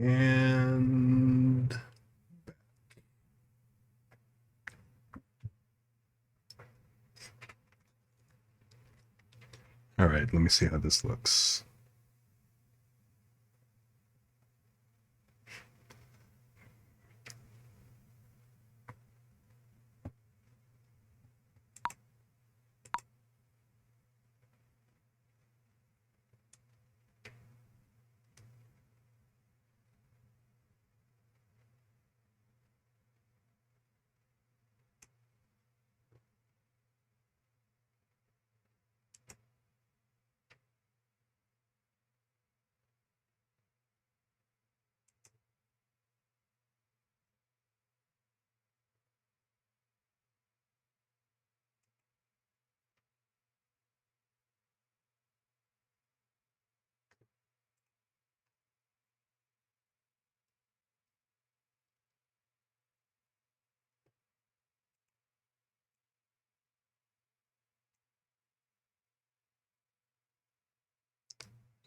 And all right, let me see how this looks.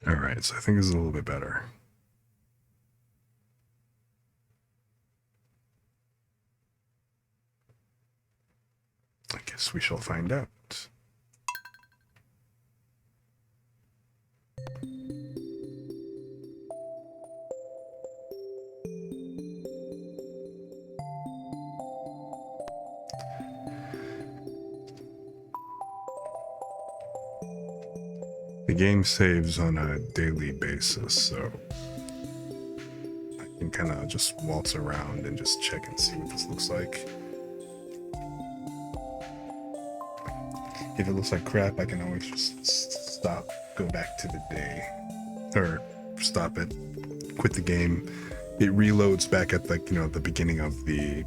All right, so I think this is a little bit better. I guess we shall find out. The game saves on a daily basis, so I can kind of just waltz around and just check and see what this looks like. If it looks like crap, I can always just stop, go back to the day, or stop it, quit the game. It reloads back at the beginning of the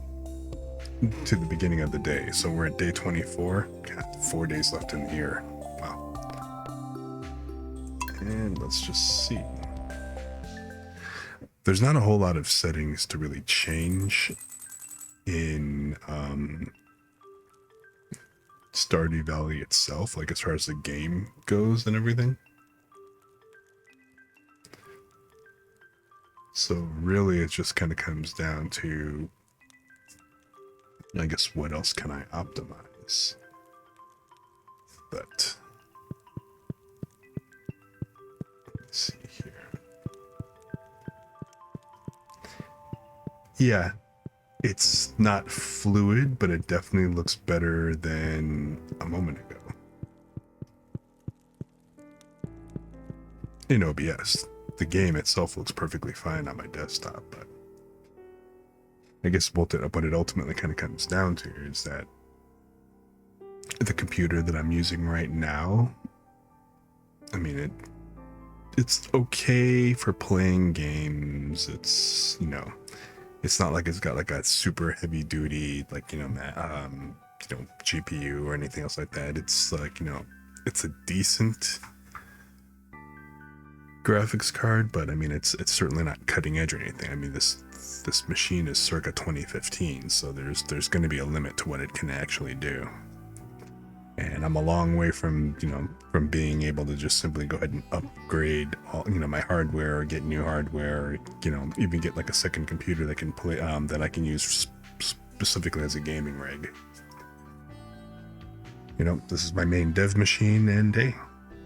beginning of the day. So we're at day 24. God, 4 days left in the year. Wow. And let's just see. There's not a whole lot of settings to really change in Stardew Valley itself, like as far as the game goes and everything. So really it just kind of comes down to, I guess, what else can I optimize? But let's see here. Yeah, it's not fluid, but it definitely looks better than a moment ago in OBS. The game itself looks perfectly fine on my desktop, but I guess what it ultimately kind of comes down to is that the computer that I'm using right now, I mean, it's okay for playing games. It's, it's not like it's got like a super heavy duty, like, GPU or anything else like that. It's like, it's a decent graphics card, but I mean, it's certainly not cutting edge or anything. I mean, this machine is circa 2015, so there's going to be a limit to what it can actually do. And I'm a long way from from being able to just simply go ahead and upgrade all my hardware, or get new hardware, or, even get like a second computer that can play that I can use specifically as a gaming rig. This is my main dev machine, and hey,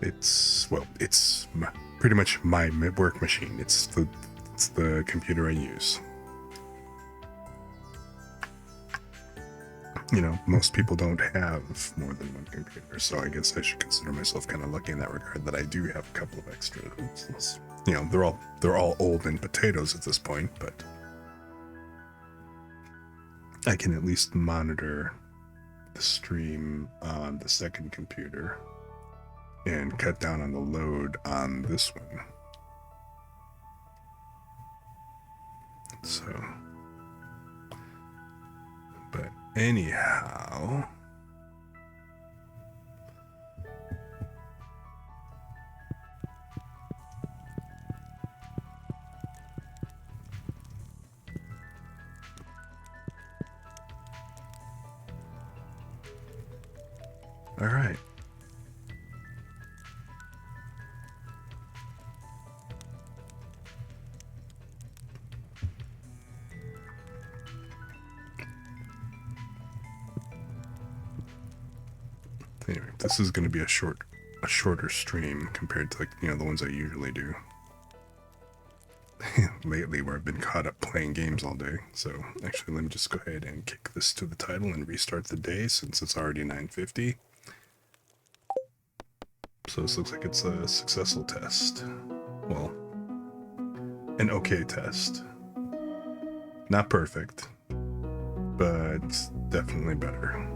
it's pretty much my work machine. It's the computer I use. Most people don't have more than one computer, so I guess I should consider myself kind of lucky in that regard that I do have a couple of extras. They're all old and potatoes at this point, but I can at least monitor the stream on the second computer and cut down on the load on this one. So, but anyhow, all right. Anyway, this is going to be a shorter stream compared to, like, you know, the ones I usually do. Lately, where I've been caught up playing games all day. So actually, let me just go ahead and kick this to the title and restart the day since it's already 9:50. So this looks like it's a successful test. Well, an okay test. Not perfect, but definitely better.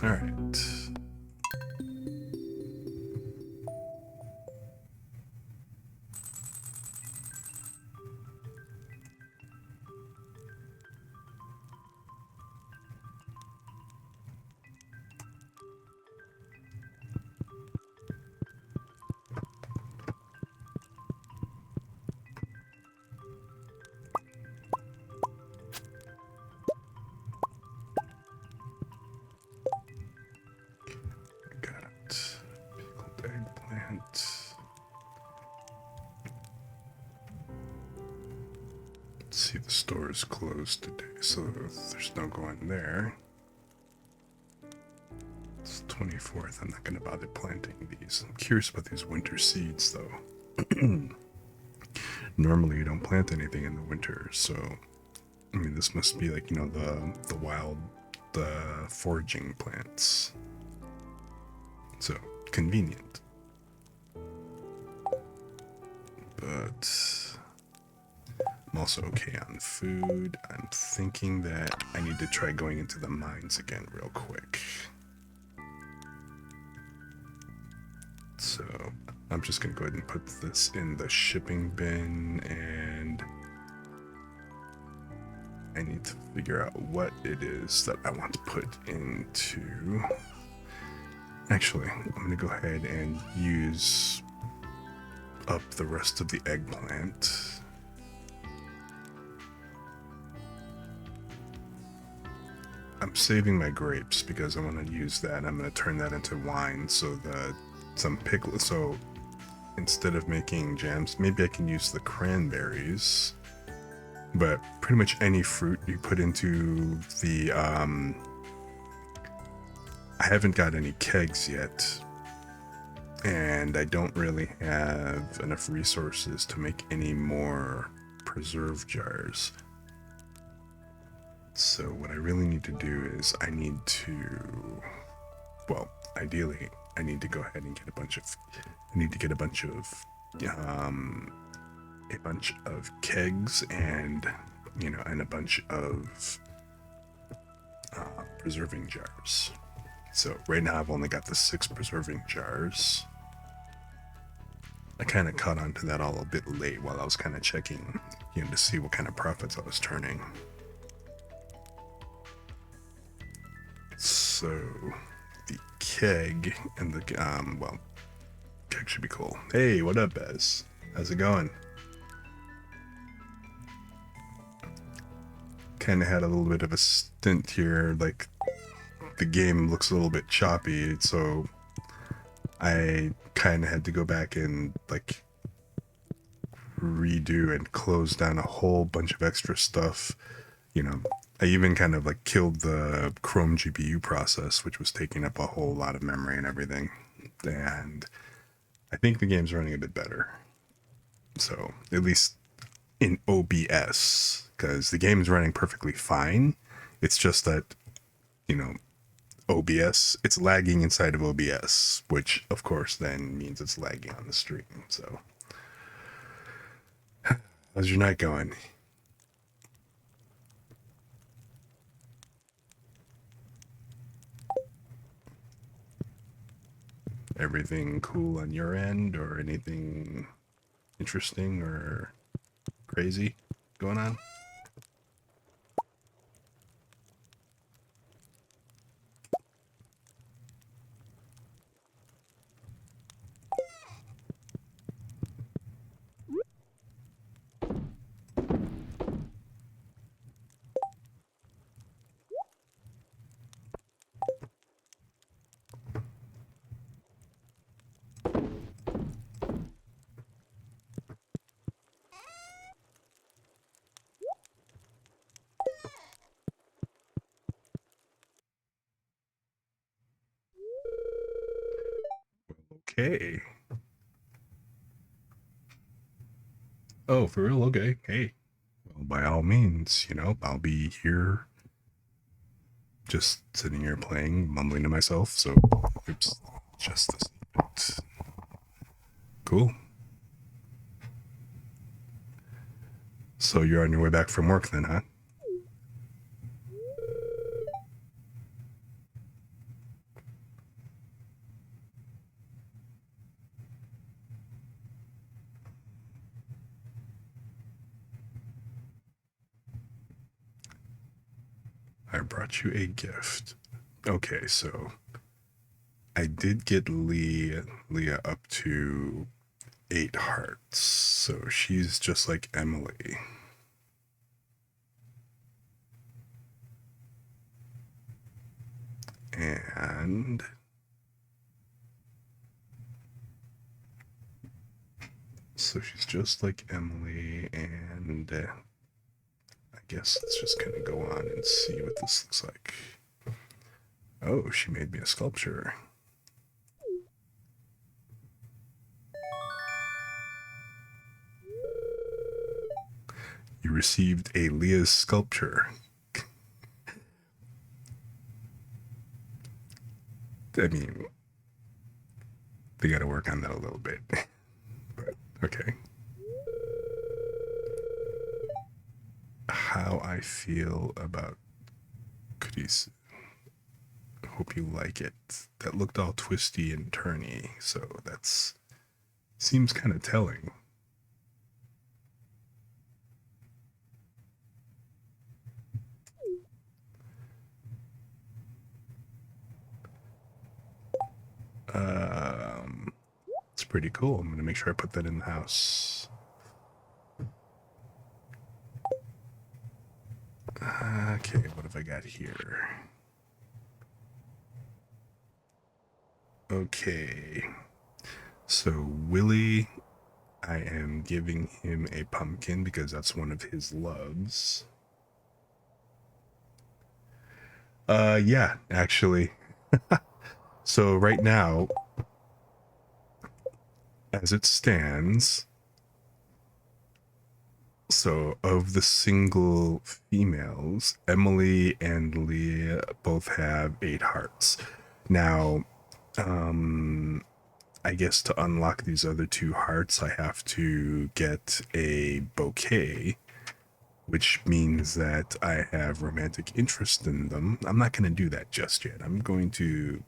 All right. Got pickled eggplant. Let's see, the store is closed today, so there's no going there. It's 24th. I'm not going to bother planting these. I'm curious about these winter seeds, though. Normally, you don't plant anything in the winter, so I mean, this must be like, you know, the wild, the foraging plants. So convenient. But I'm also okay on food. I'm thinking that I need to try going into the mines again real quick. So I'm just gonna go ahead and put this in the shipping bin, and I need to figure out what it is that I want to put into. Actually, I'm gonna go ahead and use up the rest of the eggplant. I'm saving my grapes because I want to use that. I'm going to turn that into wine, so that some pickle. So instead of making jams, maybe I can use the cranberries. But pretty much any fruit you put into the I haven't got any kegs yet, and I don't really have enough resources to make any more preserve jars. So what I really need to do is I need to, well, ideally I need to go ahead and get a bunch of kegs, and, you know, and a bunch of preserving jars. So right now I've only got the 6 preserving jars. I kind of caught on to that all a bit late while I was kind of checking, you know, to see what kind of profits I was turning. So the keg and the well, keg should be cool. Hey, what up, Bez? How's it going? Kind of had a little bit of a stint here, like the game looks a little bit choppy, so I kind of had to go back and like redo and close down a whole bunch of extra stuff. You know, I even kind of like killed the Chrome GPU process, which was taking up a whole lot of memory and everything. And I think the game's running a bit better. So at least in OBS, because the game's running perfectly fine. It's just that, you know, OBS, it's lagging inside of OBS, which of course then means it's lagging on the stream. So how's your night going? Everything cool on your end, or anything interesting or crazy going on? Okay. Oh, for real? Okay. Hey. Well, by all means, I'll be here just sitting here playing, mumbling to myself. So, oops, just this. Bit. Cool. So you're on your way back from work then, huh? I brought you a gift. Okay, so I did get Leah up to 8 hearts, so she's just like Emily. And so she's just like Emily, and I guess let's just kind of go on and see what this looks like. Oh, she made me a sculpture. You received a Leah's sculpture. I mean, they got to work on that a little bit. But okay. How I feel about cookies. Hope you like it. That looked all twisty and turny, so that's seems kind of telling. It's pretty cool. I'm gonna make sure I put that in the house. Okay, what have I got here? Okay, so Willie, I am giving him a pumpkin because that's one of his loves. Yeah, actually. So right now, as it stands, so of the single females, Emily and Leah both have 8 hearts. Now, I guess to unlock these other 2 hearts, I have to get a bouquet, which means that I have romantic interest in them. I'm not going to do that just yet. I'm going to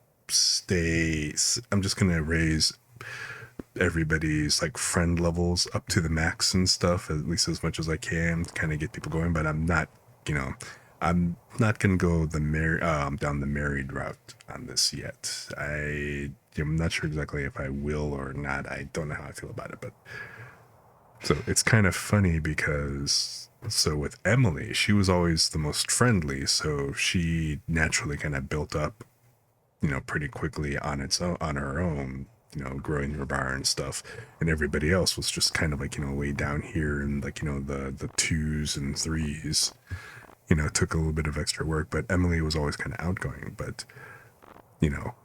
I'm just going to raise everybody's like friend levels up to the max and stuff, at least as much as I can, kind of get people going. But I'm not, you know, I'm not gonna go down the married route on this yet. I'm not sure exactly if I will or not. I don't know how I feel about it, but so it's kind of funny because so with Emily, she was always the most friendly, so she naturally kind of built up, pretty quickly on her own, growing her bar and stuff. And everybody else was just kind of like, way down here and like, the twos and threes, took a little bit of extra work, but Emily was always kind of outgoing. But,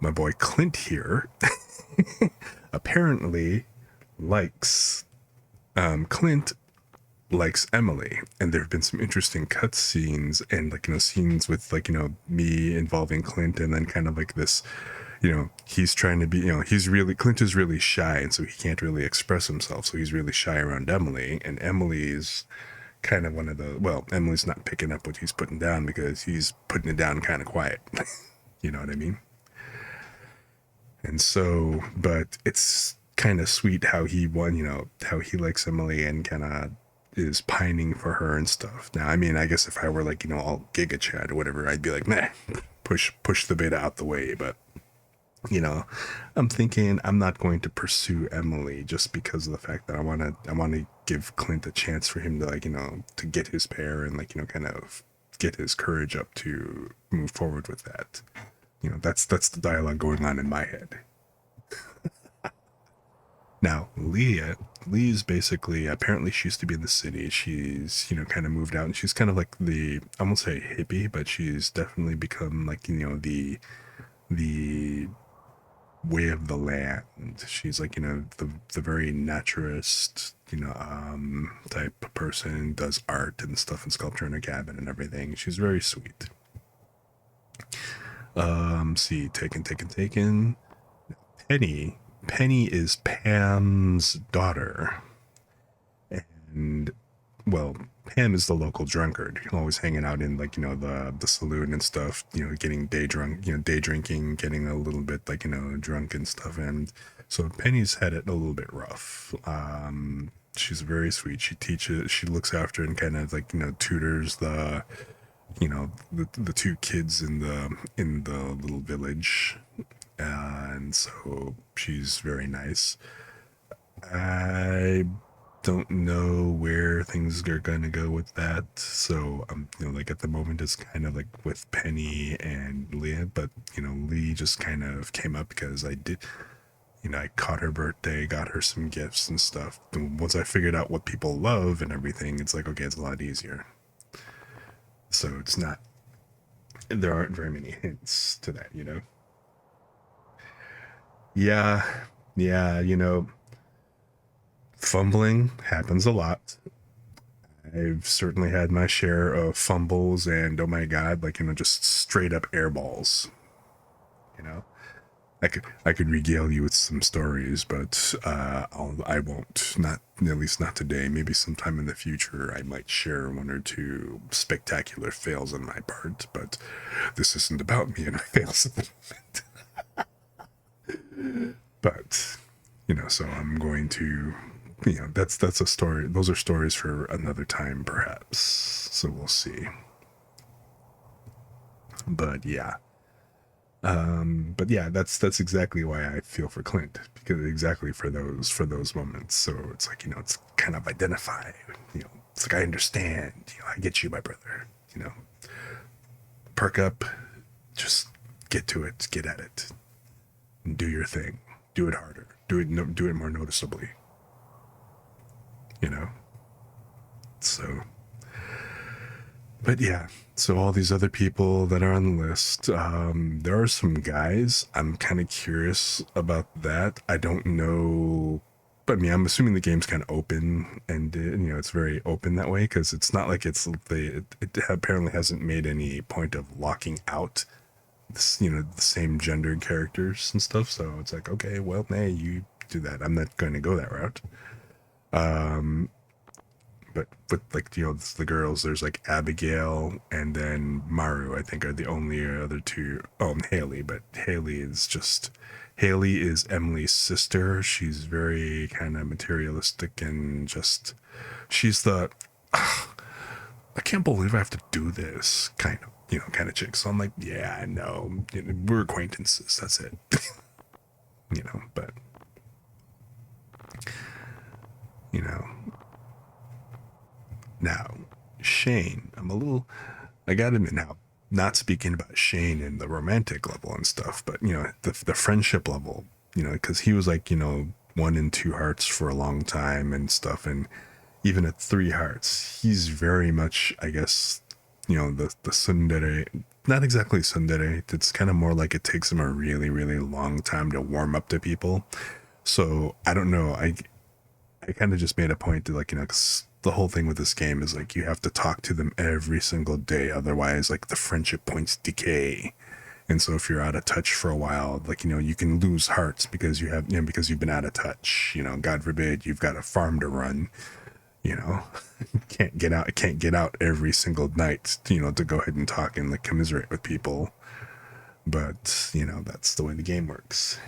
my boy Clint here apparently likes, Clint likes Emily, and there have been some interesting cut scenes and like scenes with like me involving Clint, and then kind of like this, he's trying to be, Clint is really shy, and so he can't really express himself, so he's really shy around Emily, and Emily's kind of Emily's not picking up what he's putting down because he's putting it down kind of quiet. You know what I mean? And so, but it's kind of sweet how he won, how he likes Emily and kind of is pining for her and stuff. Now, I mean, I guess if I were like, all Giga Chad or whatever, I'd be like, nah, push the beta out the way. But, I'm thinking I'm not going to pursue Emily just because of the fact that I want to give Clint a chance for him to like, to get his pair and like, kind of get his courage up to move forward with that. That's the dialogue going on in my head. Now, Lee's basically, apparently she used to be in the city. She's, kind of moved out, and she's kind of like I won't say hippie, but she's definitely become like, the way of the land. She's like, the very naturist, type of person, does art and stuff and sculpture in her cabin and everything. She's very sweet. See, taken. Penny. Penny is Pam's daughter. And well, Pam is the local drunkard, always hanging out in like the saloon and stuff. Getting day drunk, day drinking, getting a little bit like drunk and stuff. And so Penny's had it a little bit rough. She's very sweet. She teaches, she looks after and kind of like tutors the two kids in the little village, and so she's very nice. I don't know where things are gonna go with that. So like at the moment it's kind of like with Penny and Leah, but Lee just kind of came up because I caught her birthday, got her some gifts and stuff. And once I figured out what people love and everything, it's like, okay, it's a lot easier. So it's not, there aren't very many hints to that. Yeah, yeah, fumbling happens a lot. I've certainly had my share of fumbles and oh my god, like just straight up airballs. You know, I could regale you with some stories, but I won't. Not at least not today. Maybe sometime in the future, I might share one or two spectacular fails on my part. But this isn't about me and my fails at the moment. But so I'm going to that's a story. Those are stories for another time, perhaps. So we'll see. But yeah, that's exactly why I feel for Clint, because exactly for those moments. So it's like it's kind of identify. It's like I understand. I get you, my brother. You know, perk up, just get to it, get at it, and do your thing. Do it harder. Do it. Do it more noticeably. You know. So, but yeah. So all these other people that are on the list, there are some guys. I'm kind of curious about that. I don't know. But I mean, I'm assuming the game's kind of open and it's very open that way because it's not like it apparently hasn't made any point of locking out this, the same gendered characters and stuff. So it's like, okay, well, hey, you do that. I'm not going to go that route. But with like the girls, there's like Abigail and then Maru. I think are the only other two. Oh, and Haley, but Haley is Emily's sister. She's very kind of materialistic and just she's the I can't believe I have to do this kind of chick. So I'm like, yeah, I know. We're acquaintances. That's it. But you know, now Shane, I gotta admit now, not speaking about Shane and the romantic level and stuff, but the friendship level, because he was like, 1 and 2 hearts for a long time and stuff, and even at 3 hearts, he's very much, I guess, the tsundere, not exactly tsundere. It's kind of more like it takes him a really, really long time to warm up to people. So I don't know. I kind of just made a point to like, 'cause the whole thing with this game is like you have to talk to them every single day. Otherwise, like the friendship points decay. And so if you're out of touch for a while, like, you can lose hearts because because you've been out of touch, God forbid you've got a farm to run, you know, can't get out every single night, to go ahead and talk and like commiserate with people. But, that's the way the game works.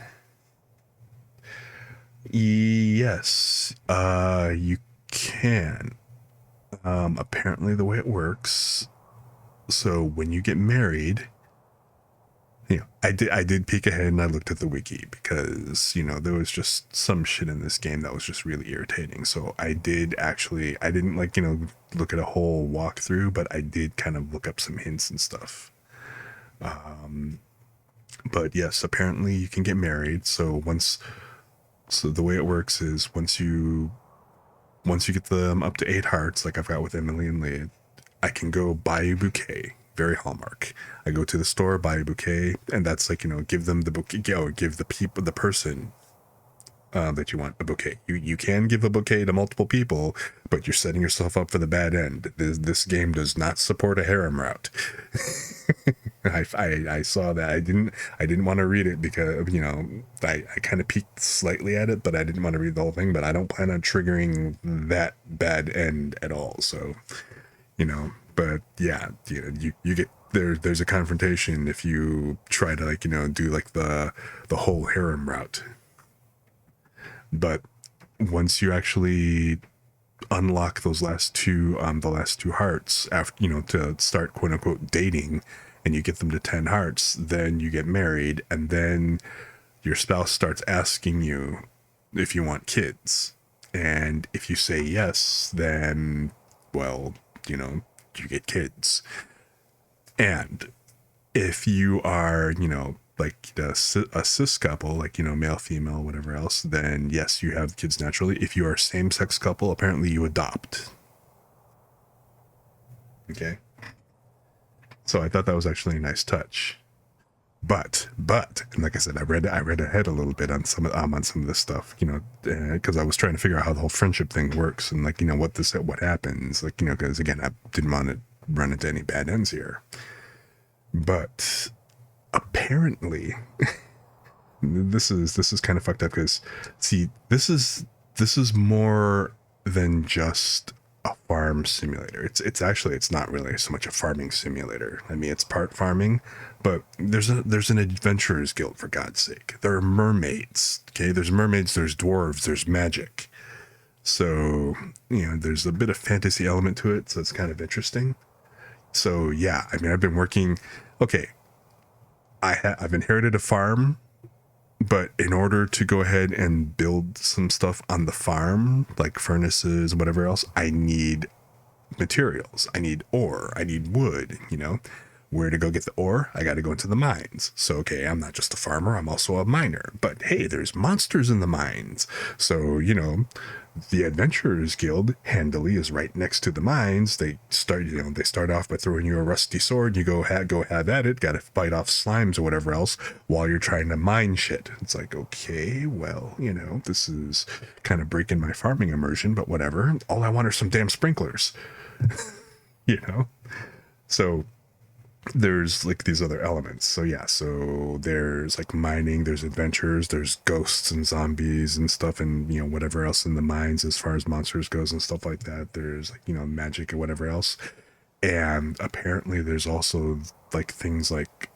Yes, you can. Apparently the way it works. So when you get married, I did peek ahead and I looked at the wiki because, there was just some shit in this game that was just really irritating. So I didn't like, look at a whole walkthrough, but I did kind of look up some hints and stuff. But yes, apparently you can get married. So the way it works is once you get them up to 8 hearts, like I've got with Emily and Leah, I can go buy a bouquet. very Hallmark. I go to the store, buy a bouquet, and that's like, give them the bouquet, give the person that you want a bouquet. You can give a bouquet to multiple people, but you're setting yourself up for the bad end. This game does not support a harem route. I saw that. I didn't want to read it because I kind of peeked slightly at it, but I didn't want to read the whole thing. But I don't plan on triggering that bad end at all. So but yeah, you get there's a confrontation if you try to do like the whole harem route. But once you actually unlock those the last two hearts after to start quote unquote dating, and you get them to 10 hearts, then you get married, and then your spouse starts asking you if you want kids, and if you say yes, then well, you get kids. And if you are like a cis couple, like male, female, whatever else, then yes, you have kids naturally. If you are a same-sex couple, apparently you adopt. Okay, so I thought that was actually a nice touch. But and like I said, I read ahead a little bit on some of this stuff, because I was trying to figure out how the whole friendship thing works, and like what happens, like because again, I didn't want to run into any bad ends here. But apparently this is kind of fucked up, because see, this is more than just a farm simulator. It's not really so much a farming simulator. I mean, it's part farming, but there's an adventurers guild, for God's sake. There are mermaids. Okay, there's mermaids, there's dwarves, there's magic. So there's a bit of fantasy element to it, so it's kind of interesting. So yeah, I mean, I've been working. Okay, I've inherited a farm, but in order to go ahead and build some stuff on the farm, like furnaces, whatever else, I need materials. I need ore. I need wood. Where to go get the ore? I got to go into the mines. So, okay, I'm not just a farmer, I'm also a miner. But hey, there's monsters in the mines. So, the Adventurers Guild handily is right next to the mines. They start off by throwing you a rusty sword. You go have at it. Got to fight off slimes or whatever else while you're trying to mine shit. It's like, okay, well, this is kind of breaking my farming immersion, but whatever. All I want are some damn sprinklers. So there's like these other elements. So yeah, so there's like mining, there's adventures, there's ghosts and zombies and stuff, and whatever else in the mines as far as monsters goes and stuff like that. There's like magic or whatever else. And apparently there's also like things like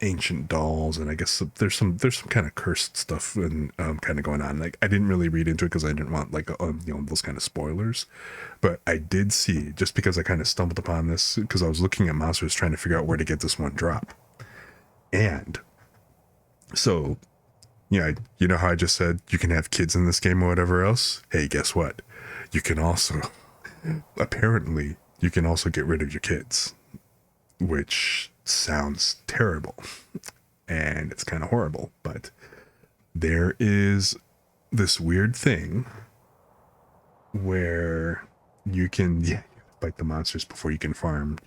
ancient dolls, and I guess there's some kind of cursed stuff and kind of going on. Like, I didn't really read into it because I didn't want like those kind of spoilers, but I did see, just because I kind of stumbled upon this because I was looking at monsters trying to figure out where to get this one drop. And so how I just said you can have kids in this game or whatever else. Hey, guess what? You can also apparently you can also get rid of your kids, which sounds terrible and it's kind of horrible, but there is this weird thing where you can fight the monsters before you can farm,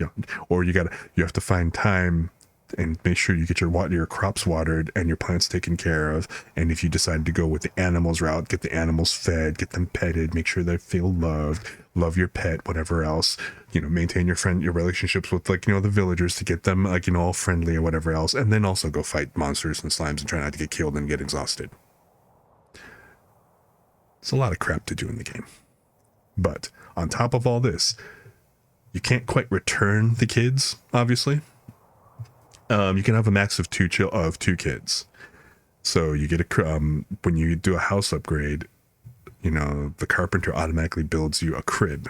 or you have to find time and make sure you get your crops watered and your plants taken care of. And if you decide to go with the animals route, get the animals fed, get them petted, make sure they feel loved, love your pet, whatever else, maintain your relationships with the villagers to get them all friendly or whatever else. And then also go fight monsters and slimes and try not to get killed and get exhausted. It's a lot of crap to do in the game. But on top of all this, you can't quite return the kids, obviously. You can have a max of two kids. So you get when you do a house upgrade, the carpenter automatically builds you a crib.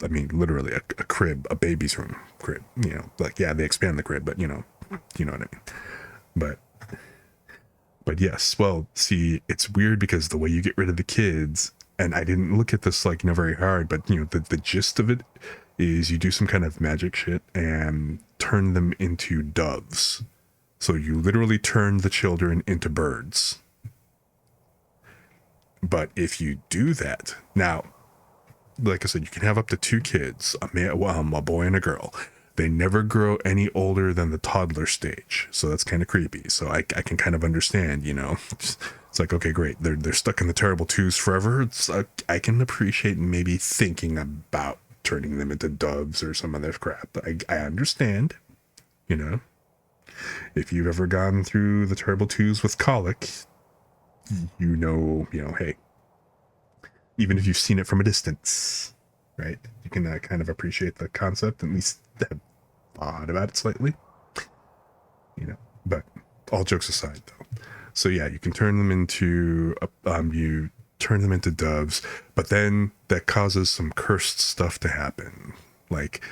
I mean, literally a crib, a baby's room crib. They expand the crib, but you know what I mean. But yes, well, see, it's weird because the way you get rid of the kids, and I didn't look at this very hard, but the gist of it is you do some kind of magic shit and turn them into doves. So you literally turn the children into birds. But if you do that, now, like I said, you can have up to two kids, a boy and a girl. They never grow any older than the toddler stage, so that's kind of creepy. So I can kind of understand, you know. It's like, okay, great. They're stuck in the terrible twos forever. It's I can appreciate maybe thinking about turning them into doves or some other crap. I understand, you know. If you've ever gone through the terrible twos with colic, you know, hey, even if you've seen it from a distance, right? You can kind of appreciate the concept, at least have thought about it slightly, you know. But all jokes aside, though, so yeah, you can turn them into you turn them into doves, but then that causes some cursed stuff to happen. Like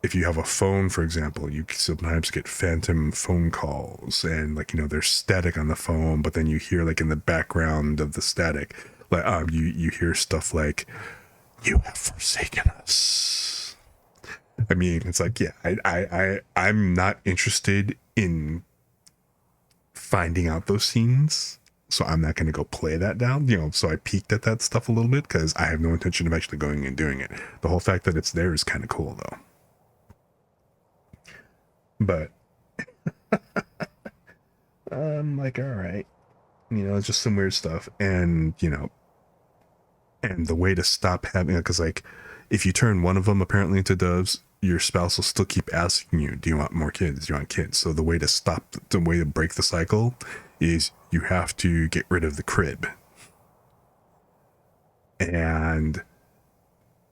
if you have a phone, for example, you sometimes get phantom phone calls, and like, you know, there's static on the phone, but then you hear like in the background of the static, like you hear stuff like, "You have forsaken us." I mean, it's like, yeah, I'm not interested in finding out those scenes, so I'm not going to go play that down, you know. So I peeked at that stuff a little bit because I have no intention of actually going and doing it. The whole fact that it's there is kind of cool, though. But I'm like, all right, you know, it's just some weird stuff, and you know, and the way to stop having it, because like, if you turn one of them apparently into doves, your spouse will still keep asking you, do you want more kids? Do you want kids? So the way to stop, the way to break the cycle is you have to get rid of the crib. And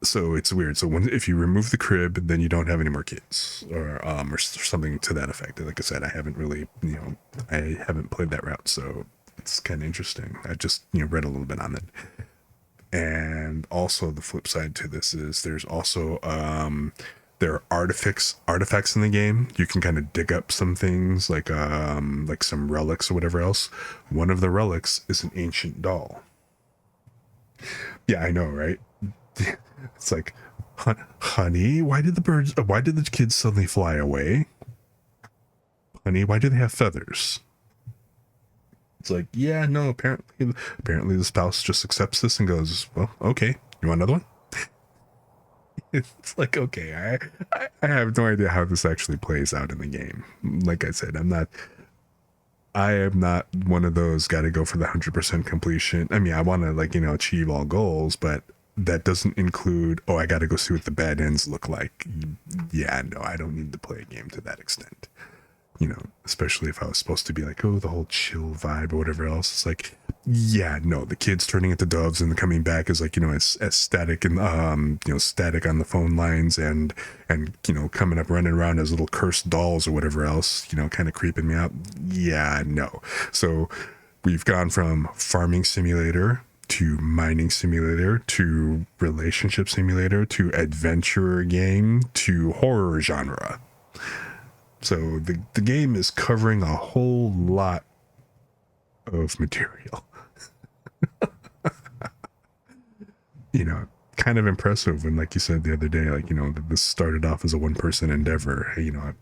so it's weird. So if you remove the crib, then you don't have any more kids, or something to that effect. Like I said, I haven't really, you know, I haven't played that route, so it's kind of interesting. I just, you know, read a little bit on it. And also the flip side to this is there's also there are artifacts in the game. You can kind of dig up some things like some relics or whatever else. One of the relics is an ancient doll. Yeah, I know, right? It's like, honey, why did the kids suddenly fly away? Honey, why do they have feathers? It's like, yeah, no, apparently the spouse just accepts this and goes, well, okay, you want another one? It's like, okay, I have no idea how this actually plays out in the game. Like I said, I am not one of those got to go for the 100% completion. I mean, I want to, like, you know, achieve all goals, but that doesn't include, oh, I got to go see what the bad ends look like. Yeah, no, I don't need to play a game to that extent. You know, especially if I was supposed to be like, oh, the whole chill vibe or whatever else. It's like, yeah, no, the kids turning into doves and coming back is like, you know, as static and you know, static on the phone lines, and you know, coming up running around as little cursed dolls or whatever else, you know, kind of creeping me out. Yeah, no. So we've gone from farming simulator to mining simulator to relationship simulator to adventure game to horror genre. So the game is covering a whole lot of material. You know, kind of impressive when, like you said the other day, like, you know, this started off as a one-person endeavor. You know,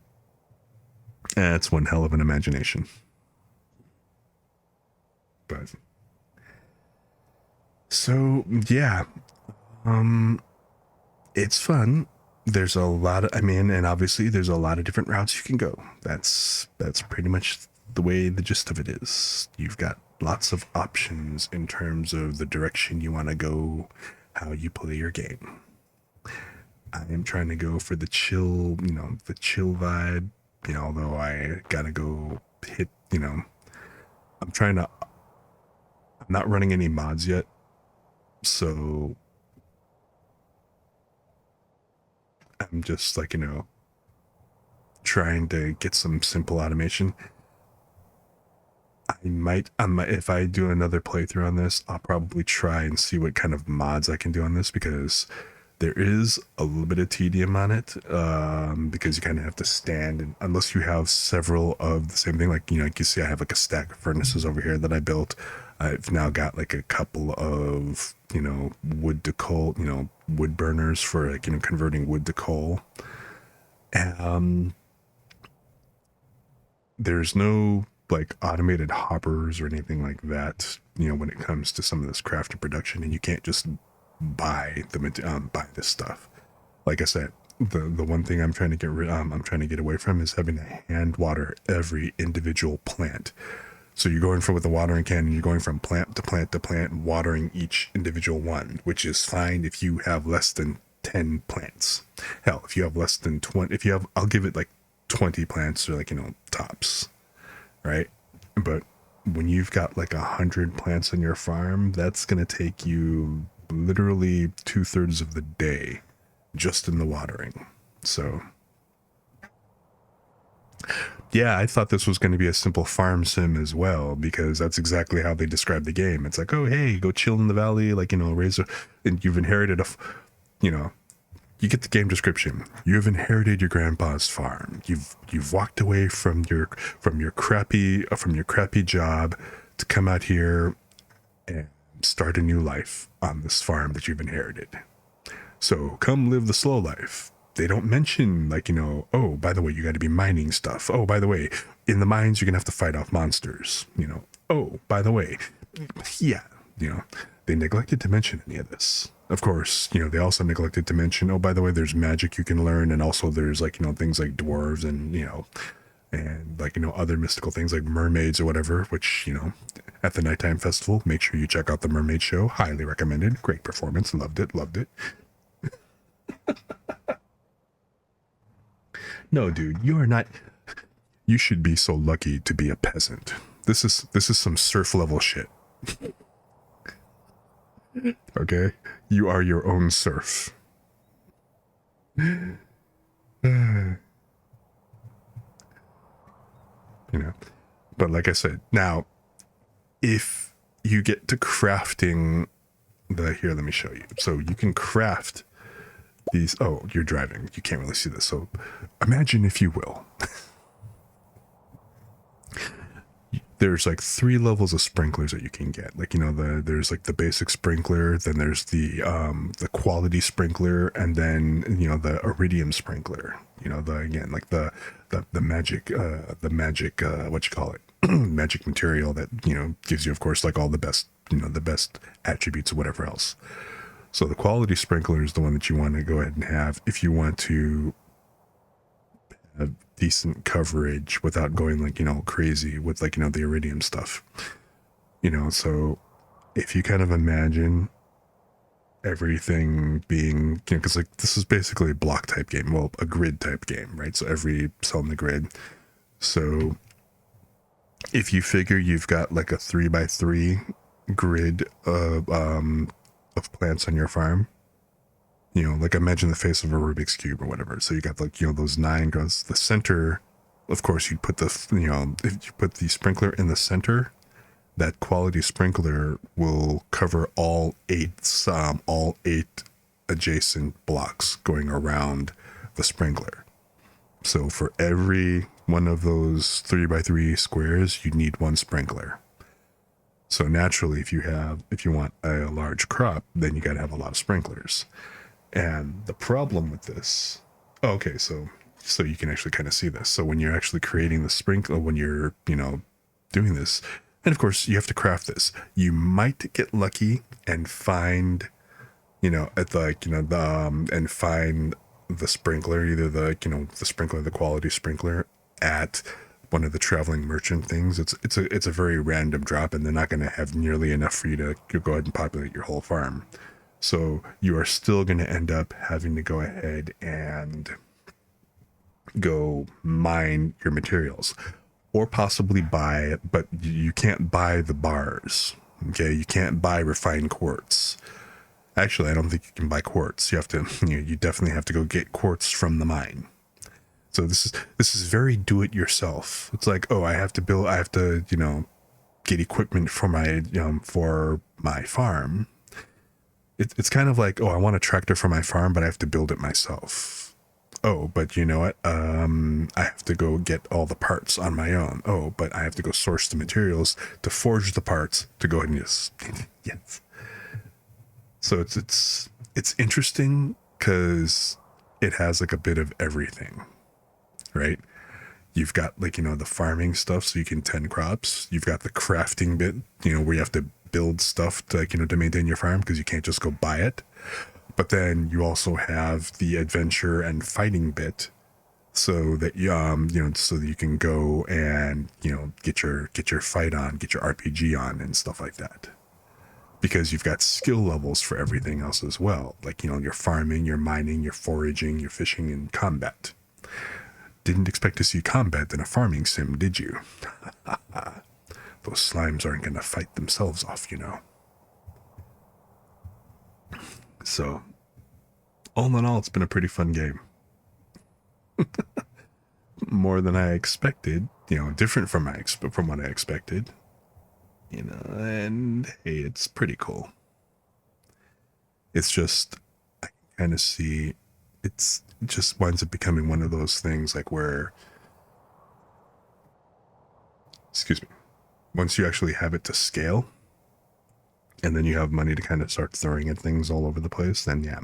that's one hell of an imagination. But so yeah, it's fun. There's a lot of, I mean, and obviously there's a lot of different routes you can go. That's pretty much the way the gist of it is. You've got lots of options in terms of the direction you want to go, how you play your game. I am trying to go for the chill, you know, the chill vibe, you know, although I gotta go hit, you know, I'm not running any mods yet. So I'm just like, you know, trying to get some simple automation. I might, if I do another playthrough on this, I'll probably try and see what kind of mods I can do on this, because there is a little bit of tedium on it, because you kind of have to stand, and unless you have several of the same thing, like, you know, like you see I have like a stack of furnaces over here that I built. I've now got like a couple of, you know, wood to coal, you know, wood burners for, like, you know, converting wood to coal. There's no like automated hoppers or anything like that, you know, when it comes to some of this crafting production, and you can't just buy buy this stuff. Like I said, the one thing I'm trying to I'm trying to get away from is having to hand water every individual plant. So you're going from with the watering can, and you're going from plant to plant to plant, watering each individual one, which is fine if you have less than 10 plants. Hell, if you have less than 20, if you have, I'll give it like 20 plants or like, tops, right? But when you've got like 100 plants on your farm, that's going to take you literally 2/3 of the day just in the watering. So yeah, I thought this was going to be a simple farm sim as well, because that's exactly how they describe the game. It's like, oh, hey, go chill in the valley, like, raise a, and you've inherited you know, you get the game description. You have inherited your grandpa's farm. You've walked away from your crappy job to come out here and start a new life on this farm that you've inherited. So come live the slow life. They don't mention, like, oh, by the way, you got to be mining stuff. Oh, by the way, in the mines, you're going to have to fight off monsters. Oh, by the way, yeah, they neglected to mention any of this. Of course, they also neglected to mention, oh, by the way, there's magic you can learn. And also there's like, things like dwarves and, and like, other mystical things like mermaids or whatever, which, at the nighttime festival, make sure you check out the mermaid show. Highly recommended. Great performance. Loved it. No, dude, you are not. You should be so lucky to be a peasant. This is some serf level shit. Okay? You are your own serf. But like I said, now, if you get to crafting here, let me show you. So you can craft these. Oh, you're driving. You can't really see this. So imagine, if you will, there's like 3 levels of sprinklers that you can get. Like, there's like the basic sprinkler, then there's the quality sprinkler, and then, the iridium sprinkler, the magic, what you call it, magic material that, gives you, of course, like all the best, the best attributes or whatever else. So the quality sprinkler is the one that you want to go ahead and have if you want to have decent coverage without going like, crazy with like, the iridium stuff. So if you kind of imagine everything being, because like this is basically a block type game, well, a grid type game, right? So every cell in the grid. So if you figure you've got like a 3x3 grid of plants on your farm, like imagine the face of a Rubik's Cube or whatever. So you got like, those 9 grows. The center, of course, you'd put if you put the sprinkler in the center, that quality sprinkler will cover all 8 adjacent blocks going around the sprinkler. So for every one of those 3x3 squares, you need 1 sprinkler. So naturally, if you want a large crop, then you got to have a lot of sprinklers. And the problem with this, okay, so you can actually kind of see this. So when you're actually creating the sprinkler, when you're, doing this, and of course you have to craft this, you might get lucky and find, and find the sprinkler, either the sprinkler, the quality sprinkler at one of the traveling merchant things. It's a very random drop, and they're not going to have nearly enough for you to go ahead and populate your whole farm. So you are still going to end up having to go ahead and go mine your materials, or possibly buy, but you can't buy the bars. Okay, you can't buy refined quartz. Actually, I don't think you can buy quartz. You have to, you definitely have to go get quartz from the mine. So this is very do it yourself. It's like, oh, I have to, get equipment for my farm. It's kind of like, oh, I want a tractor for my farm, but I have to build it myself. Oh, but you know what? I have to go get all the parts on my own. Oh, but I have to go source the materials to forge the parts to go ahead and just yes. So it's interesting because it has like a bit of everything, right? You've got like, the farming stuff so you can tend crops. You've got the crafting bit, where you have to build stuff to, to maintain your farm because you can't just go buy it. But then you also have the adventure and fighting bit, so that so that you can go and get your fight on, get your RPG on, and stuff like that. Because you've got skill levels for everything else as well, like your farming, your mining, your foraging, your fishing, and combat. Didn't expect to see combat in a farming sim, did you? Those slimes aren't gonna fight themselves off, So, all in all, it's been a pretty fun game. More than I expected, different from what I expected, and hey, it's pretty cool. It's just, I kind of see, it just winds up becoming one of those things like where, excuse me, once you actually have it to scale, and then you have money to kind of start throwing at things all over the place, then yeah,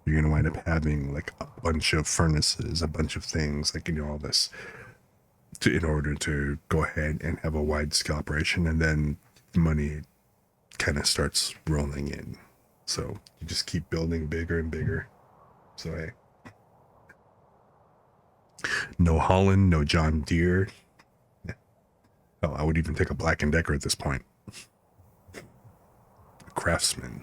you're going to wind up having like a bunch of furnaces, a bunch of things, like, all this in order to go ahead and have a wide scale operation, and then the money kind of starts rolling in. So you just keep building bigger and bigger. So hey, no Holland, no John Deere. Oh, I would even take a Black & Decker at this point. A Craftsman.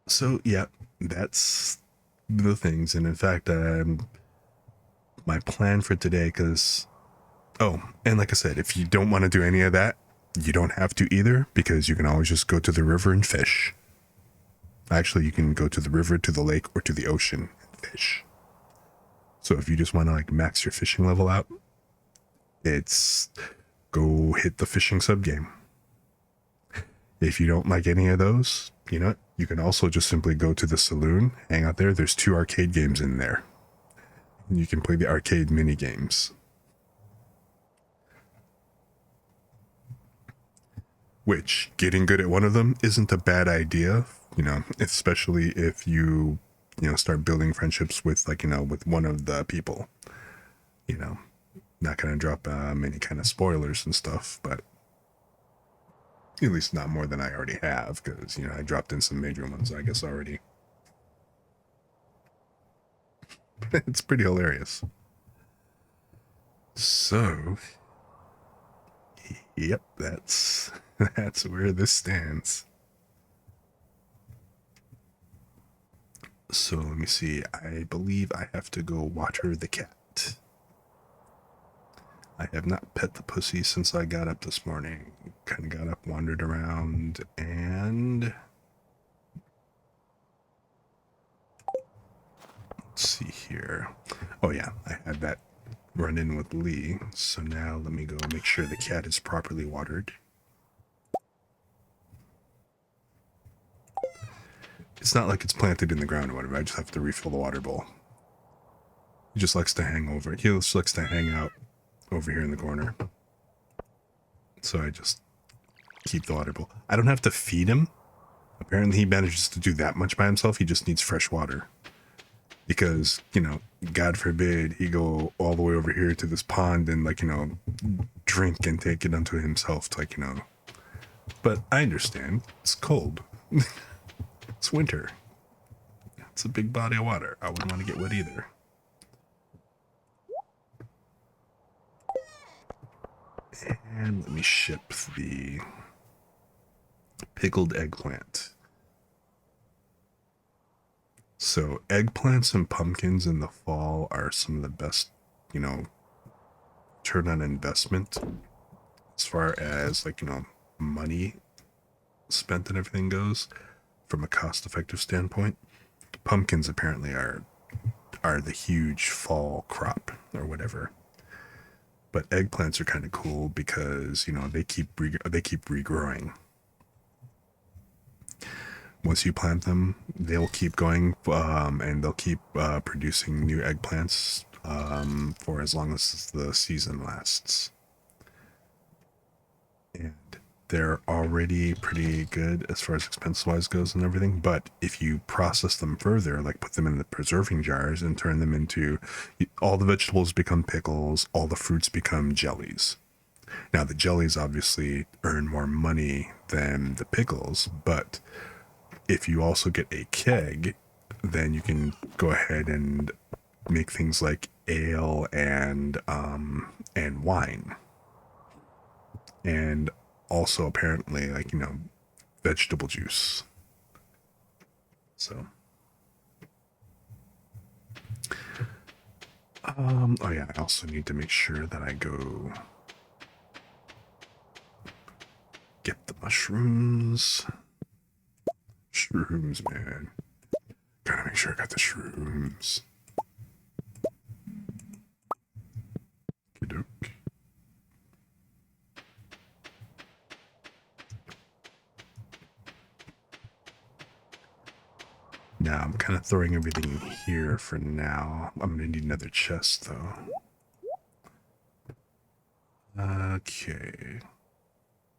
So yeah, that's the things. And in fact, my plan for today, because and like I said, if you don't want to do any of that, you don't have to either, because you can always just go to the river and fish. Actually, you can go to the river, to the lake, or to the ocean and fish. So if you just want to like max your fishing level out, it's go hit the fishing sub game. If you don't like any of those, you know what? You can also just simply go to the saloon, hang out there. There's 2 arcade games in there. You can play the arcade mini games. Which, getting good at one of them isn't a bad idea, especially if you start building friendships with, like, with one of the people. Not going to drop any kind of spoilers and stuff, but at least not more than I already have, because, I dropped in some major ones, I guess, already. It's pretty hilarious. So, yep, that's where this stands. So let me see. I believe I have to go water the cat. I have not pet the pussy since I got up this morning. Kind of got up, wandered around, and let's see here. Oh yeah, I had that run in with Lee. So now let me go make sure the cat is properly watered. It's not like it's planted in the ground or whatever. I just have to refill the water bowl. He just likes to hang over. He just likes to hang out over here in the corner. So I just keep the water bowl. I don't have to feed him. Apparently he manages to do that much by himself. He just needs fresh water. Because, God forbid he go all the way over here to this pond and, like, drink and take it unto himself to, like, But I understand. It's cold. It's winter. It's a big body of water. I wouldn't want to get wet either. And let me ship the pickled eggplant. So eggplants and pumpkins in the fall are some of the best, return on investment as far as, like, money spent and everything goes from a cost-effective standpoint. Pumpkins apparently are the huge fall crop or whatever. But eggplants are kind of cool because, they keep regrowing. Once you plant them, they'll keep going, and they'll keep producing new eggplants for as long as the season lasts. And they're already pretty good as far as expense-wise goes and everything, but if you process them further, like put them in the preserving jars and turn them into, all the vegetables become pickles, all the fruits become jellies. Now, the jellies obviously earn more money than the pickles, but if you also get a keg, then you can go ahead and make things like ale and wine, and also apparently like vegetable juice. So, oh yeah, I also need to make sure that I go get the mushrooms. Shrooms, man. Gotta make sure I got the shrooms. Okey-doke. Now I'm kind of throwing everything in here for now. I'm gonna need another chest though. Okay.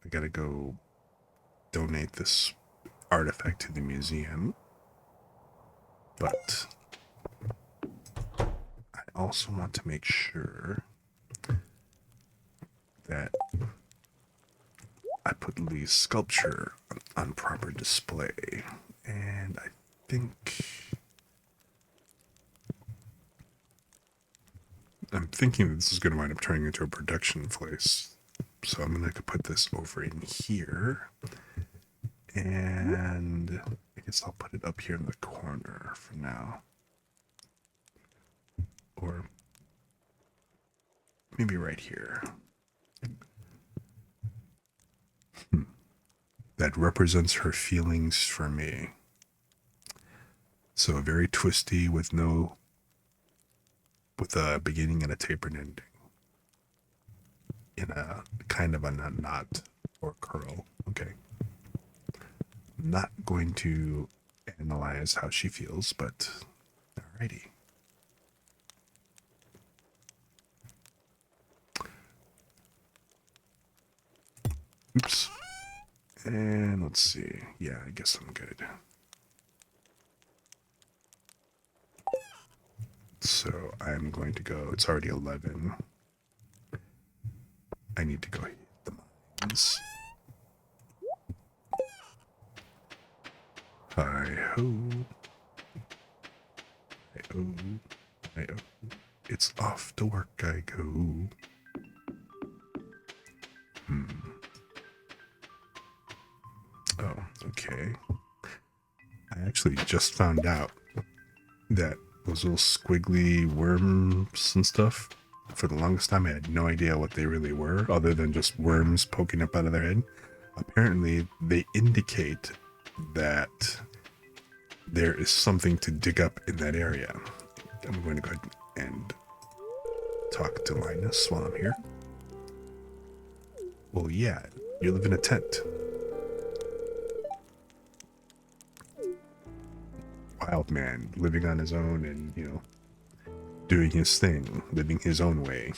I gotta go donate this artifact to the museum. But I also want to make sure that I put Lee's sculpture on proper display. And I I'm thinking that this is going to wind up turning into a production place. So I'm going to put this over in here. And I guess I'll put it up here in the corner for now. Or maybe right here. That represents her feelings for me. So very twisty with a beginning and a tapered ending. In a kind of a knot or curl. Okay. I'm not going to analyze how she feels, but alrighty. Oops. And let's see. Yeah, I guess I'm good. So I'm going to go. It's already 11. I need to go hit the mines. Hi-ho. Hi-ho. Hi-ho. It's off to work I go. Oh, okay. I actually just found out that those little squiggly worms and stuff, for the longest time I had no idea what they really were, other than just worms poking up out of their head. Apparently, they indicate that there is something to dig up in that area. I'm going to go ahead and talk to Linus while I'm here. Well, yeah, you live in a tent. Wild man, living on his own and, doing his thing, living his own way.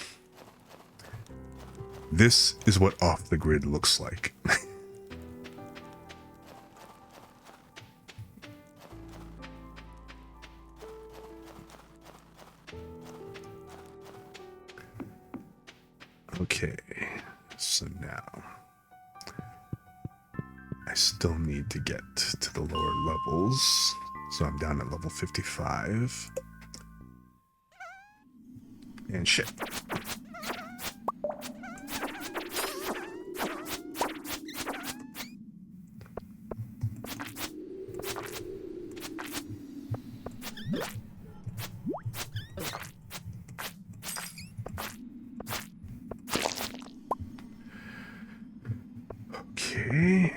This is what off the grid looks like. Okay, so now I still need to get to the lower levels. So I'm down at level 55. And shit. Okay.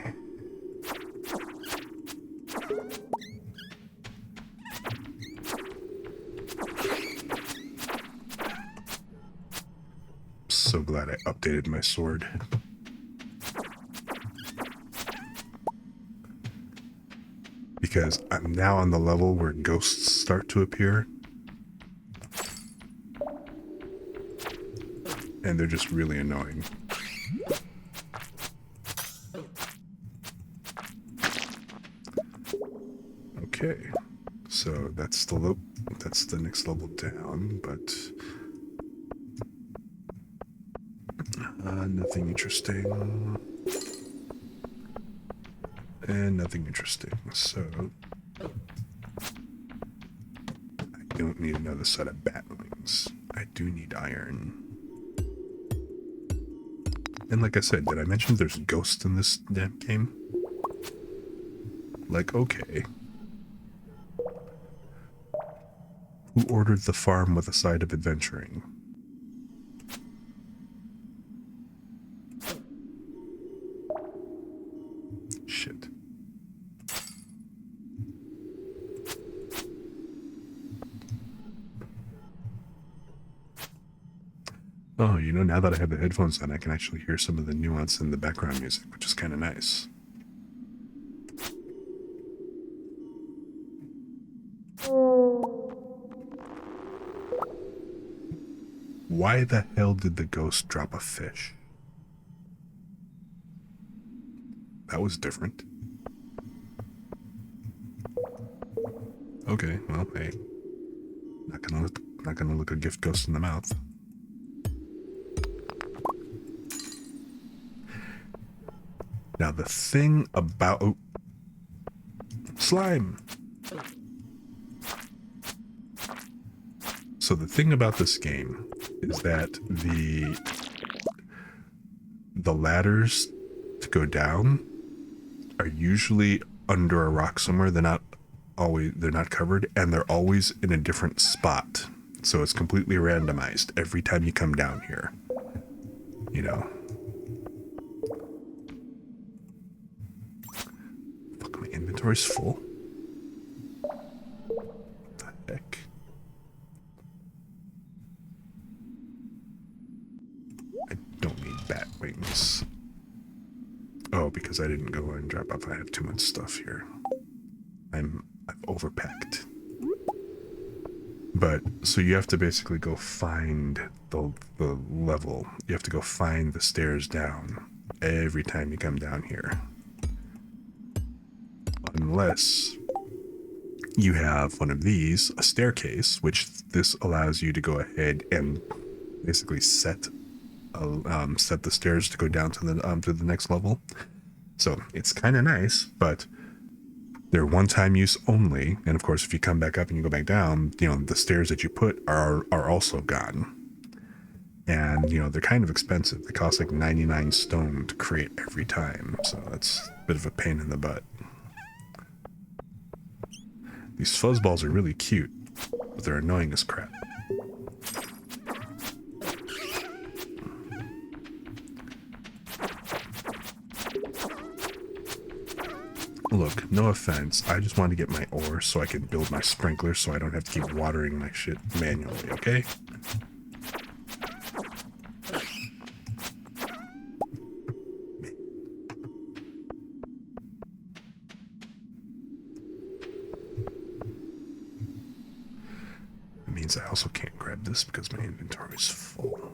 So glad I updated my sword. Because I'm now on the level where ghosts start to appear. And they're just really annoying. Okay. So that's the next level down, but Nothing interesting. And nothing interesting. So I don't need another set of bat wings. I do need iron. And like I said, did I mention there's ghosts in this damn game? Like, okay. Who ordered the farm with a side of adventuring? Shit. Oh, you know, now that I have the headphones on, I can actually hear some of the nuance in the background music, which is kind of nice. Why the hell did the ghost drop a fish? That was different. Okay, well, hey. Not gonna look a gift ghost in the mouth. Now the thing about slime. So the thing about this game is that the ladders to go down are usually under a rock somewhere. They're not covered, and they're always in a different spot. So it's completely randomized every time you come down here. You know. Fuck, my inventory's full. What the heck? I don't need bat wings. Oh, because I didn't go and drop off. I have too much stuff here. I've overpacked. But so you have to basically go find the level. You have to go find the stairs down every time you come down here. Unless you have one of these, a staircase, which this allows you to go ahead and basically set the stairs to go down to the next level. So it's kind of nice, but they're one-time use only. And of course, if you come back up and you go back down, you know, the stairs that you put are also gone. And, you know, they're kind of expensive. They cost like 99 stone to create every time. So that's a bit of a pain in the butt. These fuzzballs are really cute, but they're annoying as crap. Look, no offense, I just want to get my ore so I can build my sprinkler so I don't have to keep watering my shit manually, okay? It means I also can't grab this because my inventory is full.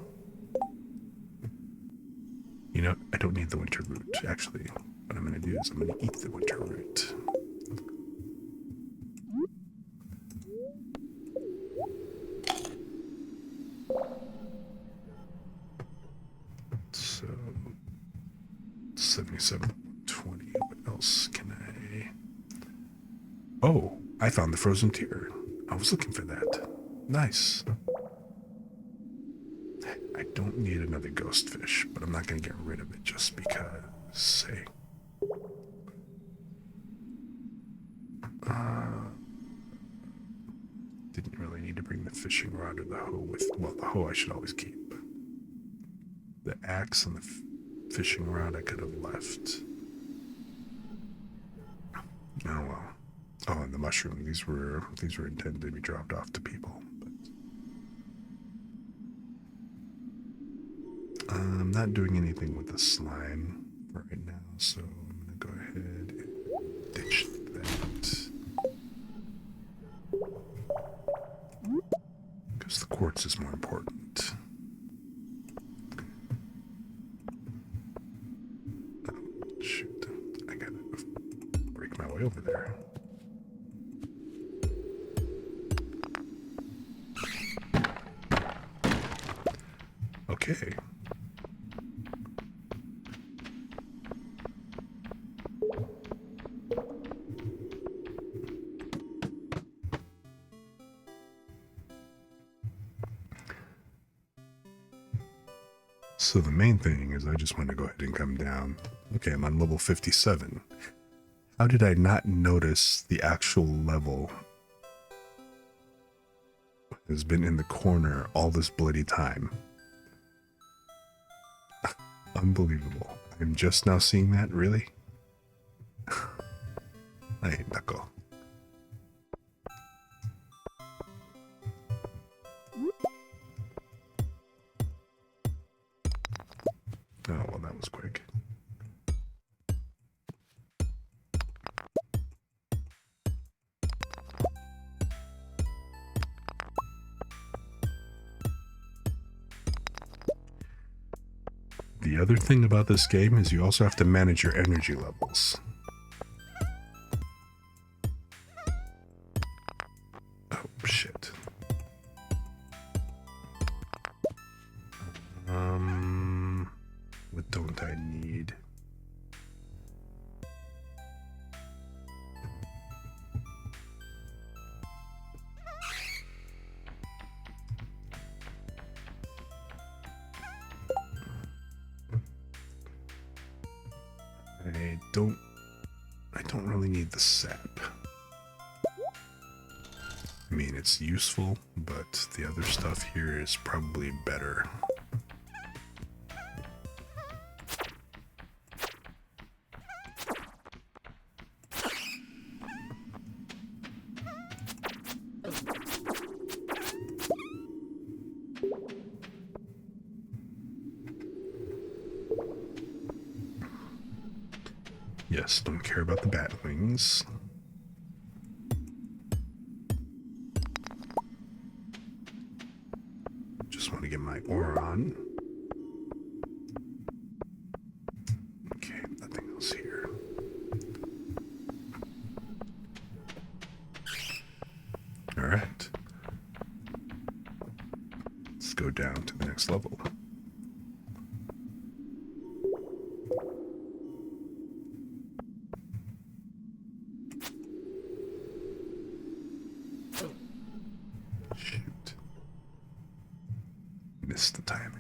You know, I don't need the winter root, actually. What I'm going to do is I'm going to eat the winter root. So, 77.20. What else can I... Oh, I found the frozen tear. I was looking for that. Nice. I don't need another ghost fish, but I'm not going to get rid of it just because, say... Didn't really need to bring the fishing rod or the hoe with... Well, the hoe I should always keep. The axe and the fishing rod I could have left. Oh well. Oh, and the mushroom. These were intended to be dropped off to people. But I'm not doing anything with the slime right now, so I'm gonna go ahead and ditch that. Because the quartz is more important. Oh, shoot. I gotta break my way over there. Okay. So the main thing is I just want to go ahead and come down. Okay, I'm on level 57. How did I not notice the actual level has been in the corner all this bloody time? Unbelievable. I'm just now seeing that, really? Hey, knuckle. Oh, well, that was quick. The other thing about this game is you also have to manage your energy levels. Oh, shit. What don't I need? I don't really need the sap. I mean, it's useful, but the other stuff here is probably better. Yes, don't care about the bat wings. Just want to get my ore on. Okay, nothing else here. All right. Let's go down to the next level. Shoot. Missed the timing.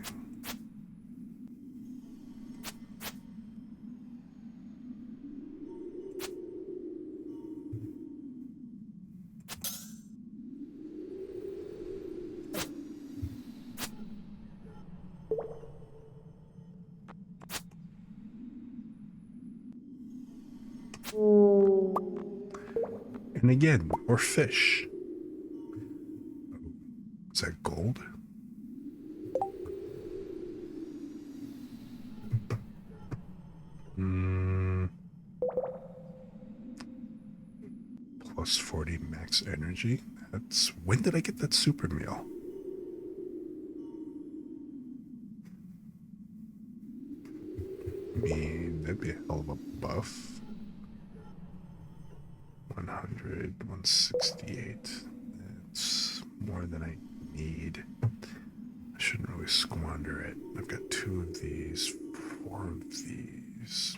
And again, more fish. Is that gold? Plus 40 max energy. That's... When did I get that super meal? I mean, that'd be a hell of a buff. 100, 168. That's more than I need. I shouldn't really squander it. I've got 2 of these, 4 of these.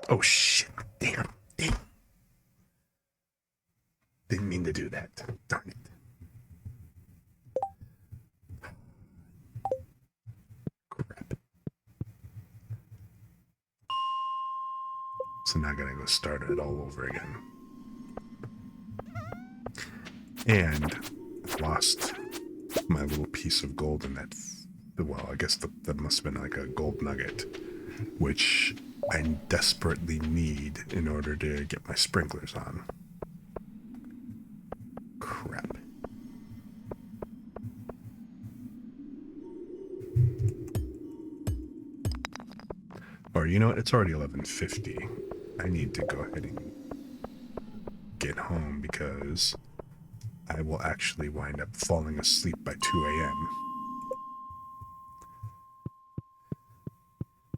Oh shit. Damn. Didn't mean to do that. Darn it. Crap. So now I gotta go start it all over again. And I lost my little piece of gold in that. Well, I guess that must have been like a gold nugget, which I desperately need in order to get my sprinklers on. Crap. Or you know what? It's already 11:50. I need to go ahead and get home because I will actually wind up falling asleep by 2 a.m.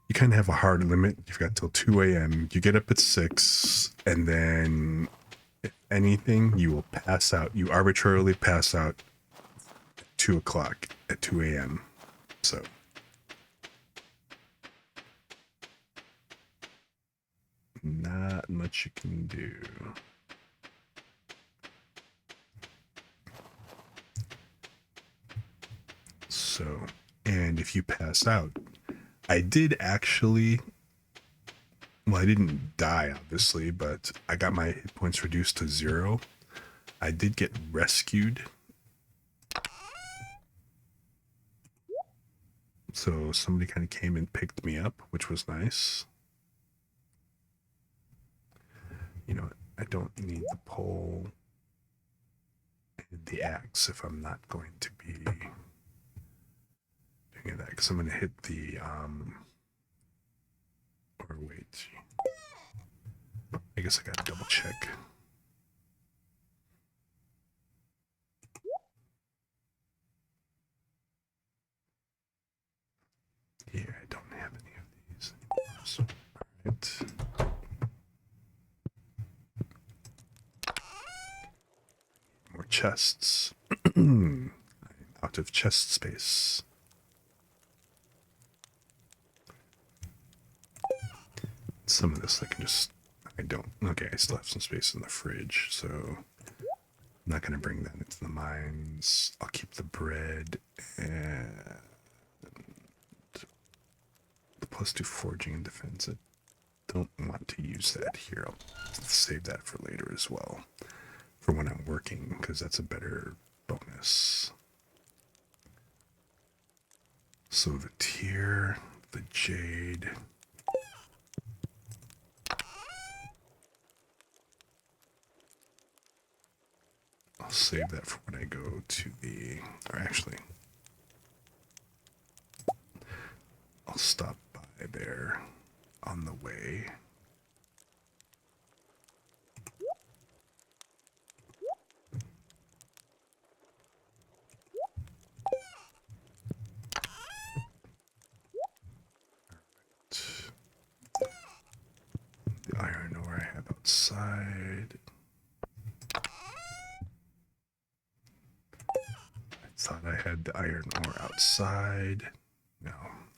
You kind of have a hard limit. You've got till 2 a.m. You get up at 6, and then if anything, you will pass out. You arbitrarily pass out at 2 o'clock at 2 a.m. So not much you can do. you pass out. I did actually, well, I didn't die, obviously, but I got my hit points reduced to 0. I did get rescued. So somebody kind of came and picked me up, which was nice. You know, I don't need the pole and the axe if I'm not going to be doing that, because I'm going to hit the, or wait, I guess I got to double check. Yeah, I don't have any of these anymore, so, all right. More chests. I'm out of chest space. Some of this I can just, I don't, okay, I still have some space in the fridge, so I'm not going to bring that into the mines. I'll keep the bread and the +2 forging and defense. I don't want to use that here. I'll save that for later as well, for when I'm working, because that's a better bonus. So the tier, the jade. I'll save that for when I go to the, or actually, I'll stop by there on the way. The iron ore I have outside. I thought I had the iron ore outside. No,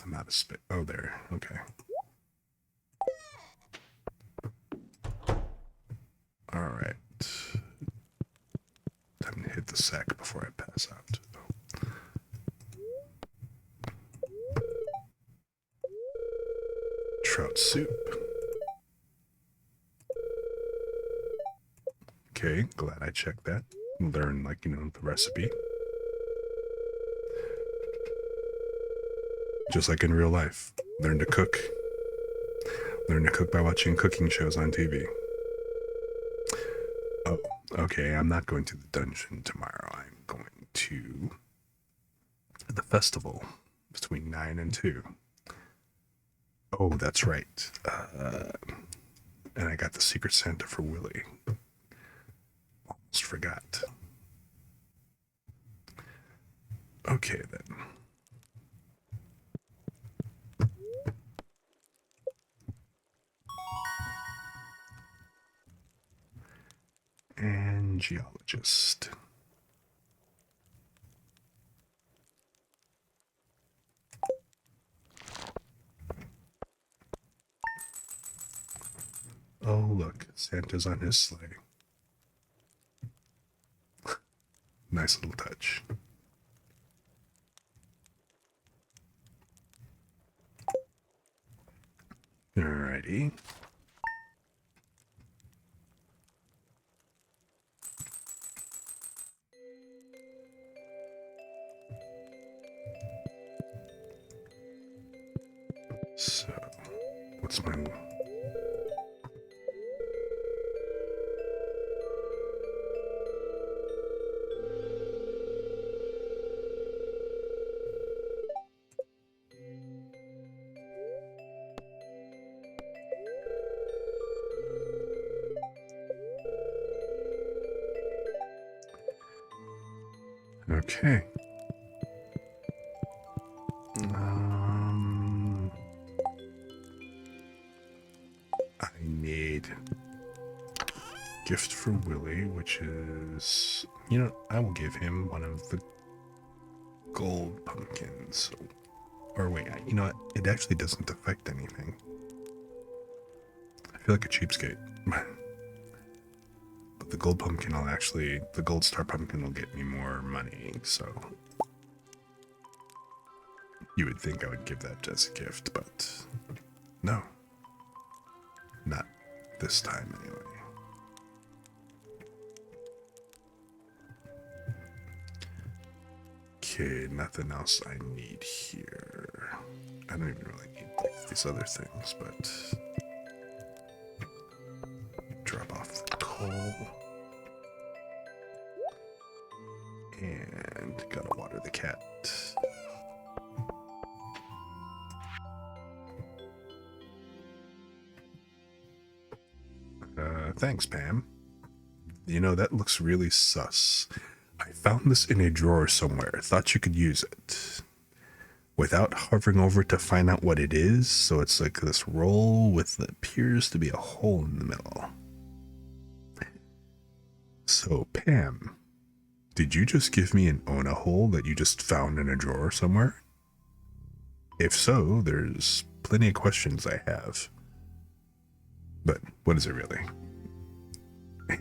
I'm out of space. Oh, there. Okay. All right. Time to hit the sack before I pass out. Trout soup. Okay, glad I checked that. Learn, like, you know, the recipe. Just like in real life. Learn to cook. Learn to cook by watching cooking shows on TV. Oh, okay, I'm not going to the dungeon tomorrow. I'm going to the festival between 9 and 2. Oh, that's right. And I got the Secret Santa for Willie. Almost forgot. Okay, then. And geologist. Oh, look, Santa's on his sleigh. Nice little touch. Alrighty. So, what's my... Okay. I need gift for Willie, which is, you know, I will give him one of the gold pumpkins. Or wait, you know what? It actually doesn't affect anything. I feel like a cheapskate. But the gold pumpkin will actually, the gold star pumpkin will get me more money, so. You would think I would give that as a gift, but no. Not this time, anyway. Okay, nothing else I need here. I don't even really need like these other things, but drop off the coal. And gotta water the cat. Thanks, Pam. You know, that looks really sus. I found this in a drawer somewhere. Thought you could use it. Without hovering over to find out what it is, so it's like this roll with what appears to be a hole in the middle. So, Pam, did you just give me an Ona hole that you just found in a drawer somewhere? If so, there's plenty of questions I have. But what is it really?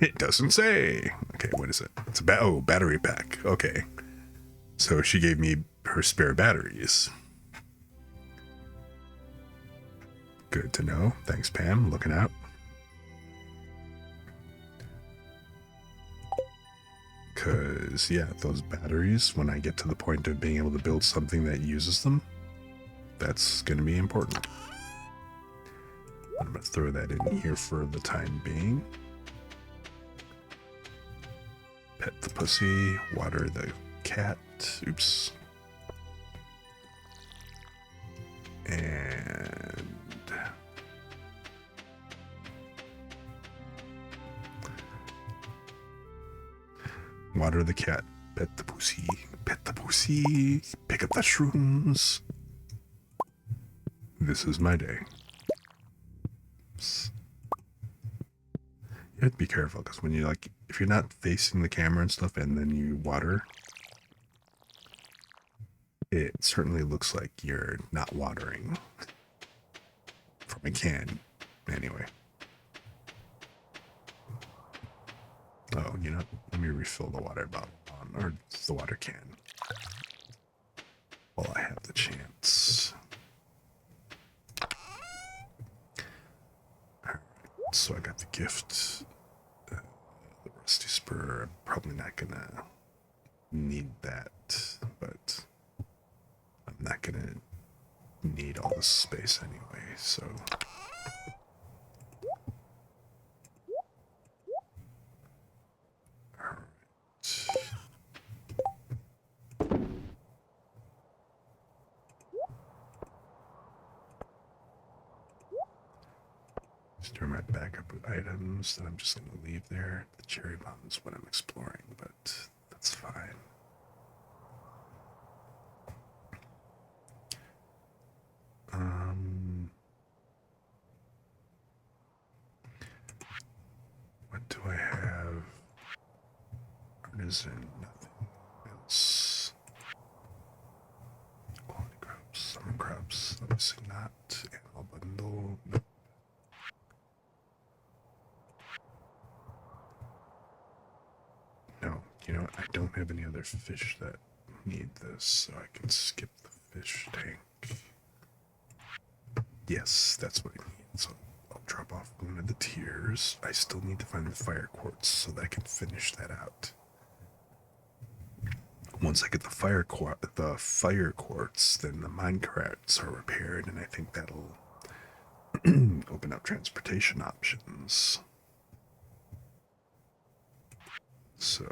It doesn't say. Okay, what is it? It's a battery pack. Okay. So she gave me her spare batteries. Good to know. Thanks, Pam. Looking out. Because, yeah, those batteries, when I get to the point of being able to build something that uses them, that's going to be important. I'm going to throw that in here for the time being. Pet the pussy, water the cat. Oops. And water the cat. Pet the pussy. Pet the pussy. Pick up the shrooms. This is my day. Oops. You have to be careful because when you like, if you're not facing the camera and stuff and then you water, it certainly looks like you're not watering from a can anyway. Oh, you know, let me refill the water bottle or the water can while I have the chance. Alright, so I got the gift. The rusty spur. I'm probably not gonna need that, but I'm not gonna need all this space anyway, so. These are my backup items that I'm just going to leave there. The cherry bomb is what I'm exploring, but that's fine. What do I have? Artisan, nothing else. Quality crops, summer crops, obviously not. Animal bundle, nope. No, you know what? I don't have any other fish that need this, so I can skip the fish tank. Yes, that's what I need. So I'll drop off one of the tiers. I still need to find the fire quartz so that I can finish that out. Once I get the fire quartz, then the mine carts are repaired, and I think that'll open up transportation options. So,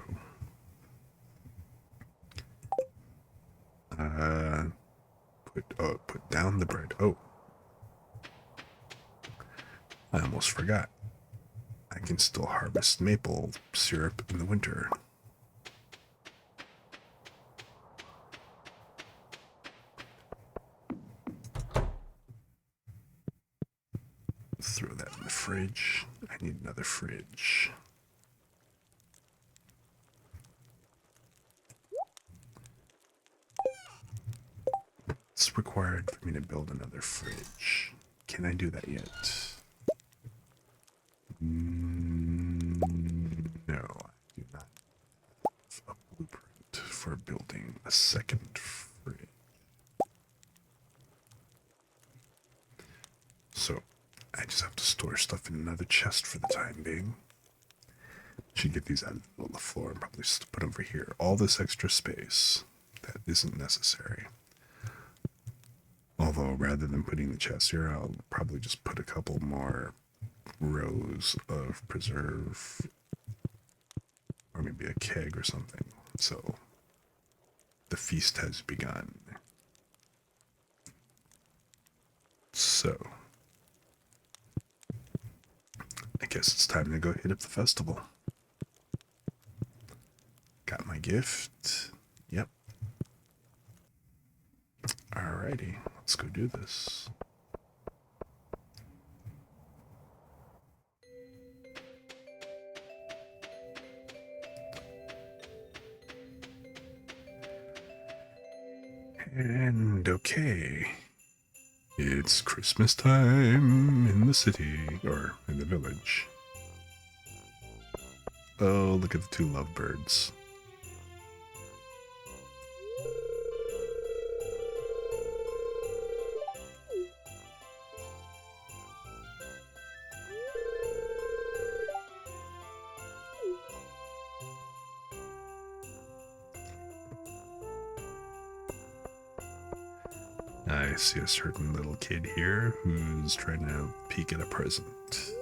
put down the bread. Oh, I almost forgot. I can still harvest maple syrup in the winter. Throw that in the fridge. I need another fridge. It's required for me to build another fridge. Can I do that yet? No, I do not have a blueprint for building a second fridge. I just have to store stuff in another chest for the time being. Should get these out on the floor and probably just put them over here. All this extra space that isn't necessary. Although, rather than putting the chest here, I'll probably just put a couple more rows of preserve. Or maybe a keg or something. So, the feast has begun. So, I guess it's time to go hit up the festival. Got my gift. Yep. Alrighty, let's go do this. And okay. It's Christmas time in the city, or in the village. Oh, look at the two lovebirds. I see a certain little kid here who's trying to peek at a present.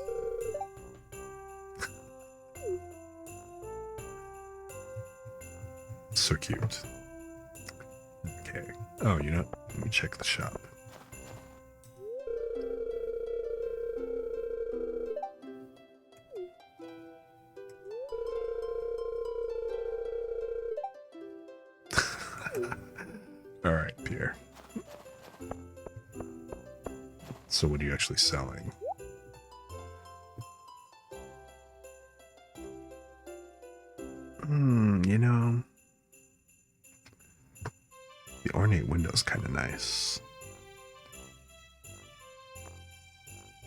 So cute. Okay. Oh, you know what? Let me check the shop. Alright, Pierre. So what are you actually selling? You know, the ornate window's kind of nice.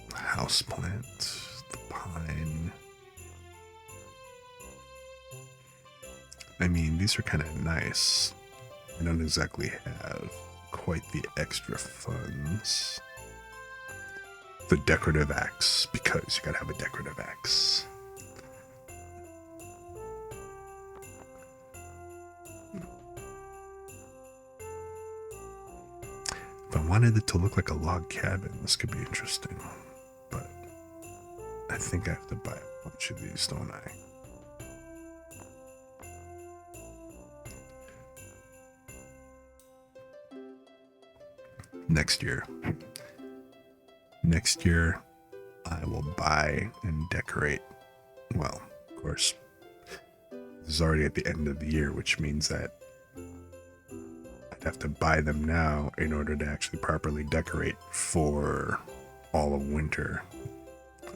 Houseplant, the pine. I mean, these are kind of nice. I don't exactly have quite the extra funds. The decorative axe, because you gotta have a decorative axe. If I wanted it to look like a log cabin, this could be interesting. But I think I have to buy a bunch of these, don't I? Next year. Next year, I will buy and decorate. Well, of course, this is already at the end of the year, which means that I'd have to buy them now in order to actually properly decorate for all of winter.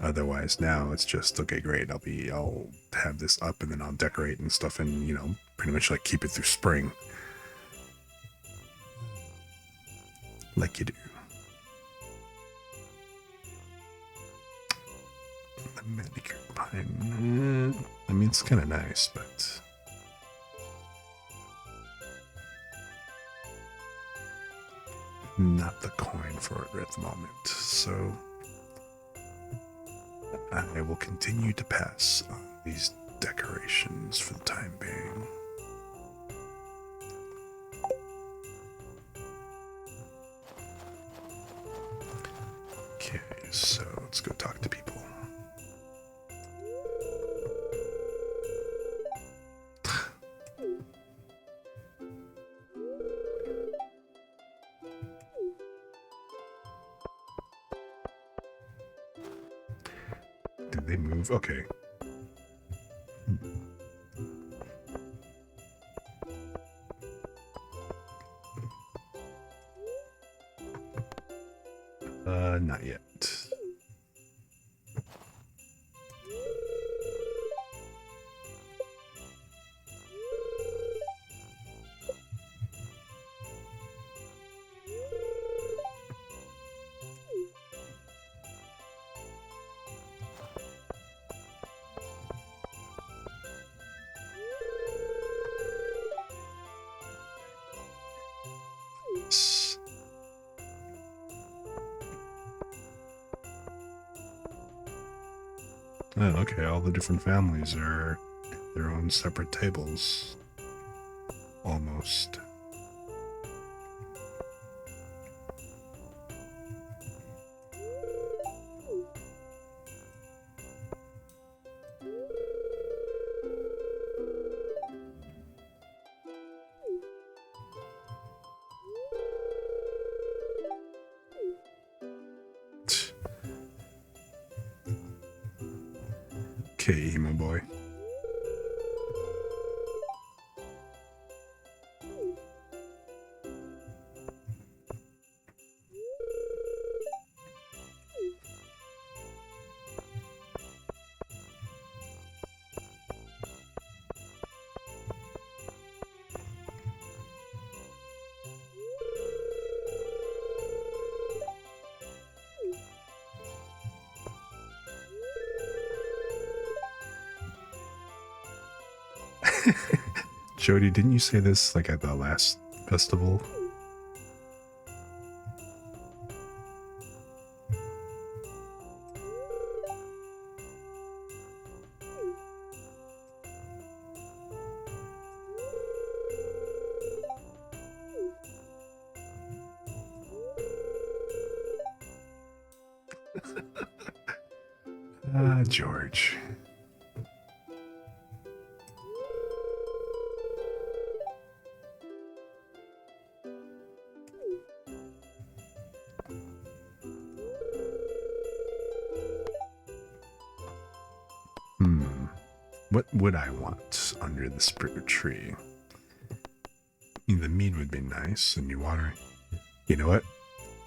Otherwise, now it's just, okay, great, I'll have this up and then I'll decorate and stuff and, you know, pretty much like keep it through spring. Like you do. The manicured pine. I mean, it's kind of nice, but not the coin for it at the moment. So I will continue to pass on these decorations for the time being. Okay, so let's go talk to people. Did they move? Okay. Not yet. Oh, okay, all the different families are their own separate tables. Almost. Okay, emo boy. Jody, didn't you say this like at the last festival? Ah, George. What would I want under the spirit tree? The mead would be nice, and new watering. You know what?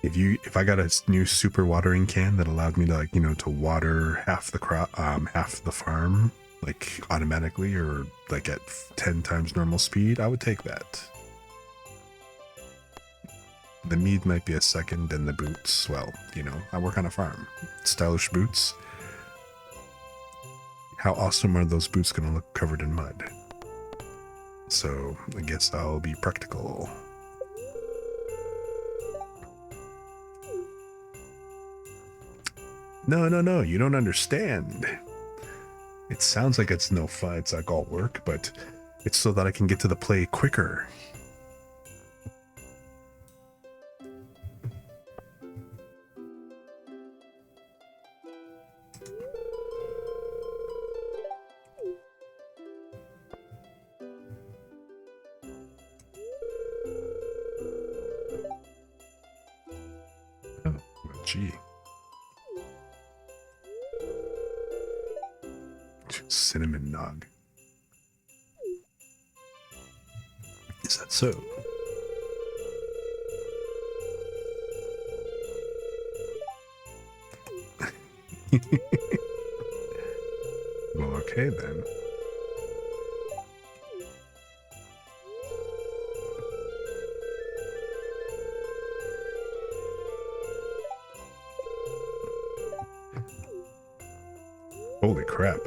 If I got a new super watering can that allowed me to, like, to water half the crop, half the farm, like automatically, or like at 10 times normal speed, I would take that. The mead might be a second, and the boots, well, I work on a farm. Stylish boots. How awesome are those boots going to look covered in mud? So I guess I'll be practical. No, you don't understand. It sounds like it's no fun, it's like all work, but it's so that I can get to the play quicker. Oh, well, gee. Cinnamon nog. Is that so? Well, okay then. Holy crap.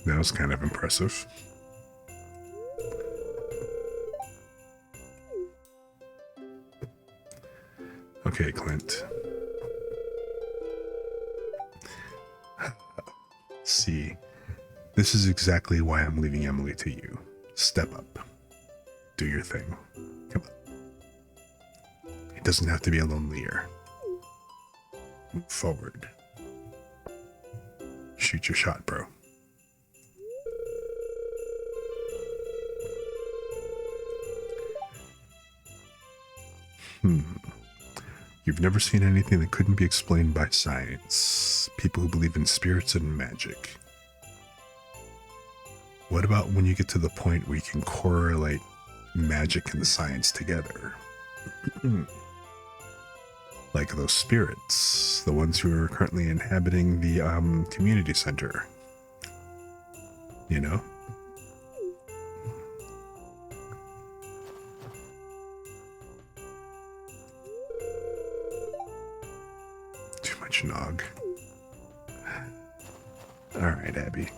That was kind of impressive. Okay, Clint. See, this is exactly why I'm leaving Emily to you. Step up. Do your thing. Come on. It doesn't have to be a lonely year. Move forward. Shoot your shot, bro. You've never seen anything that couldn't be explained by science. People who believe in spirits and magic. What about when you get to the point where you can correlate magic and science together? Like those spirits, the ones who are currently inhabiting the community center. You know? Too much nog. Alright, Abby.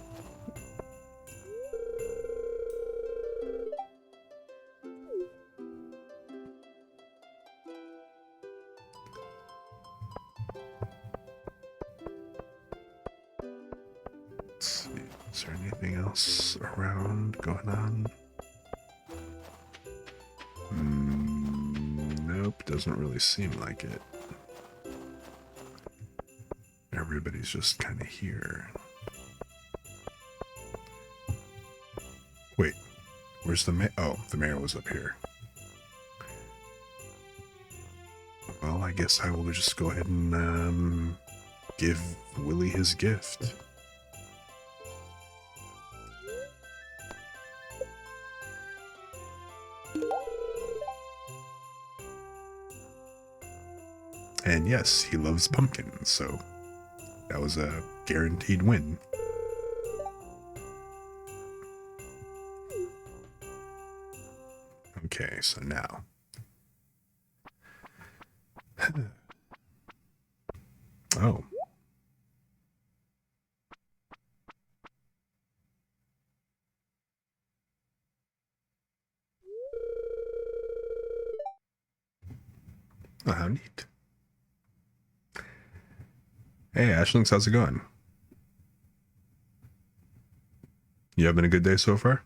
Let's see. Is there anything else around going on? Nope, doesn't really seem like it. Everybody's just kind of here. Wait, where's the mayor? Oh, the mayor was up here. Well, I guess I will just go ahead and give Willie his gift. And yes, he loves pumpkins, so that was a guaranteed win. Okay, so now. Oh. Oh, how neat. Hey, Ashlings, how's it going? You having a good day so far?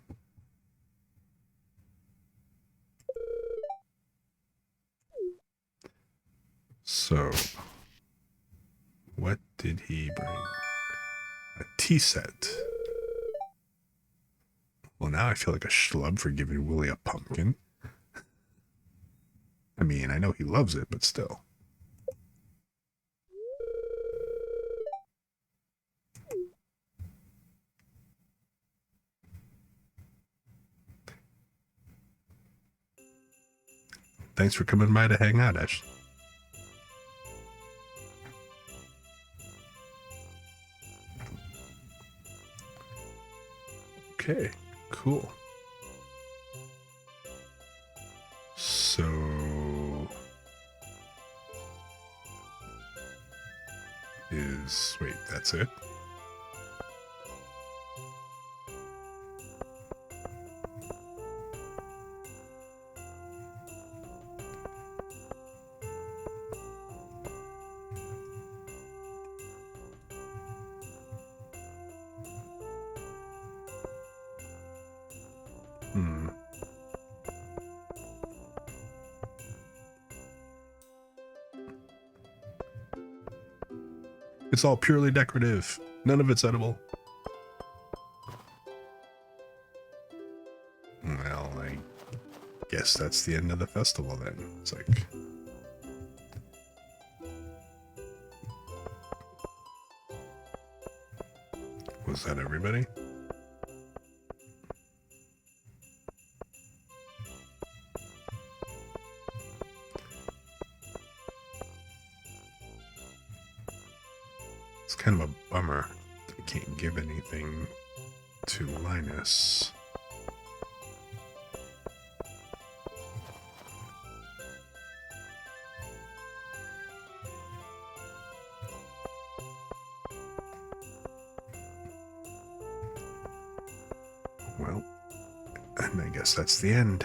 So, what did he bring? A tea set. Well, now I feel like a schlub for giving Willie a pumpkin. I mean, I know he loves it, but still. Thanks for coming by to hang out, Ash. Okay, cool. So... Wait, that's it? It's all purely decorative. None of it's edible. Well, I guess that's the end of the festival then. It's like... Was that everybody? It's kind of a bummer that we can't give anything to Linus. Well, and I guess that's the end.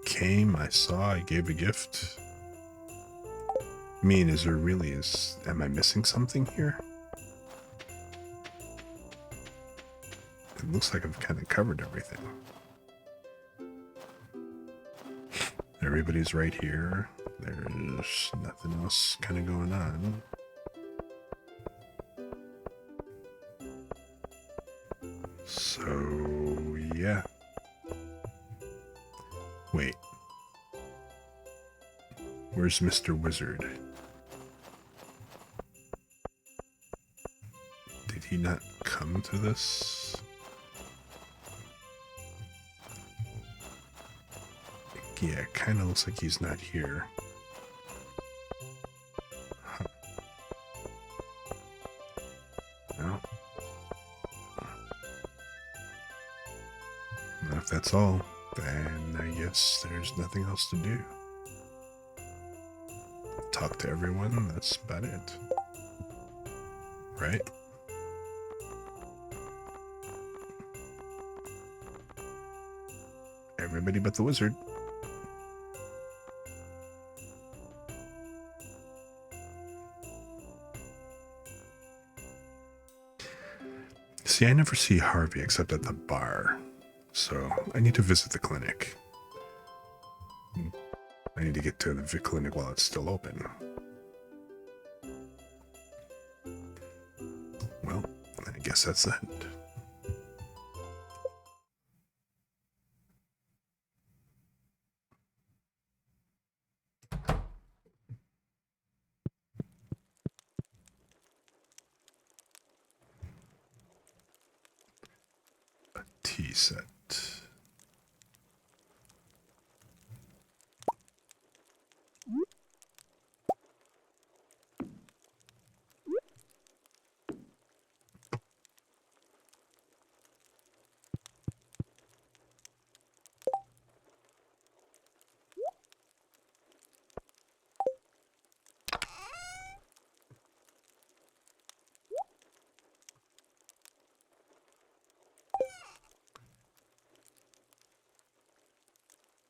Came, I saw, I gave a gift. I mean, is there really am I missing something here? It looks like I've kind of covered everything. Everybody's right here. There's nothing else kind of going on. So, yeah. Wait. Where's Mr. Wizard? Did he not come to this? Yeah, it kind of looks like he's not here. Huh. No. If that's all, then I guess there's nothing else to do. Talk to everyone, that's about it. Right? Everybody but the wizard. See, I never see Harvey except at the bar, so I need to visit the clinic. I need to get to the clinic while it's still open. Well, I guess that's that. A tea set.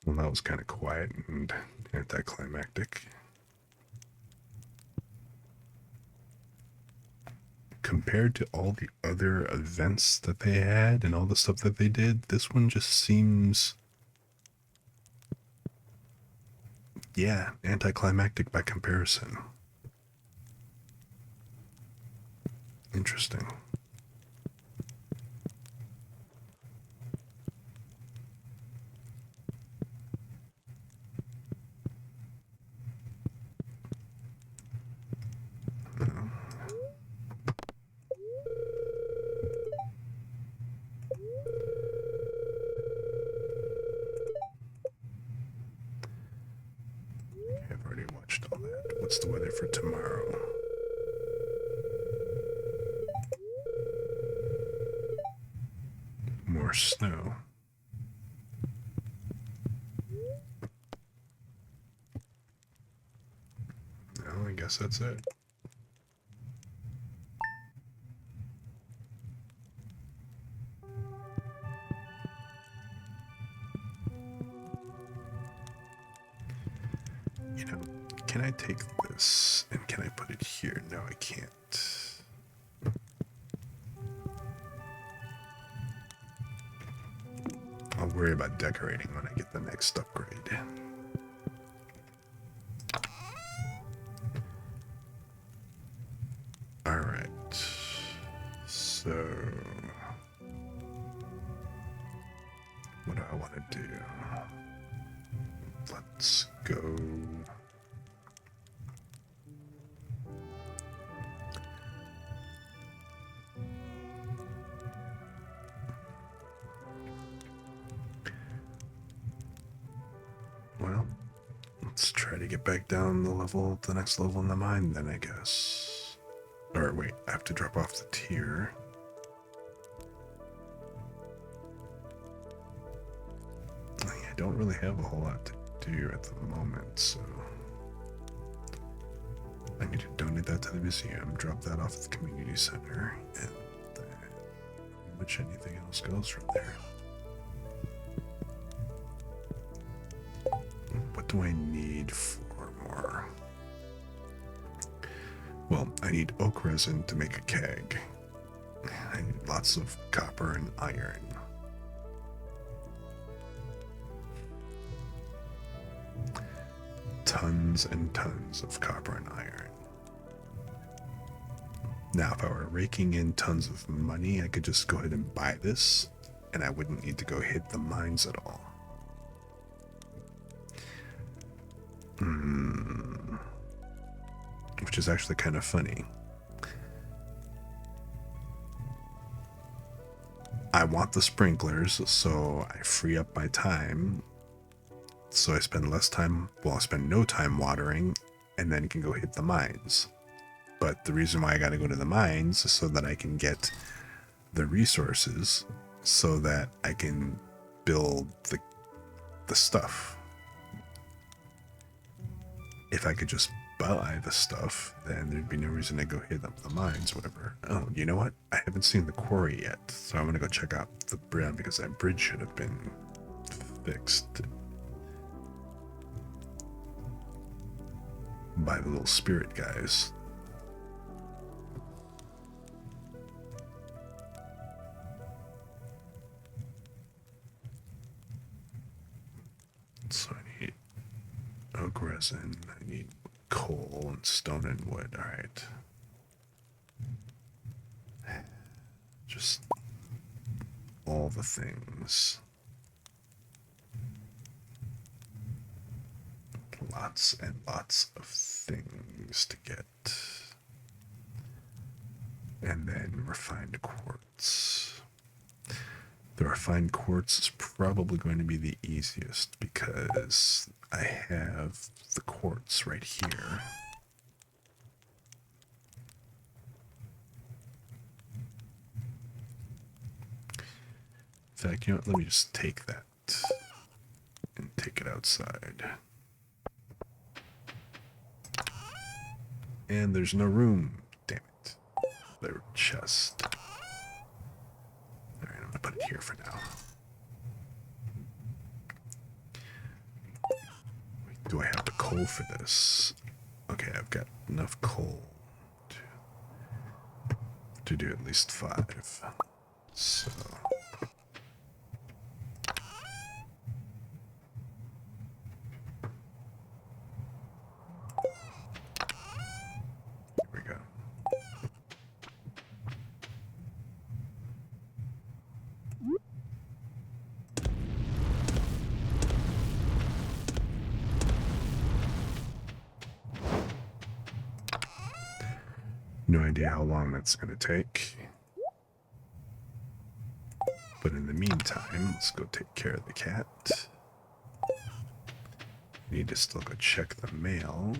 Well, that was kind of quiet and anticlimactic. Compared to all the other events that they had and all the stuff that they did, this one just seems, yeah, anticlimactic by comparison. Interesting. I've already watched all that. What's the weather for tomorrow? More snow. Well, I guess that's it. You know, can I take this and can I put it here? No, I can't. I'll worry about decorating when I get the next upgrade. Alright. So, what do I want to do? Let's go. Well, let's try to get back down the next level in the mine then, I guess. Or wait, I have to drop off the tier. I don't really have a whole lot to do at the moment, so I need to donate that to the museum, drop that off at the community center, and then which anything else goes from there. What do I need for more? Well, I need oak resin to make a keg. I need lots of copper and iron. Tons and tons of copper and iron. Now, if I were raking in tons of money, I could just go ahead and buy this, and I wouldn't need to go hit the mines at all. Which is actually kind of funny. I want the sprinklers, so I free up my time. So I spend less time, well, I spend no time watering, and then can go hit the mines. But the reason why I gotta go to the mines is so that I can get the resources so that I can build the stuff. If I could just buy the stuff, then there'd be no reason to go hit up the mines, whatever. Oh, you know what? I haven't seen the quarry yet, so I'm gonna go check out the bridge because that bridge should have been fixed by the little spirit guys. resin. I need coal and stone and wood. All right. Just all the things. Lots and lots of things to get. And then refined quartz. The refined quartz is probably going to be the easiest because I have the quartz right here. In fact, you know what? Let me just take that and take it outside. And there's no room. Damn it. Their chest. Alright, I'm gonna put it here for now. Wait, do I have the coal for this? Okay, I've got enough coal to do at least 5. So... here we go. No idea how long that's going to take. But in the meantime, let's go take care of the cat. Need to still go check the mail.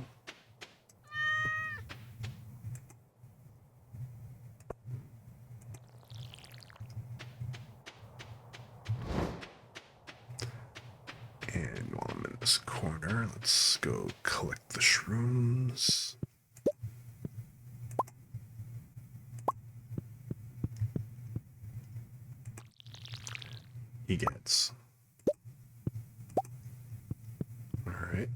And while I'm in this corner, let's go collect the shrooms. He gets. Alright.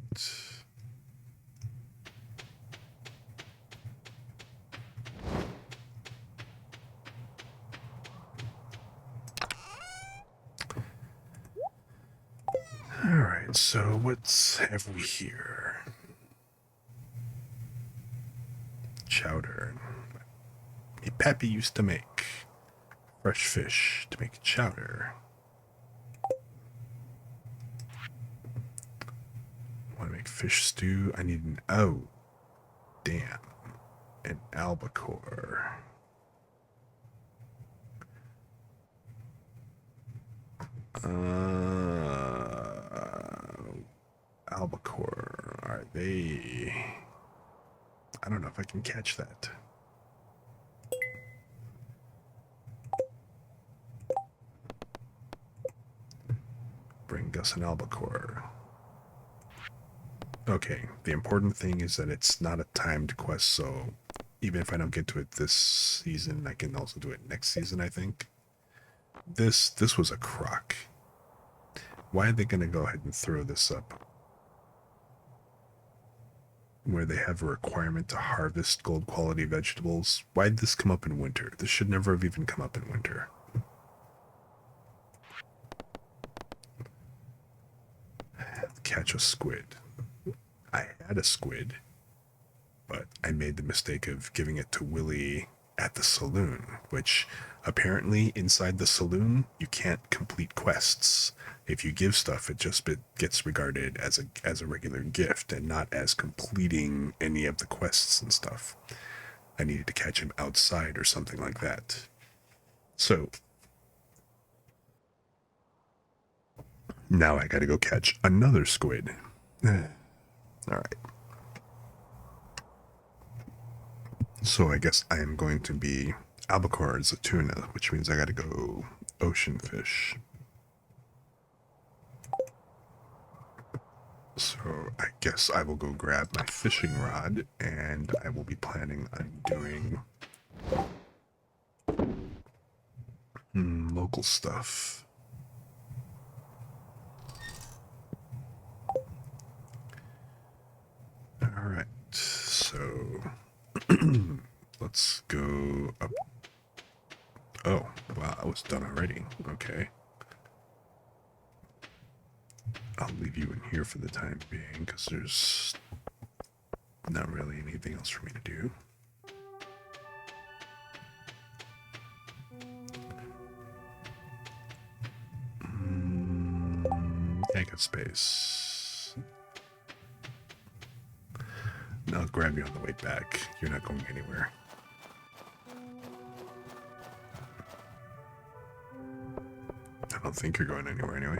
Alright, so what have we here? Chowder. A Pappy used to make fresh fish to make chowder. Want to make fish stew? I need an... oh, damn. An albacore. Albacore. Are they... I don't know if I can catch that. Bring Gus an albacore. Okay, the important thing is that it's not a timed quest, so even if I don't get to it this season, I can also do it next season, I think. This was a crock. Why are they going to go ahead and throw this up? Where they have a requirement to harvest gold quality vegetables. Why'd this come up in winter? This should never have even come up in winter. Catch a squid. I had a squid, but I made the mistake of giving it to Willie at the saloon, which apparently inside the saloon you can't complete quests. If you give stuff, it just gets regarded as a regular gift and not as completing any of the quests and stuff. I needed to catch him outside or something like that. So now I gotta go catch another squid. Alright. So I guess I am going to be albacore is a tuna, which means I gotta go ocean fish. So I guess I will go grab my fishing rod, and I will be planning on doing local stuff. Alright, so let's go up. Oh, wow, that was done already. Okay. I'll leave you in here for the time being, because there's not really anything else for me to do. I got space. I'll grab you on the way back. You're not going anywhere. I don't think you're going anywhere anyway.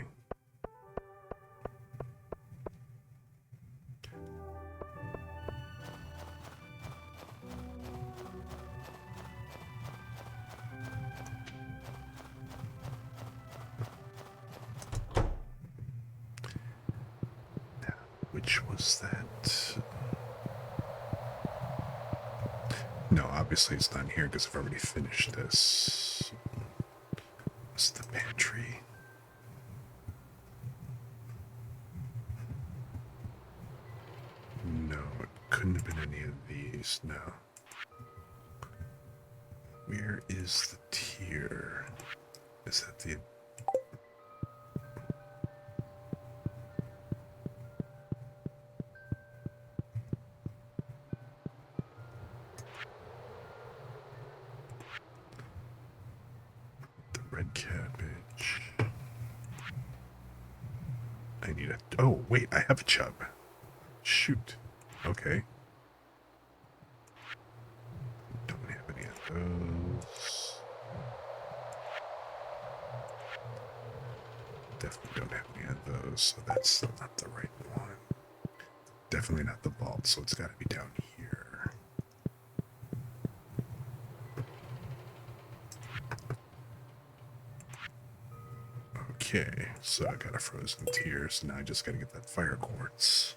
Which was that? No, obviously it's not here because I've already finished this. It's the pantry. No, it couldn't have been any of these, no. Where is the tier? Is that the... red cabbage. I need a... Oh, wait, I have a chub. Shoot. Okay. Don't have any of those. Definitely don't have any of those, so that's not the right one. Definitely not the vault, so it's got to be down here. Okay, so I got a frozen tier, so now I just got to get that fire quartz.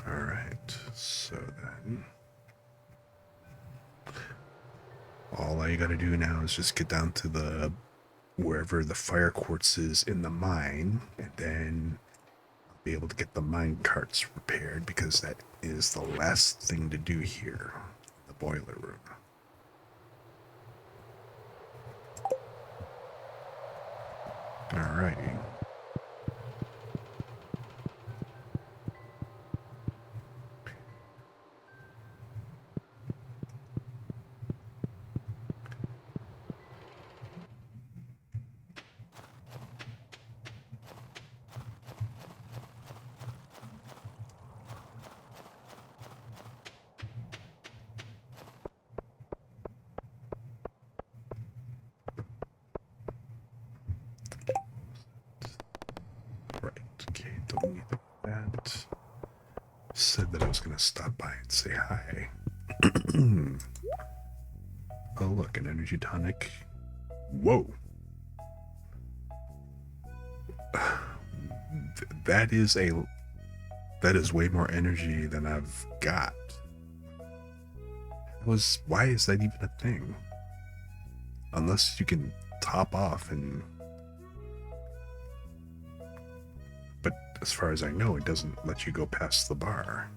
Alright, so then... all you gotta do now is just get down to the... wherever the fire quartz is in the mine, and then I'll be able to get the mine carts repaired, because that is the last thing to do here, the boiler room. Alrighty. Said that I was going to stop by and say hi. Oh, look, an energy tonic. Whoa. That is way more energy than I've got. Why is that even a thing? Unless you can top off and... But as far as I know, it doesn't let you go past the bar.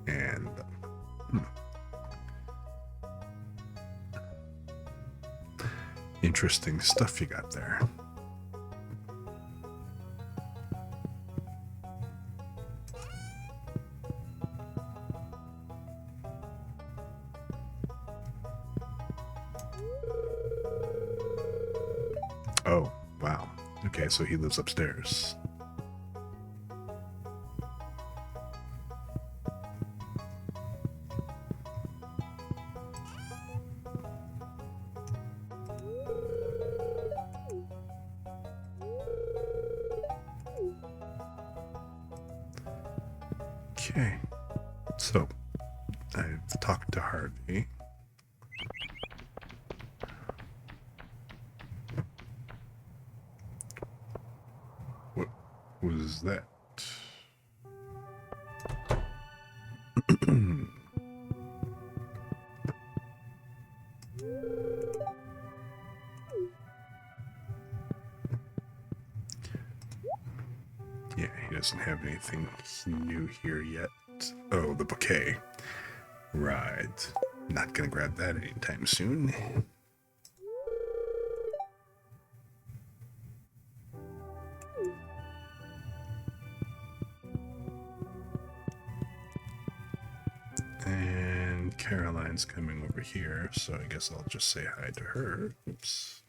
And... Interesting stuff you got there. Oh, wow. Okay, so he lives upstairs. Okay, so I've talked to Harvey. What was that? Yeah, he doesn't have anything new here yet. Oh, the bouquet. Right. Not gonna grab that anytime soon. And Caroline's coming over here, so I guess I'll just say hi to her. Oops.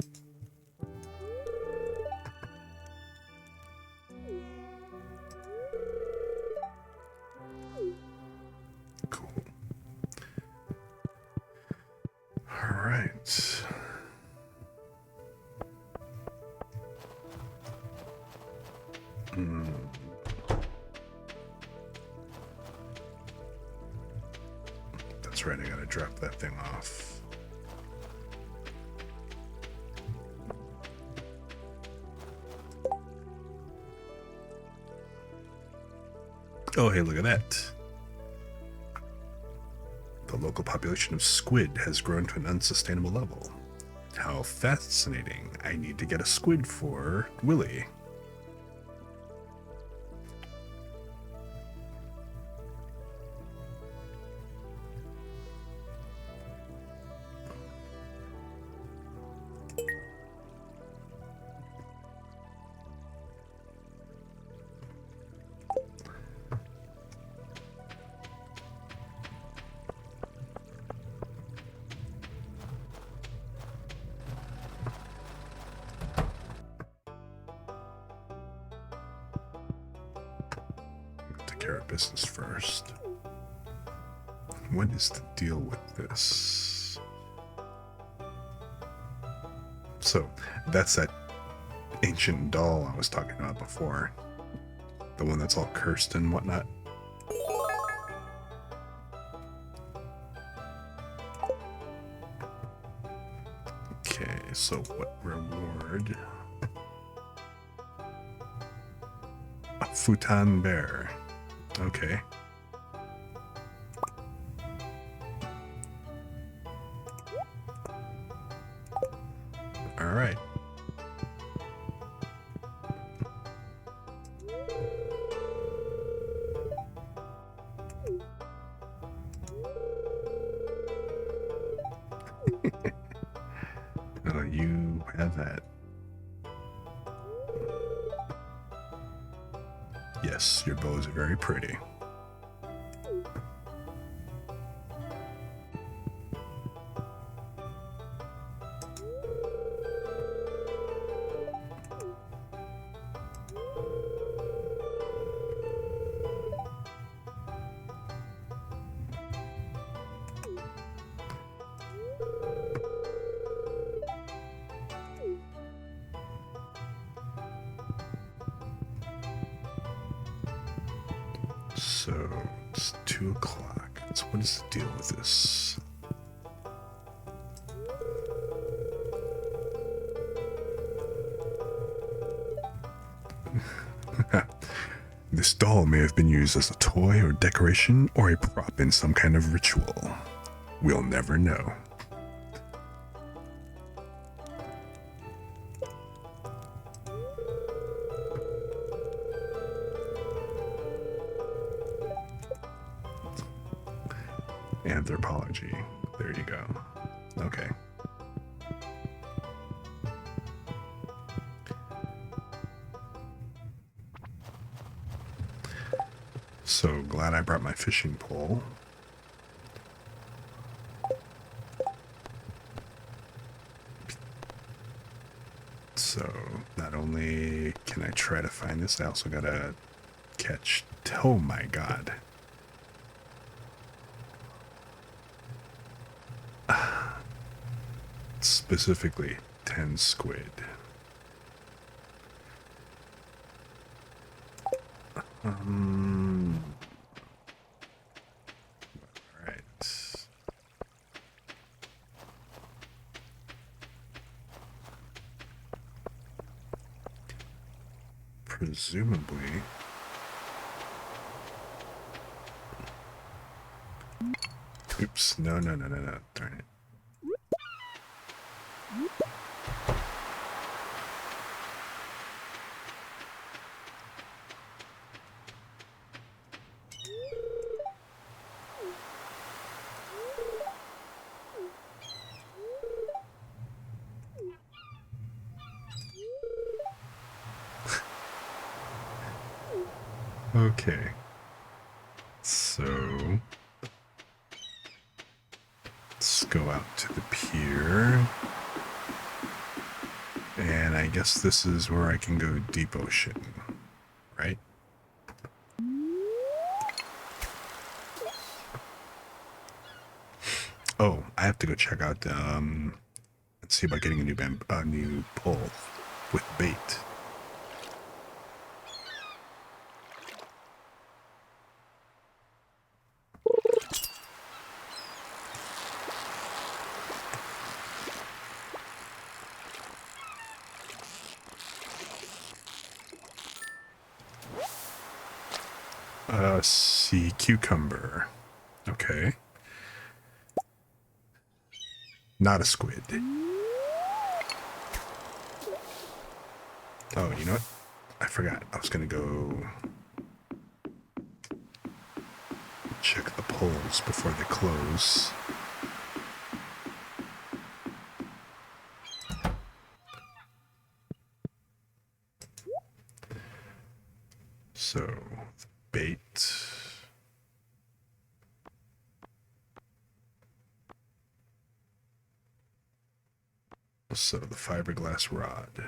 Cool. All right. That's right, I gotta drop that thing off. Oh, hey, look at that. The local population of squid has grown to an unsustainable level. How fascinating. I need to get a squid for Willie. Care of business first. What is the deal with this? So, that's that ancient doll I was talking about before. The one that's all cursed and whatnot. Okay, so what reward? A futon bear. Okay. All right. Oh, you have that. Yes, your bows are very pretty. So it's 2 o'clock. So what is the deal with this? This doll may have been used as a toy or decoration or a prop in some kind of ritual. We'll never know. Anthropology. There you go. Okay. So glad I brought my fishing pole. So not only can I try to find this, I also gotta catch. Oh my god. Specifically 10 squid. Alright. Presumably. Oops, no, darn it. Okay. So let's go out to the pier. And I guess this is where I can go deep ocean, right? Oh, I have to go check out, let's see about getting a new pole with bait. Sea cucumber. Okay. Not a squid. Oh, you know what? I forgot. I was gonna go check the poles before they close. So, bait. So, the fiberglass rod.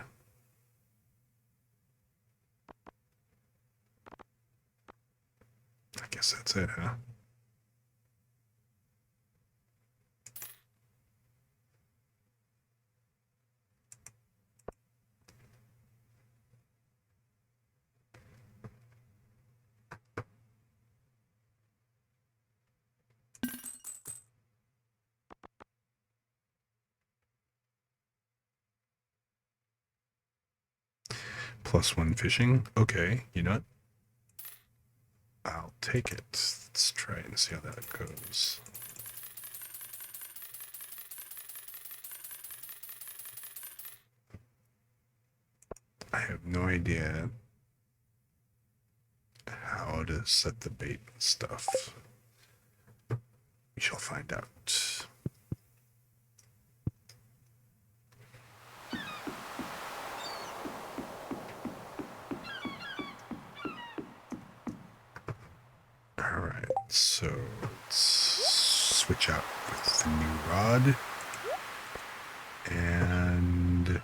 I guess that's it, huh? +1 fishing. Okay, you know what? I'll take it. Let's try and see how that goes. I have no idea how to set the bait and stuff. We shall find out. Alright, so let's switch out with the new rod. And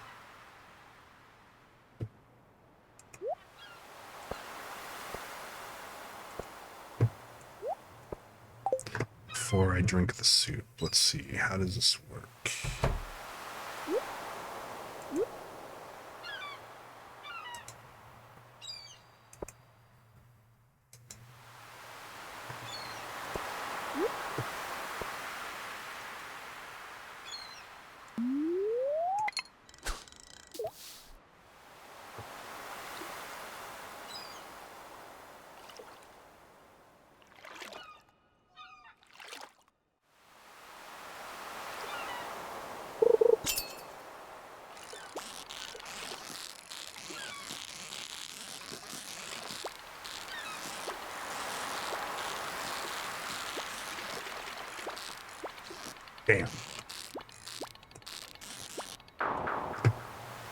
before I drink the soup, let's see, how does this work? Damn.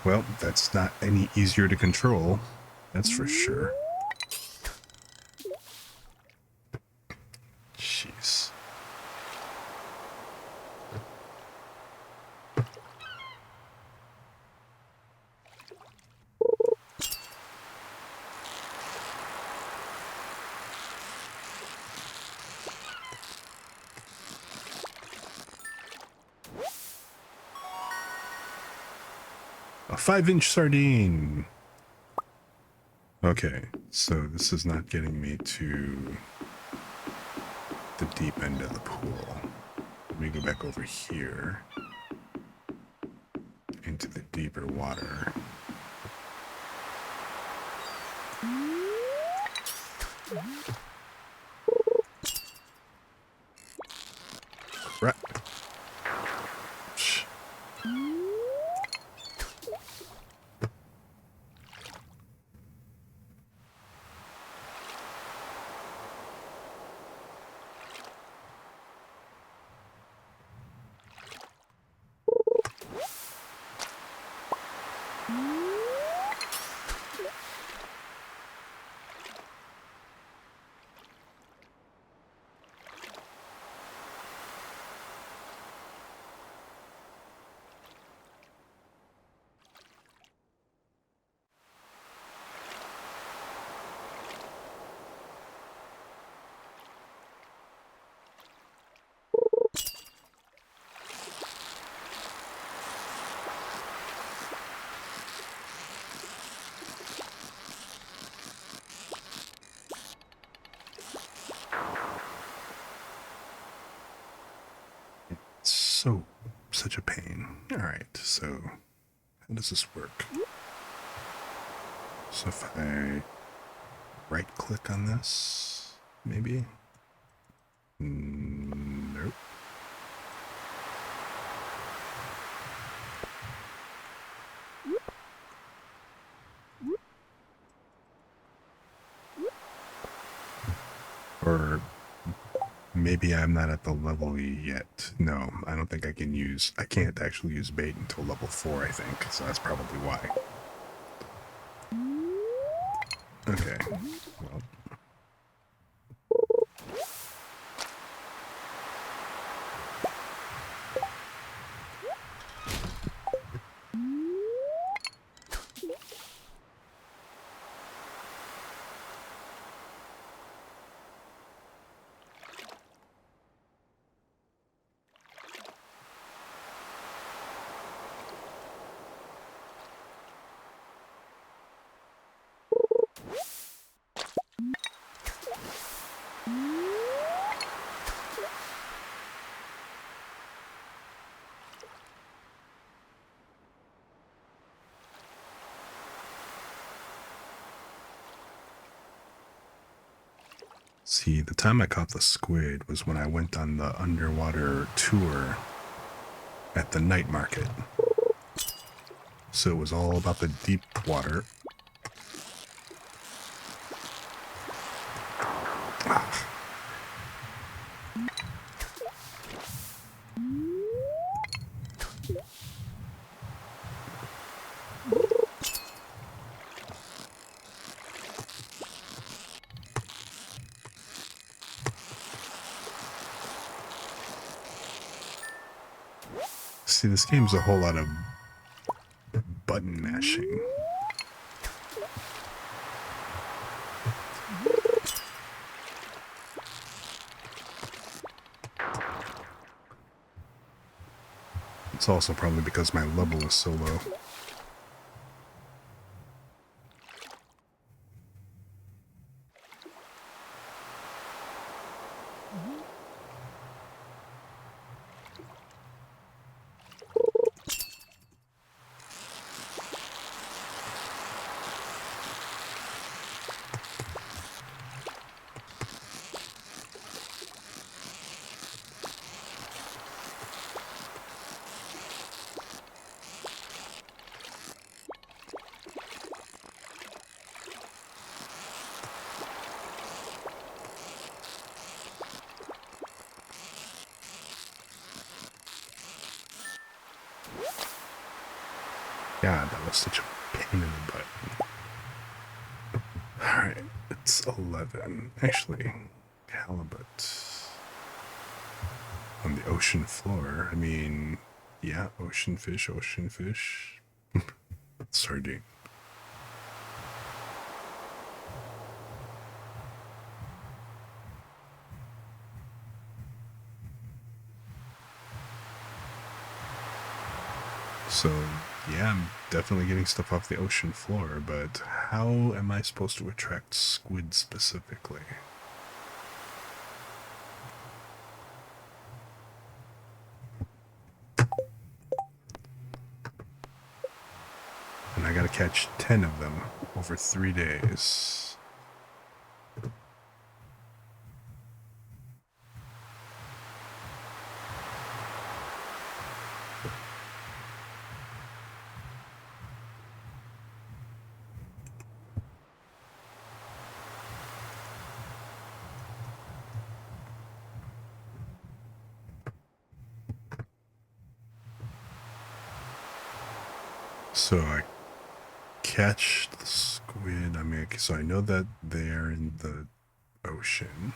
Well, that's not any easier to control, that's for sure. Jeez. A 5-inch sardine. Okay, so this is not getting me to the deep end of the pool. Let me go back over here into the deeper water. Right. such a pain. Alright, so how does this work? So if I right click on this, maybe? Nope. Or maybe I'm not at the level yet. No, I don't think I can't actually use bait until level 4, I think. So that's probably why. Okay. Well. See, the time I caught the squid was when I went on the underwater tour at the night market. So it was all about the deep water. See, this game's a whole lot of button mashing. It's also probably because my level is so low. God, that was such a pain in the butt. Alright, it's 11. Actually, halibut on the ocean floor. I mean, yeah, ocean fish, ocean fish. Sardine. So, yeah, I'm definitely getting stuff off the ocean floor, but how am I supposed to attract squid specifically? And I gotta catch 10 of them over 3 days. So I catch the squid. I mean, so I know that they're in the ocean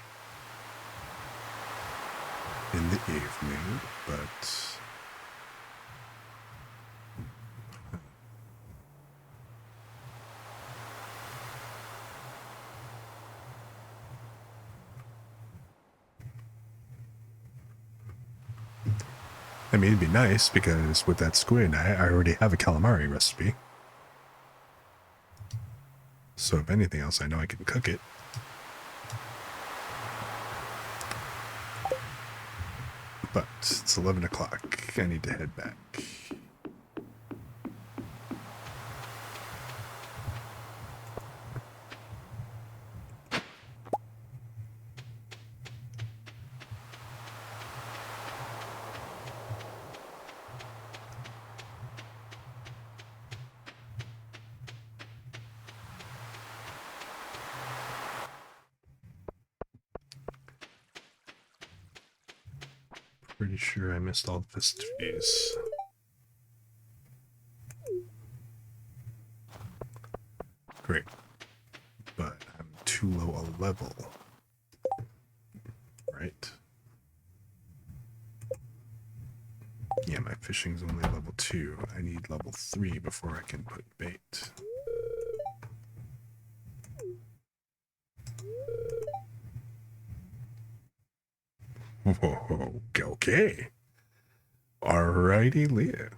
in the evening, but I mean, it'd be nice because with that squid, I already have a calamari recipe. So if anything else, I know I can cook it. But it's 11 o'clock. I need to head back. Pretty sure I missed all the festivities. Great. But I'm too low a level. Right? Yeah, my fishing's only level 2. I need level 3 before I can put bait. Whoa, okay. Alrighty, Leah.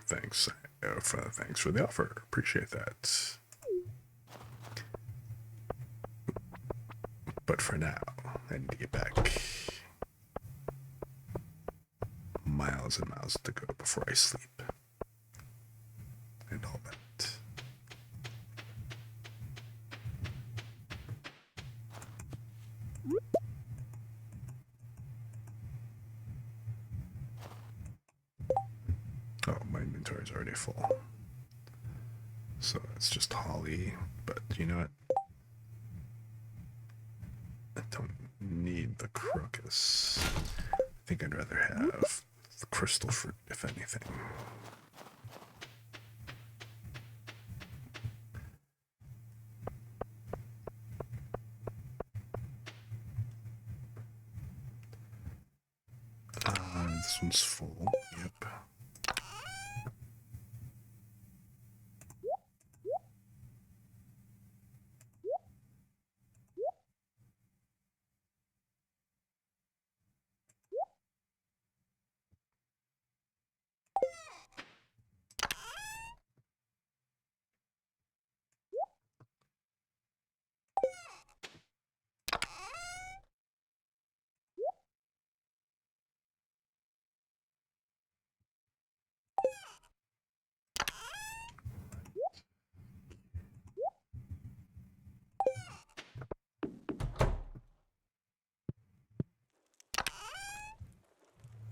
Thanks. Thanks for the offer. Appreciate that. But for now, I need to get back. Miles and miles to go before I sleep. And all that. Oh, my inventory's already full. So it's just holly. But you know what? I don't need the crocus. I think I'd rather have the crystal fruit, if anything. This one's full. Yep.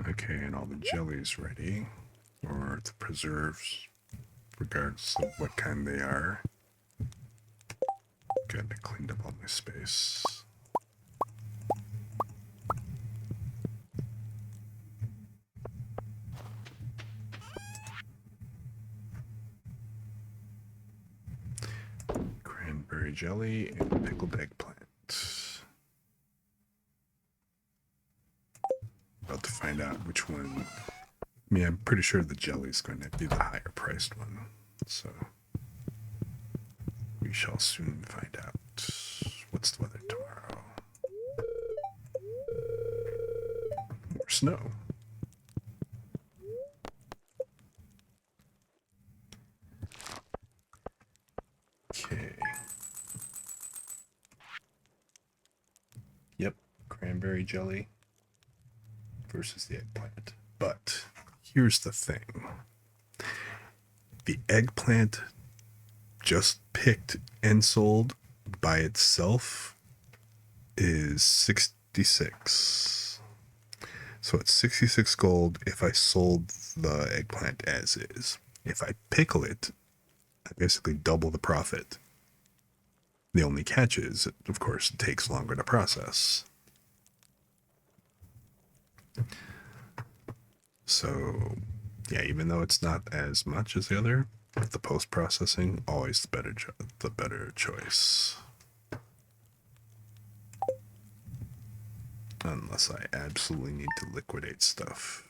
Okay, and all the jelly's ready. Or the preserves, regardless of what kind they are. Good, I cleaned up all my space. Cranberry jelly and pickled eggplant. About to find out which one. I mean, I'm pretty sure the jelly's going to be the higher priced one. So we shall soon find out. What's the weather tomorrow? More snow. Okay. Yep, cranberry jelly versus the eggplant. But here's the thing. The eggplant just picked and sold by itself is 66. So it's 66 gold if I sold the eggplant as is. If I pickle it, I basically double the profit. The only catch is, of course, it takes longer to process. So, yeah, even though it's not as much as the other, the post-processing, always the better choice. Unless I absolutely need to liquidate stuff.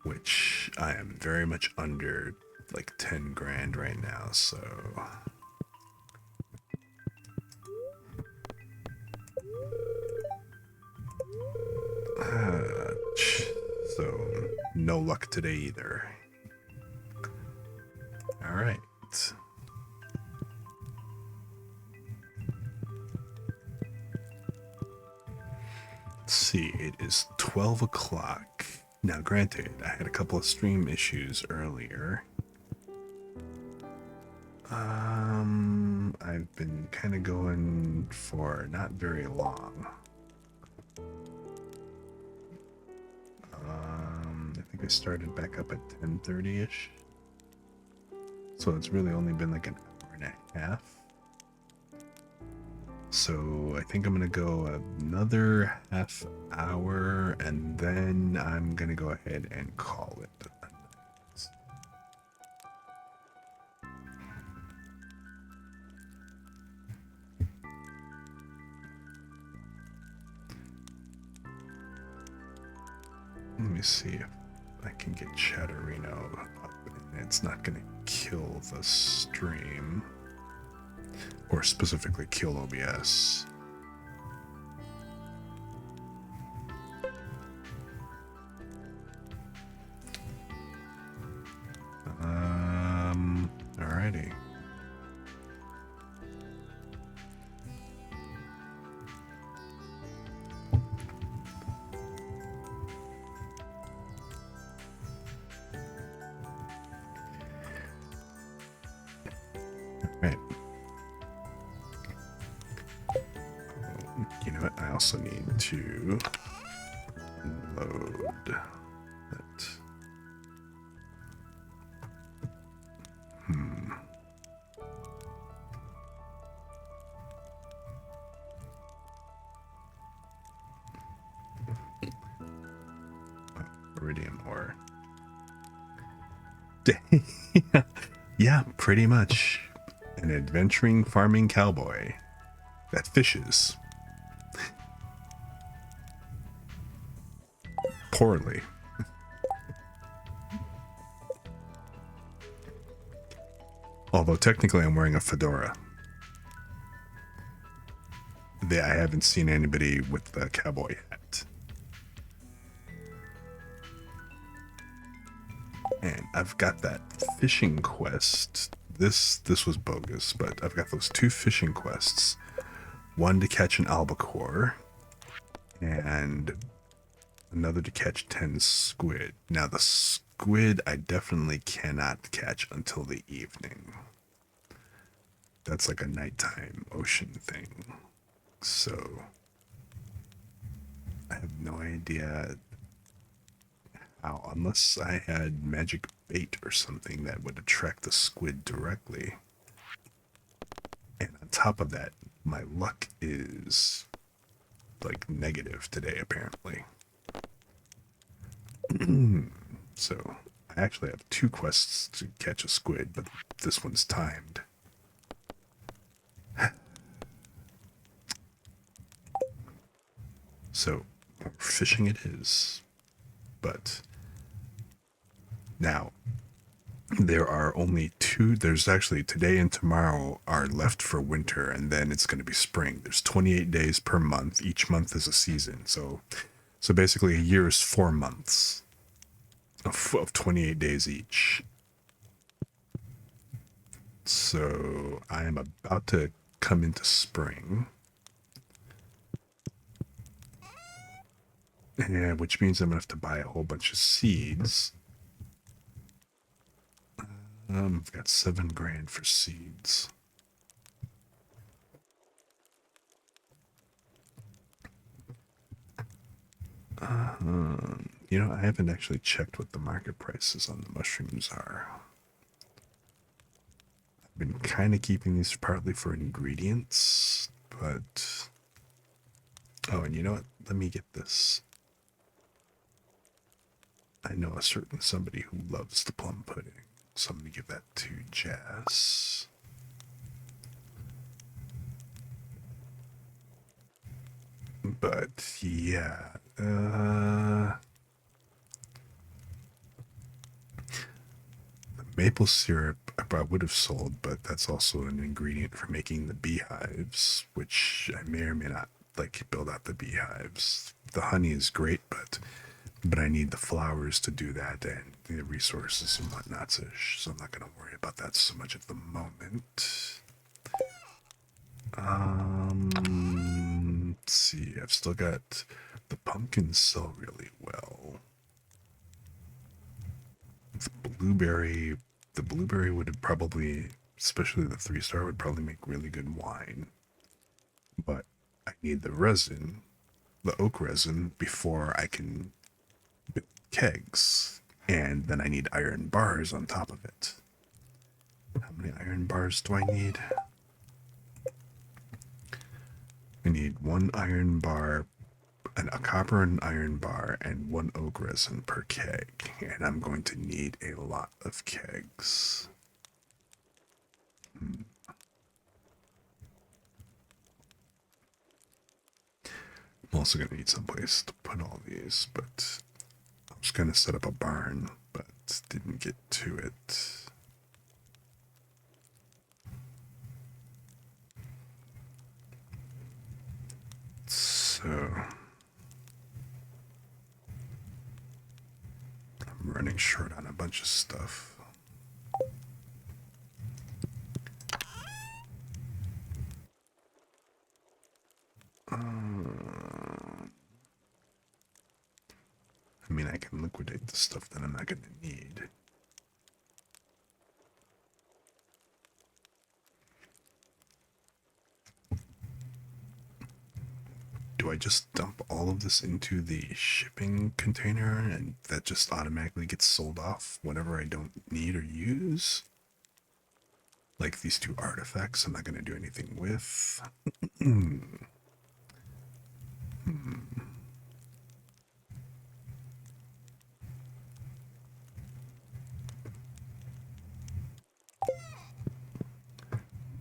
Which I am very much under like 10 grand right now, so so no luck today either. All right. see. It is 12 o'clock. Now, granted, I had a couple of stream issues earlier. I've been kind of going for not very long. I think I started back up at 10:30-ish. So it's really only been like an hour and a half. So I think I'm gonna go another half hour, and then I'm gonna go ahead and call it a night. Let me see if I can get Chatterino up, and it's not gonna kill the stream, or specifically kill OBS. Alrighty. Right. You know what? I also need to load that. Iridium ore. Yeah, pretty much. An adventuring farming cowboy that fishes. Poorly. Although technically I'm wearing a fedora. I haven't seen anybody with the cowboy hat. And I've got that fishing quest. This was bogus, but I've got those 2 fishing quests. One to catch an albacore, and another to catch 10 squid. Now the squid I definitely cannot catch until the evening. That's like a nighttime ocean thing. So I have no idea how, unless I had magic bait or something that would attract the squid directly. And on top of that, my luck is like negative today, apparently. So I actually have 2 quests to catch a squid, but this one's timed. So fishing it is. But now there are only 2. There's actually today and tomorrow are left for winter, and then it's going to be spring. There's 28 days per month. Each month is a season. So basically a year is 4 months of 28 days each. So I am about to come into spring. Yeah, which means I'm going to have to buy a whole bunch of seeds. I've got 7 grand for seeds. You know, I haven't actually checked what the market prices on the mushrooms are. I've been kind of keeping these partly for ingredients, but... Oh, and you know what? Let me get this. I know a certain somebody who loves the plum pudding, so I'm going to give that to Jazz. But, yeah, the maple syrup I would have sold, but that's also an ingredient for making the beehives, which I may or may not like build out the beehives. The honey is great, but I need the flowers to do that and the resources and whatnot, so I'm not going to worry about that so much at the moment. Let's see, I've still got The pumpkins sell really well. Blueberry, the blueberry would probably, especially the 3-star, would probably make really good wine. But I need the resin, the oak resin, before I can build kegs. And then I need iron bars on top of it. How many iron bars do I need? I need 1 iron bar, a copper and iron bar, and 1 oak resin per keg. And I'm going to need a lot of kegs. I'm also going to need someplace to put all these, but I was going to set up a barn, but didn't get to it. So I'm running short on a bunch of stuff. I mean, I can liquidate the stuff that I'm not going to need. Do I just dump all of this into the shipping container and that just automatically gets sold off whenever I don't need or use? Like these 2 artifacts I'm not going to do anything with.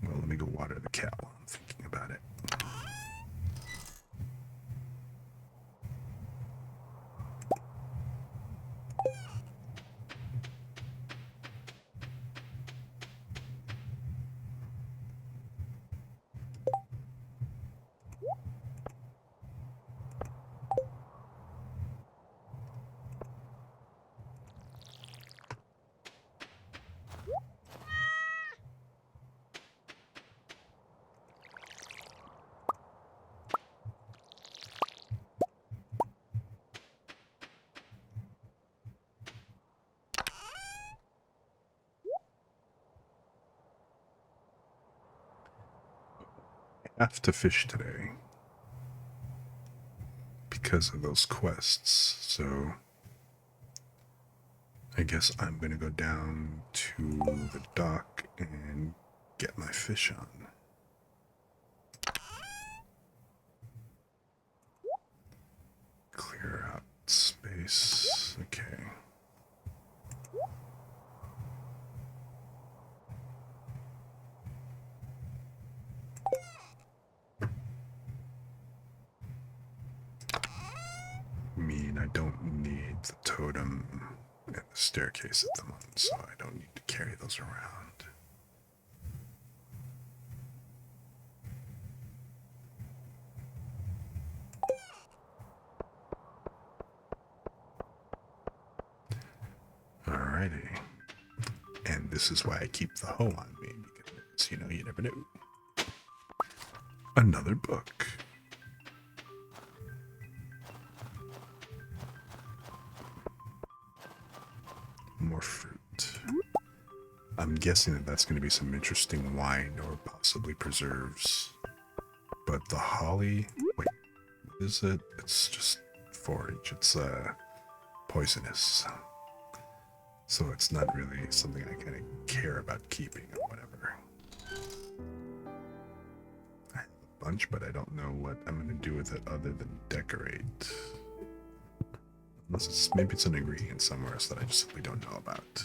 Well, let me go water the cow while I'm thinking about it. I have to fish today because of those quests, so I guess I'm gonna go down to the dock and get my fish on. Clear out space. Okay. I mean, I don't need the totem and the staircase at the moment, so I don't need to carry those around. Alrighty. And this is why I keep the hoe on me, because, you know, you never know. Another book. More fruit. I'm guessing that that's going to be some interesting wine or possibly preserves. But the holly, wait, what is it? It's just forage. It's poisonous. So it's not really something I kind of care about keeping or whatever. I have a bunch, but I don't know what I'm going to do with it other than decorate. Unless maybe it's an ingredient somewhere else that I just simply don't know about.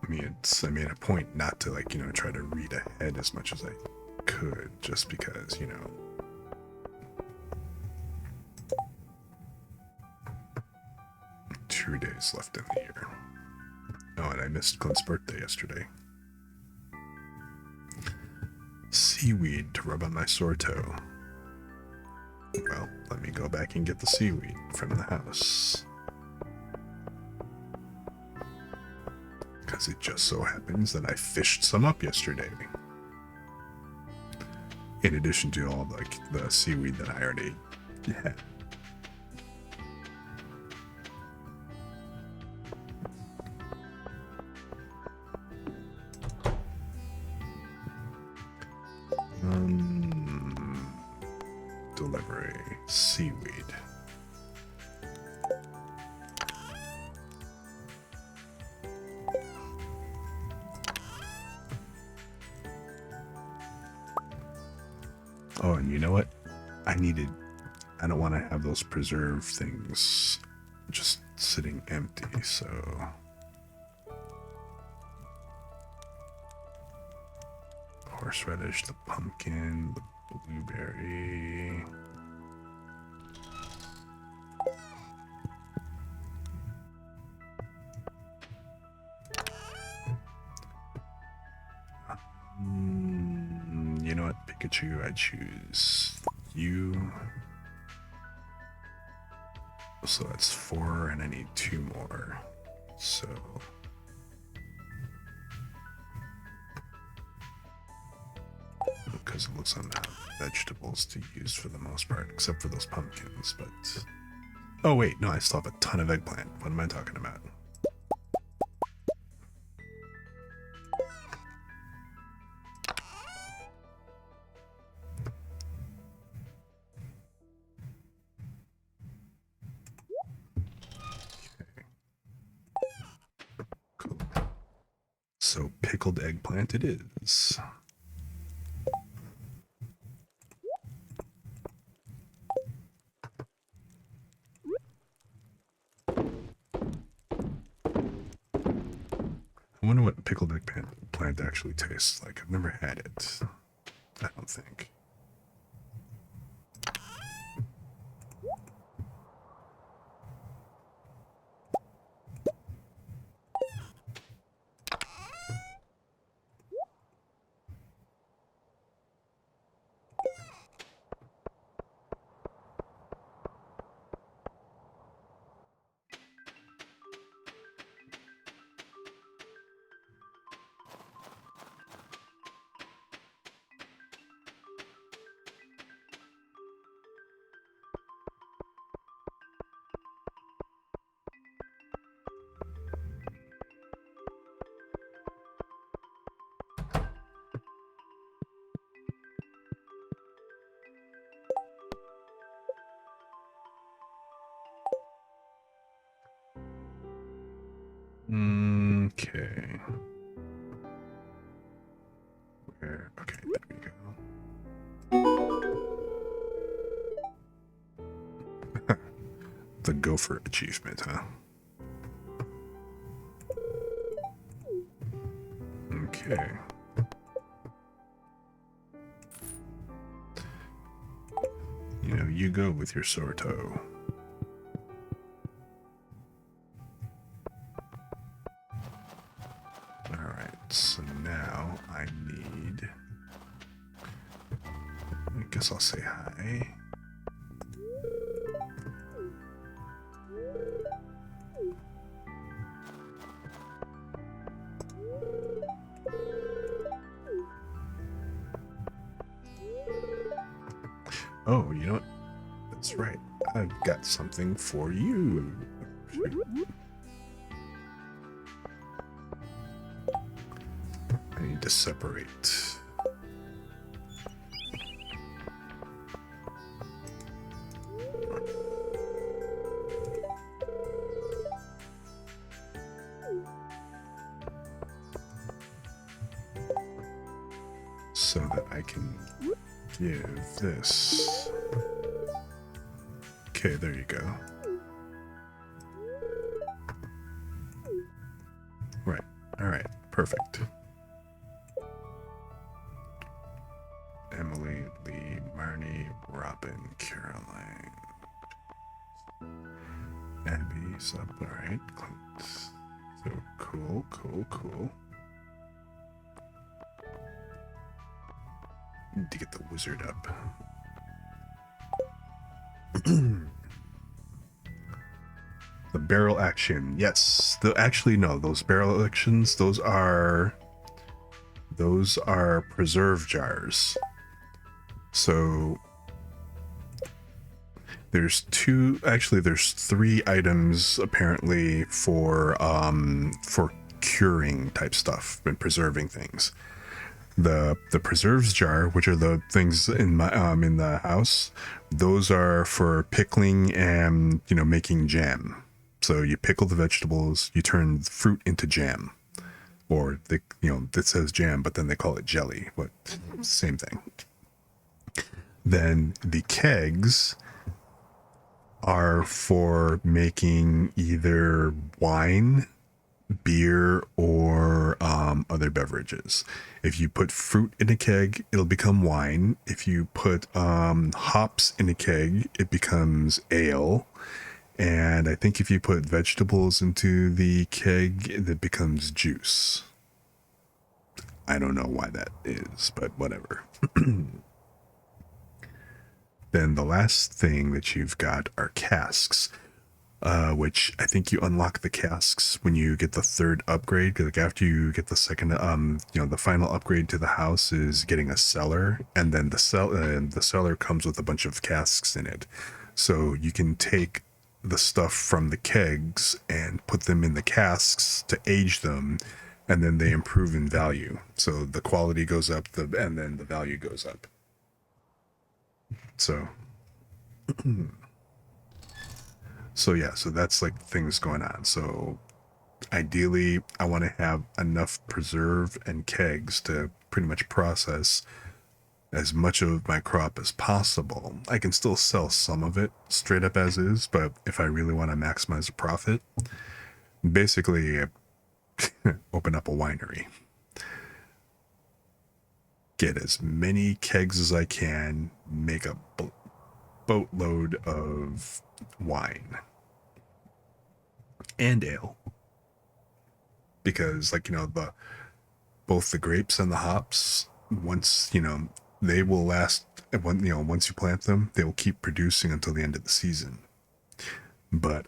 I mean, I made a point not to, like, you know, try to read ahead as much as I could, just because, you know. 2 days left in the year. Oh, and I missed Clint's birthday yesterday. Seaweed to rub on my sore toe. Well, let me go back and get the seaweed from the house. Because it just so happens that I fished some up yesterday. in addition to all the seaweed that I already had. Delivery seaweed. Oh, and you know what? I don't want to have those preserve things just sitting empty, so horseradish, the pumpkin, the blueberry. You know what, Pikachu, I choose you. So that's 4, and I need 2 more. So because it looks like I'm out of vegetables to use for the most part, except for those pumpkins, but oh wait, no, I still have a ton of eggplant. What am I talking about? Cool. So pickled eggplant it is. I wonder what pickled eggplant actually tastes like. I've never had it. I don't think. Okay. Where? Okay, there we go. The gopher achievement, huh? Okay. You know, you go with your sore toe. Alright, so now I need... I guess I'll say hi. Oh, you know what? That's right. I've got something for you. I need to separate. So that I can give this. Okay, there you go. Right. All right. Perfect. Emily, Lee, Marnie, Robin, Caroline, Abby's up. All right. So cool, cool, cool. Need to get the wizard up. The barrel action, yes. Actually, no. Those barrel actions, those are preserve jars. So there's there's 3 items apparently for curing type stuff and preserving things. The preserves jar, which are the things in my in the house, those are for pickling and, you know, making jam. So you pickle the vegetables, you turn fruit into jam, or they, you know, it says jam, but then they call it jelly. But same thing. Then the kegs are for making either wine, beer, or other beverages. If you put fruit in a keg, it'll become wine. If you put hops in a keg, it becomes ale. And I think if you put vegetables into the keg, it becomes juice. I don't know why that is, but whatever. Then the last thing that you've got are casks, which I think you unlock the casks when you get the 3rd upgrade. Like after you get the 2nd, you know, the final upgrade to the house is getting a cellar, and then the cellar comes with a bunch of casks in it. So you can take the stuff from the kegs and put them in the casks to age them, and then they improve in value. So the quality goes up, and then the value goes up. So yeah, so that's like things going on. So ideally I want to have enough preserve and kegs to pretty much process as much of my crop as possible. I can still sell some of it straight up as is, but if I really want to maximize the profit, basically open up a winery. Get as many kegs as I can, make a boatload of wine and ale. Because, like, you know, both the grapes and the hops, once, you know, they will last, when, you know, once you plant them, they will keep producing until the end of the season. But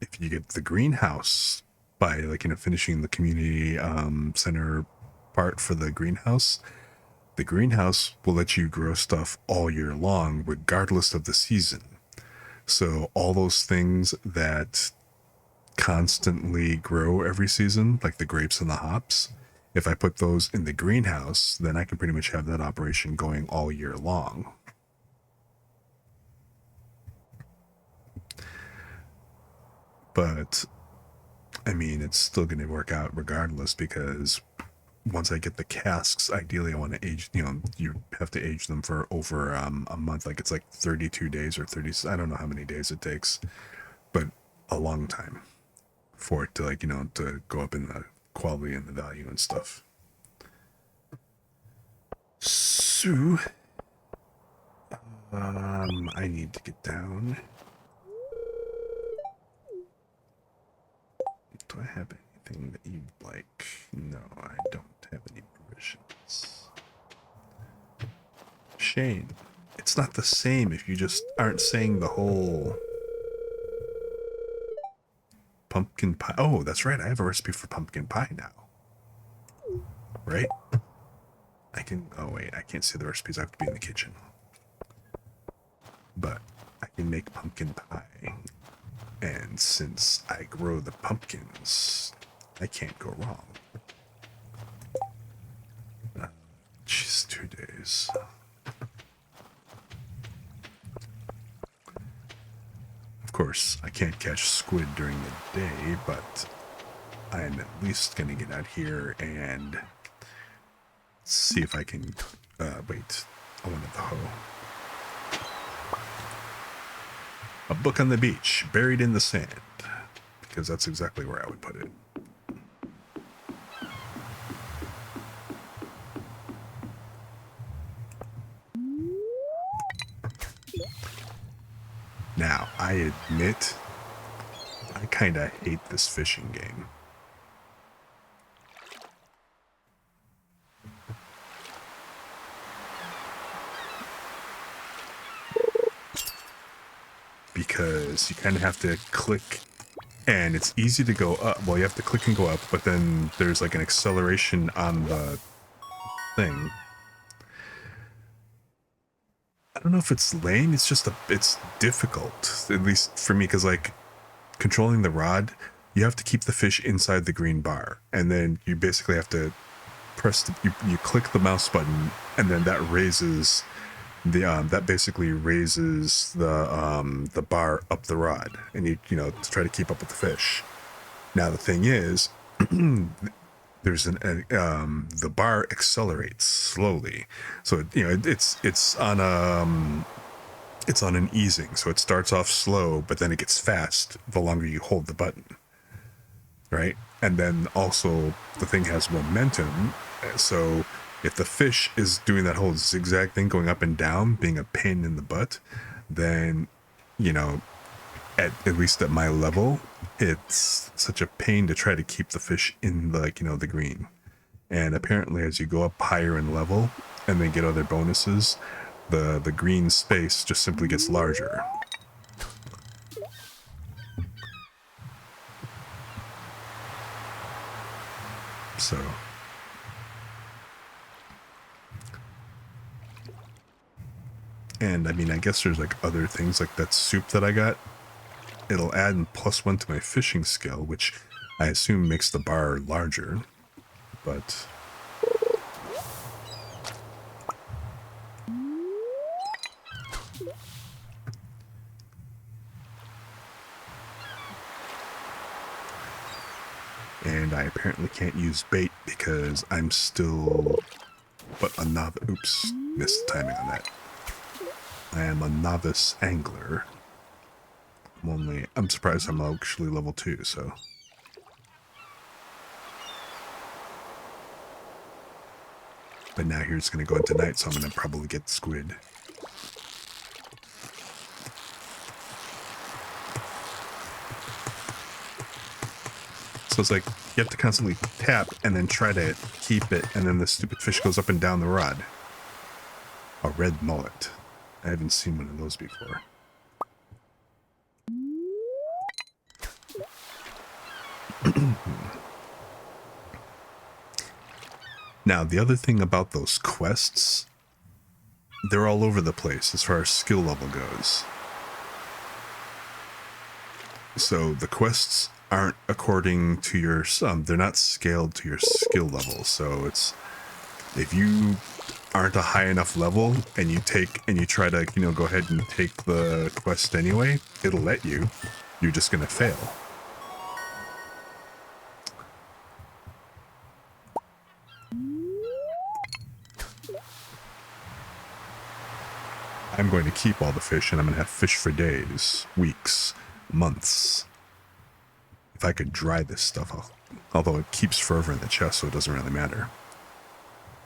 if you get the greenhouse by, like, you know, finishing the community center part for the greenhouse will let you grow stuff all year long, regardless of the season. So all those things that constantly grow every season, like the grapes and the hops, if I put those in the greenhouse, then I can pretty much have that operation going all year long. But I mean, it's still going to work out regardless, because once I get the casks, ideally I want to age, you know, you have to age them for over a month. Like it's like 32 days or 30, I don't know how many days it takes, but a long time for it to, like, you know, to go up in the quality and the value and stuff. So I need to get down. Do I have anything that you'd like? No, I don't have any provisions. Shane, it's not the same if you just aren't saying the whole pumpkin pie. Oh, that's right. I have a recipe for pumpkin pie now. Right? I can, oh wait, I can't see the recipes. I have to be in the kitchen. But I can make pumpkin pie. And since I grow the pumpkins, I can't go wrong. Just 2 days. Of course, I can't catch squid during the day, but I am at least going to get out here and see if I can... wait, I wanted the hoe. A book on the beach, buried in the sand, because that's exactly where I would put it. Now, I admit, I kind of hate this fishing game. Because you kind of have to click, and it's easy to go up. Well, you have to click and go up, but then there's like an acceleration on the thing. don't know if it's lame. It's just it's difficult, at least for me, because like controlling the rod, you have to keep the fish inside the green bar, and then you basically have to press you click the mouse button, and then that raises the that basically raises the bar up the rod, and you know, to try to keep up with the fish. Now the thing is, there's the bar accelerates slowly, so you know it's on an easing, so it starts off slow, but then it gets fast the longer you hold the button, right? And then also the thing has momentum, so if the fish is doing that whole zigzag thing, going up and down, being a pain in the butt, then, you know, at least at my level, it's such a pain to try to keep the fish in the, like, you know, the green. And apparently as you go up higher in level and then get other bonuses, the green space just simply gets larger. So and I mean, I guess there's like other things, like that soup that I got. It'll add +1 to my fishing skill, which I assume makes the bar larger, but and I apparently can't use bait because I'm still but a novice. Oops, missed timing on that. I am a novice angler. I'm surprised I'm actually level 2, so. But now here it's going to go into night, so I'm going to probably get squid. So it's like, you have to constantly tap and then try to keep it, and then the stupid fish goes up and down the rod. A red mullet. I haven't seen one of those before. Now, the other thing about those quests, they're all over the place as far as skill level goes. So the quests aren't according to your they're not scaled to your skill level. So it's, if you aren't a high enough level and you try to, you know, go ahead and take the quest anyway, it'll let you. You're just gonna fail. I'm going to keep all the fish, and I'm going to have fish for days, weeks, months. If I could dry this stuff off, although it keeps forever in the chest, so it doesn't really matter.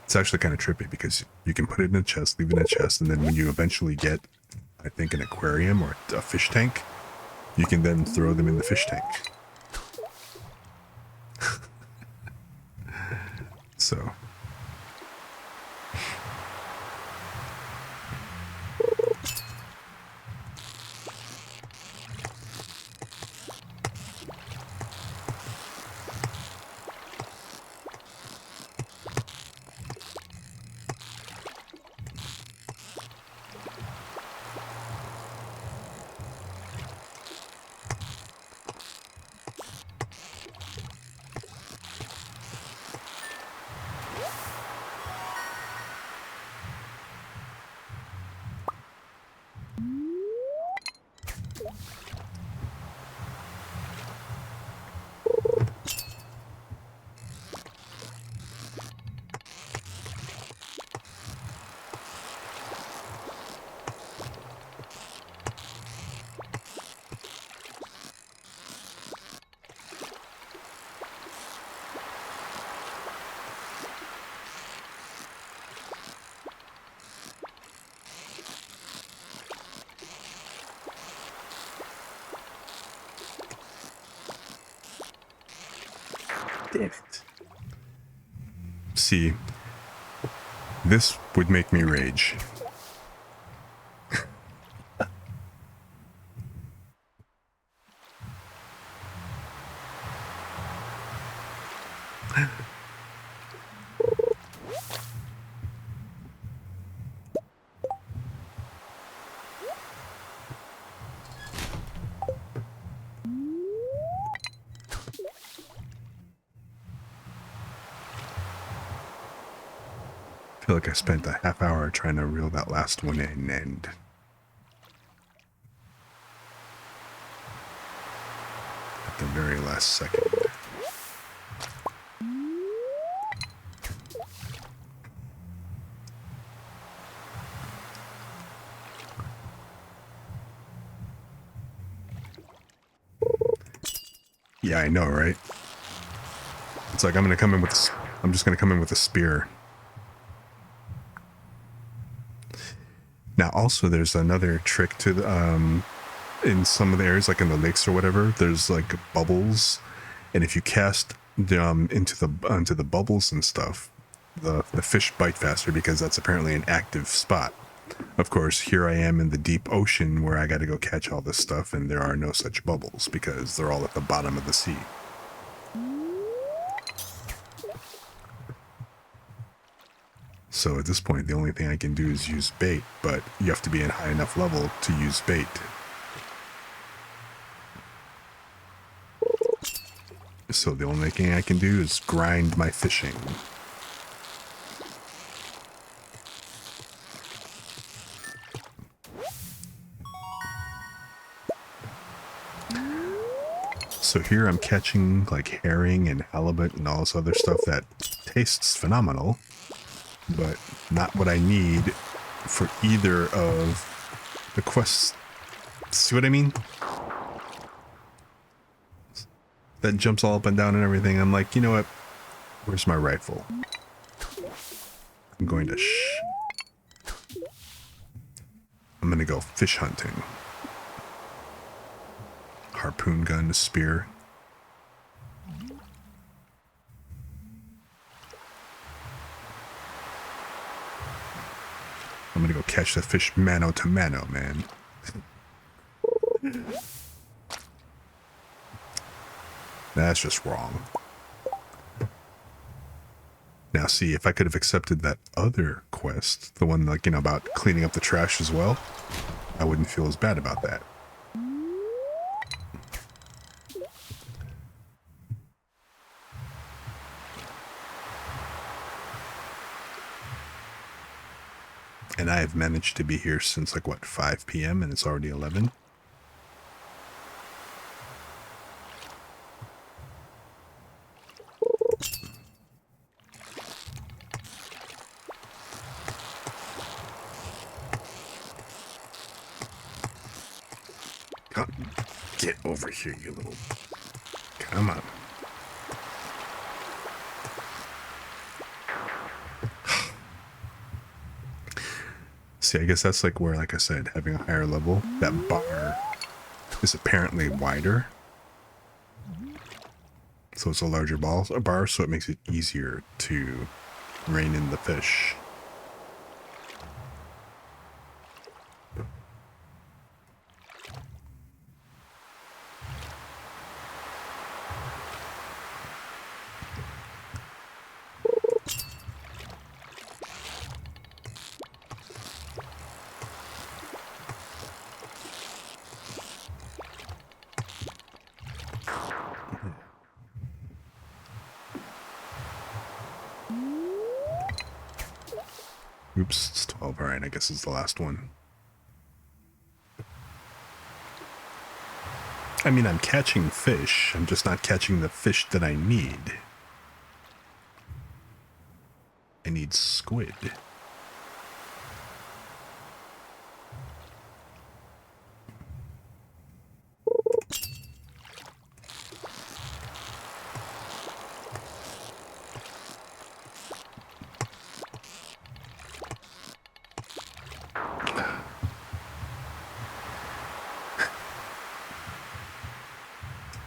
It's actually kind of trippy because you can put it in a chest, leave it in a chest, and then when you eventually get, I think, an aquarium or a fish tank, you can then throw them in the fish tank. So... Damn it. See, this would make me rage. feel like I spent a half hour trying to reel that last one in, and at the very last second. Yeah, I know, right? It's like I'm just gonna come in with a spear. Now, also, there's another trick to the, in some of the areas, like in the lakes or whatever, there's like bubbles, and if you cast into the bubbles and stuff, the fish bite faster because that's apparently an active spot. Of course, here I am in the deep ocean where I got to go catch all this stuff, and there are no such bubbles because they're all at the bottom of the sea. So at this point, the only thing I can do is use bait, but you have to be at high enough level to use bait. So the only thing I can do is grind my fishing. So here I'm catching like herring and halibut and all this other stuff that tastes phenomenal, but not what I need for either of the quests. See what I mean? That jumps all up and down and everything. I'm like, you know what? Where's my rifle? I'm going to I'm gonna go fish hunting. Harpoon gun, spear. I'm gonna go catch the fish mano to mano, man. That's just wrong. Now, see, if I could have accepted that other quest, the one, like, you know, about cleaning up the trash as well, I wouldn't feel as bad about that. And I have managed to be here since, like, what, 5 p.m. and it's already 11? Come, get over here, you little... Come on. See, I guess that's like where, like I said, having a higher level, that bar is apparently wider. So it's a larger bar, so it makes it easier to rein in the fish. Oops, it's 12. Alright, I guess it's the last one. I mean, I'm catching fish. I'm just not catching the fish that I need. I need squid.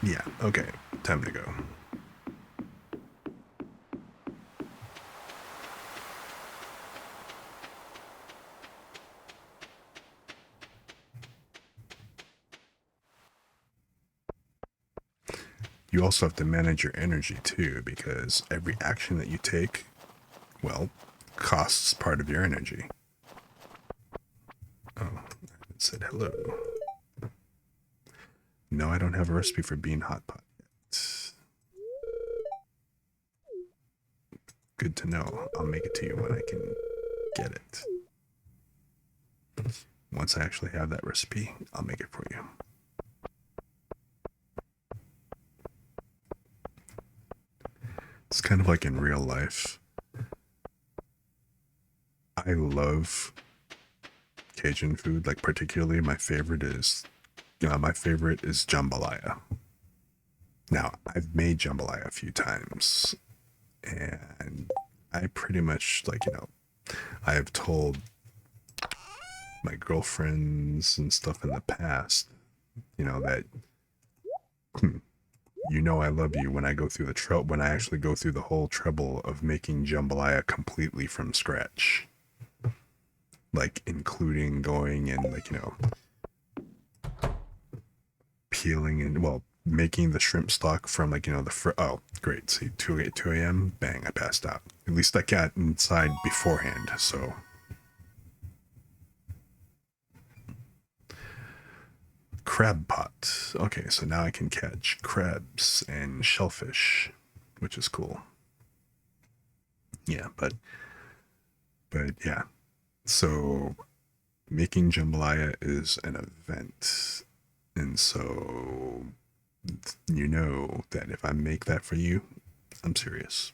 Yeah, okay, time to go. You also have to manage your energy too, because every action that you take, well, costs part of your energy. Oh, it said hello. No, I don't have a recipe for bean hot pot yet. Good to know. I'll make it to you when I can get it. Once I actually have that recipe, I'll make it for you. It's kind of like in real life. I love Cajun food, like particularly my favorite is jambalaya. Now, I've made jambalaya a few times, and I pretty much, like, I have told my girlfriends and stuff in the past, that I love you when I go through when I actually go through the whole trouble of making jambalaya completely from scratch. Like, including going and, like, peeling and, well, making the shrimp stock from, like, oh, great. See, 2 a.m., bang, I passed out. At least I got inside beforehand, so. Crab pot. Okay, so now I can catch crabs and shellfish, which is cool. Yeah, but yeah. So making jambalaya is an event. And so that if I make that for you, I'm serious.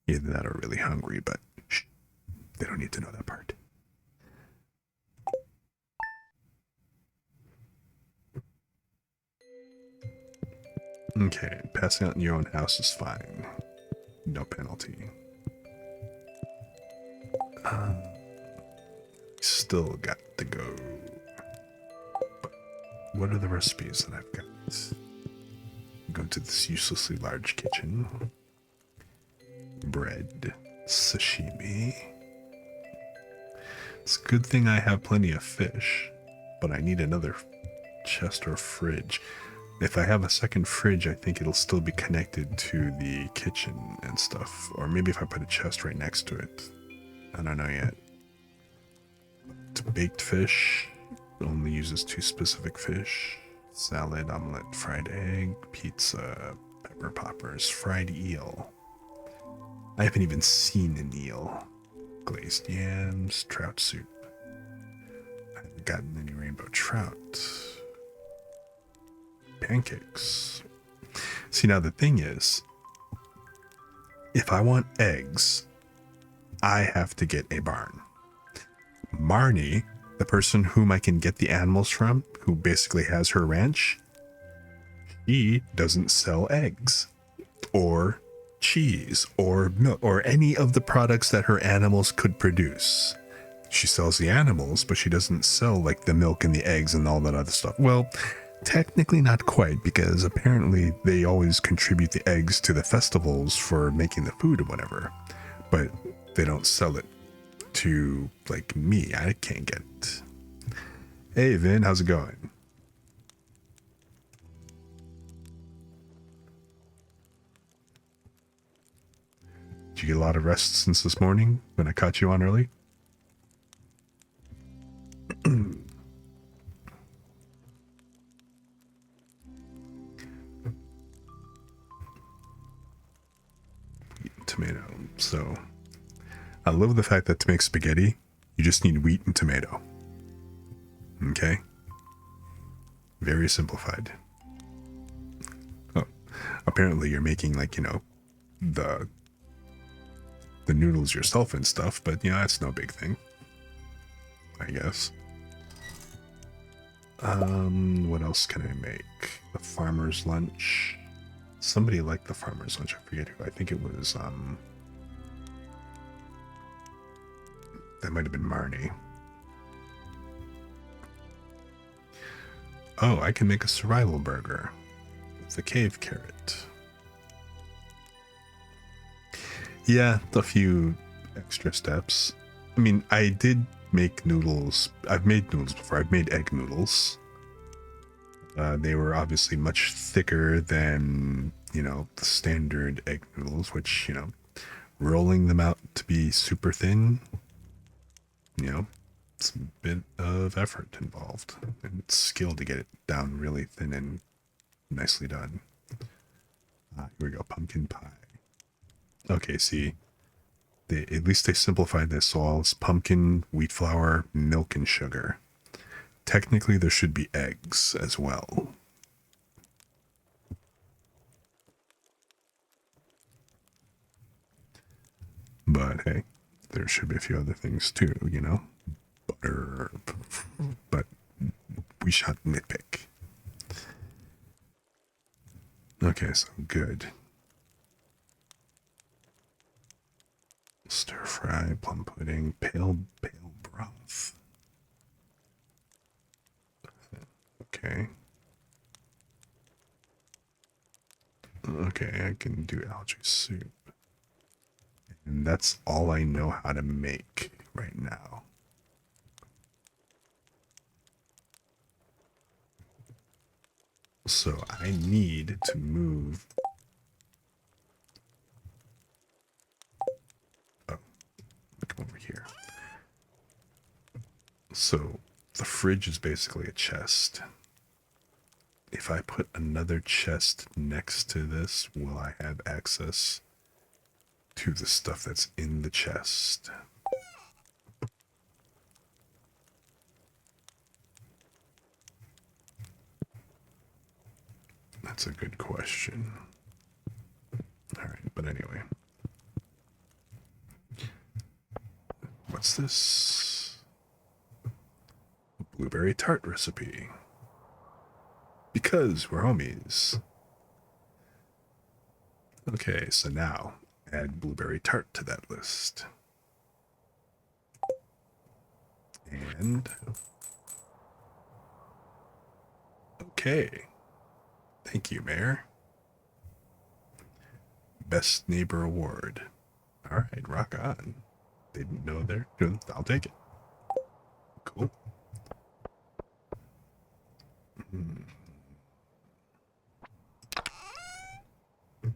Either that or really hungry, but shh, they don't need to know that part. Okay, passing out in your own house is fine. No penalty. Still got to go. But what are the recipes that I've got? Go to this uselessly large kitchen. Bread. Sashimi. It's a good thing I have plenty of fish, but I need another chest or fridge. If I have a second fridge, I think it'll still be connected to the kitchen and stuff. Or maybe if I put a chest right next to it. I don't know yet. Baked fish only uses 2 specific fish. Salad, omelet, fried egg, pizza, pepper poppers, fried eel. I haven't even seen an eel. Glazed yams, trout soup. I haven't gotten any rainbow trout. Pancakes. See, now the thing is, if I want eggs, I have to get a barn. Marnie, the person whom I can get the animals from, who basically has her ranch, she doesn't sell eggs or cheese or milk or any of the products that her animals could produce. She sells the animals, but she doesn't sell like the milk and the eggs and all that other stuff. Well, technically not quite, because apparently they always contribute the eggs to the festivals for making the food or whatever, but they don't sell it to, like, me. I can't get it. Hey Vin, how's it going? Did you get a lot of rest since this morning when I caught you on early? Tomato. So I love the fact that to make spaghetti, you just need wheat and tomato. Okay? Very simplified. Oh, apparently you're making, like, the noodles yourself and stuff, but that's no big thing, I guess. What else can I make? The farmer's lunch. Somebody liked the farmer's lunch. I forget who. I think it was, that might have been Marnie. Oh, I can make a survival burger with a cave carrot. Yeah, a few extra steps. I mean, I did make noodles. I've made noodles before. I've made egg noodles. They were obviously much thicker than, the standard egg noodles, which, rolling them out to be super thin, it's a bit of effort involved and skill to get it down really thin and nicely done. Here we go, pumpkin pie. Okay, see, at least they simplified this. So all it's pumpkin, wheat flour, milk, and sugar. Technically, there should be eggs as well. But hey, there should be a few other things too, you know? Butter. But we shall nitpick. Okay, so good. Stir fry, plum pudding, pale broth. Okay. Okay, I can do algae soup. And that's all I know how to make right now. So I need to move. Oh, come over here. So the fridge is basically a chest. If I put another chest next to this, will I have access to the stuff that's in the chest? That's a good question. All right, but anyway. What's this? Blueberry tart recipe. Because we're homies. Okay, so now add blueberry tart to that list. And okay. Thank you, Mayor. Best Neighbor Award. All right, rock on. Didn't know there. I'll take it. Cool. Let's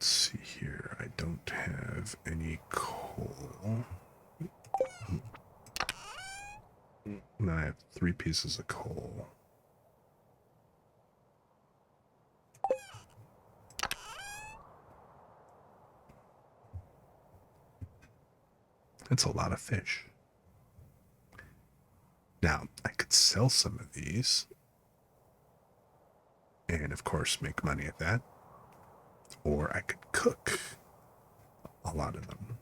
see here. I don't have any coal. No, I have 3 pieces of coal. That's a lot of fish. Now, I could sell some of these. And of course, make money at that. Or I could cook a lot of them.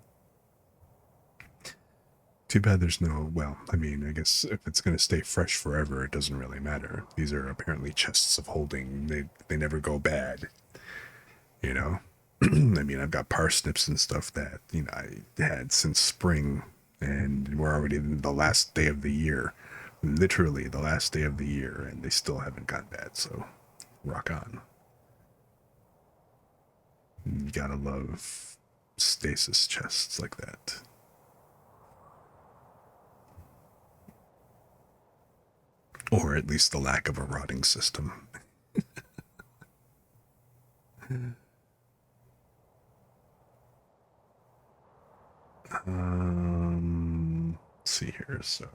Too bad there's no, well, I mean, I guess if it's going to stay fresh forever, it doesn't really matter. These are apparently chests of holding. They never go bad. You know? I mean, I've got parsnips and stuff that, you know, I had since spring, and we're already in the last day of the year. Literally the last day of the year, and they still haven't gone bad, so rock on. You gotta love stasis chests like that. Or at least the lack of a rotting system. Let's see here. So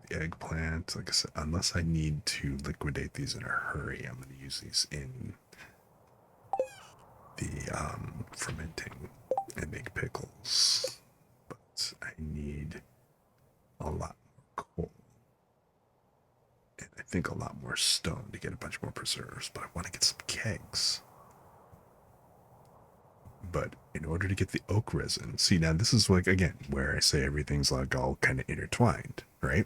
the eggplant, like I said, unless I need to liquidate these in a hurry, I'm going to use these in the fermenting and make pickles. But I need a lot more coal. And I think a lot more stone to get a bunch more preserves, but I want to get some kegs. But in order to get the oak resin, see, now this is like, again, where I say everything's like all kind of intertwined, right?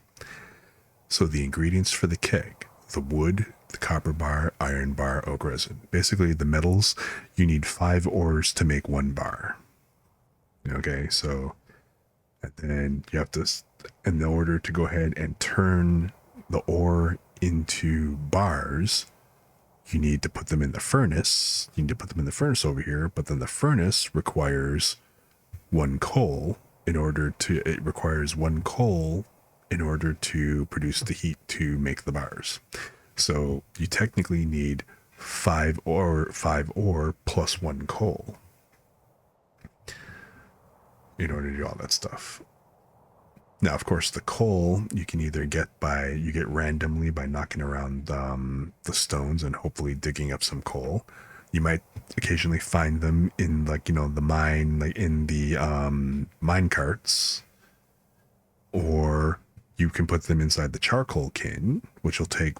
So the ingredients for the keg, the wood, the copper bar, iron bar, oak resin. Basically the metals, you need 5 ores to make 1 bar. Okay, so, and then you have to, in order to go ahead and turn the ore into bars, you need to put them in the furnace. You need to put them in the furnace over here, but then the furnace requires 1 coal in order to, it requires 1 coal in order to produce the heat to make the bars. So you technically need 5 ore plus 1 coal in order to do all that stuff. Now, of course, the coal you can either get randomly by knocking around the stones and hopefully digging up some coal, You might occasionally find them in like, you know, the mine, like in the mine carts, or you can put them inside the charcoal kiln, which will take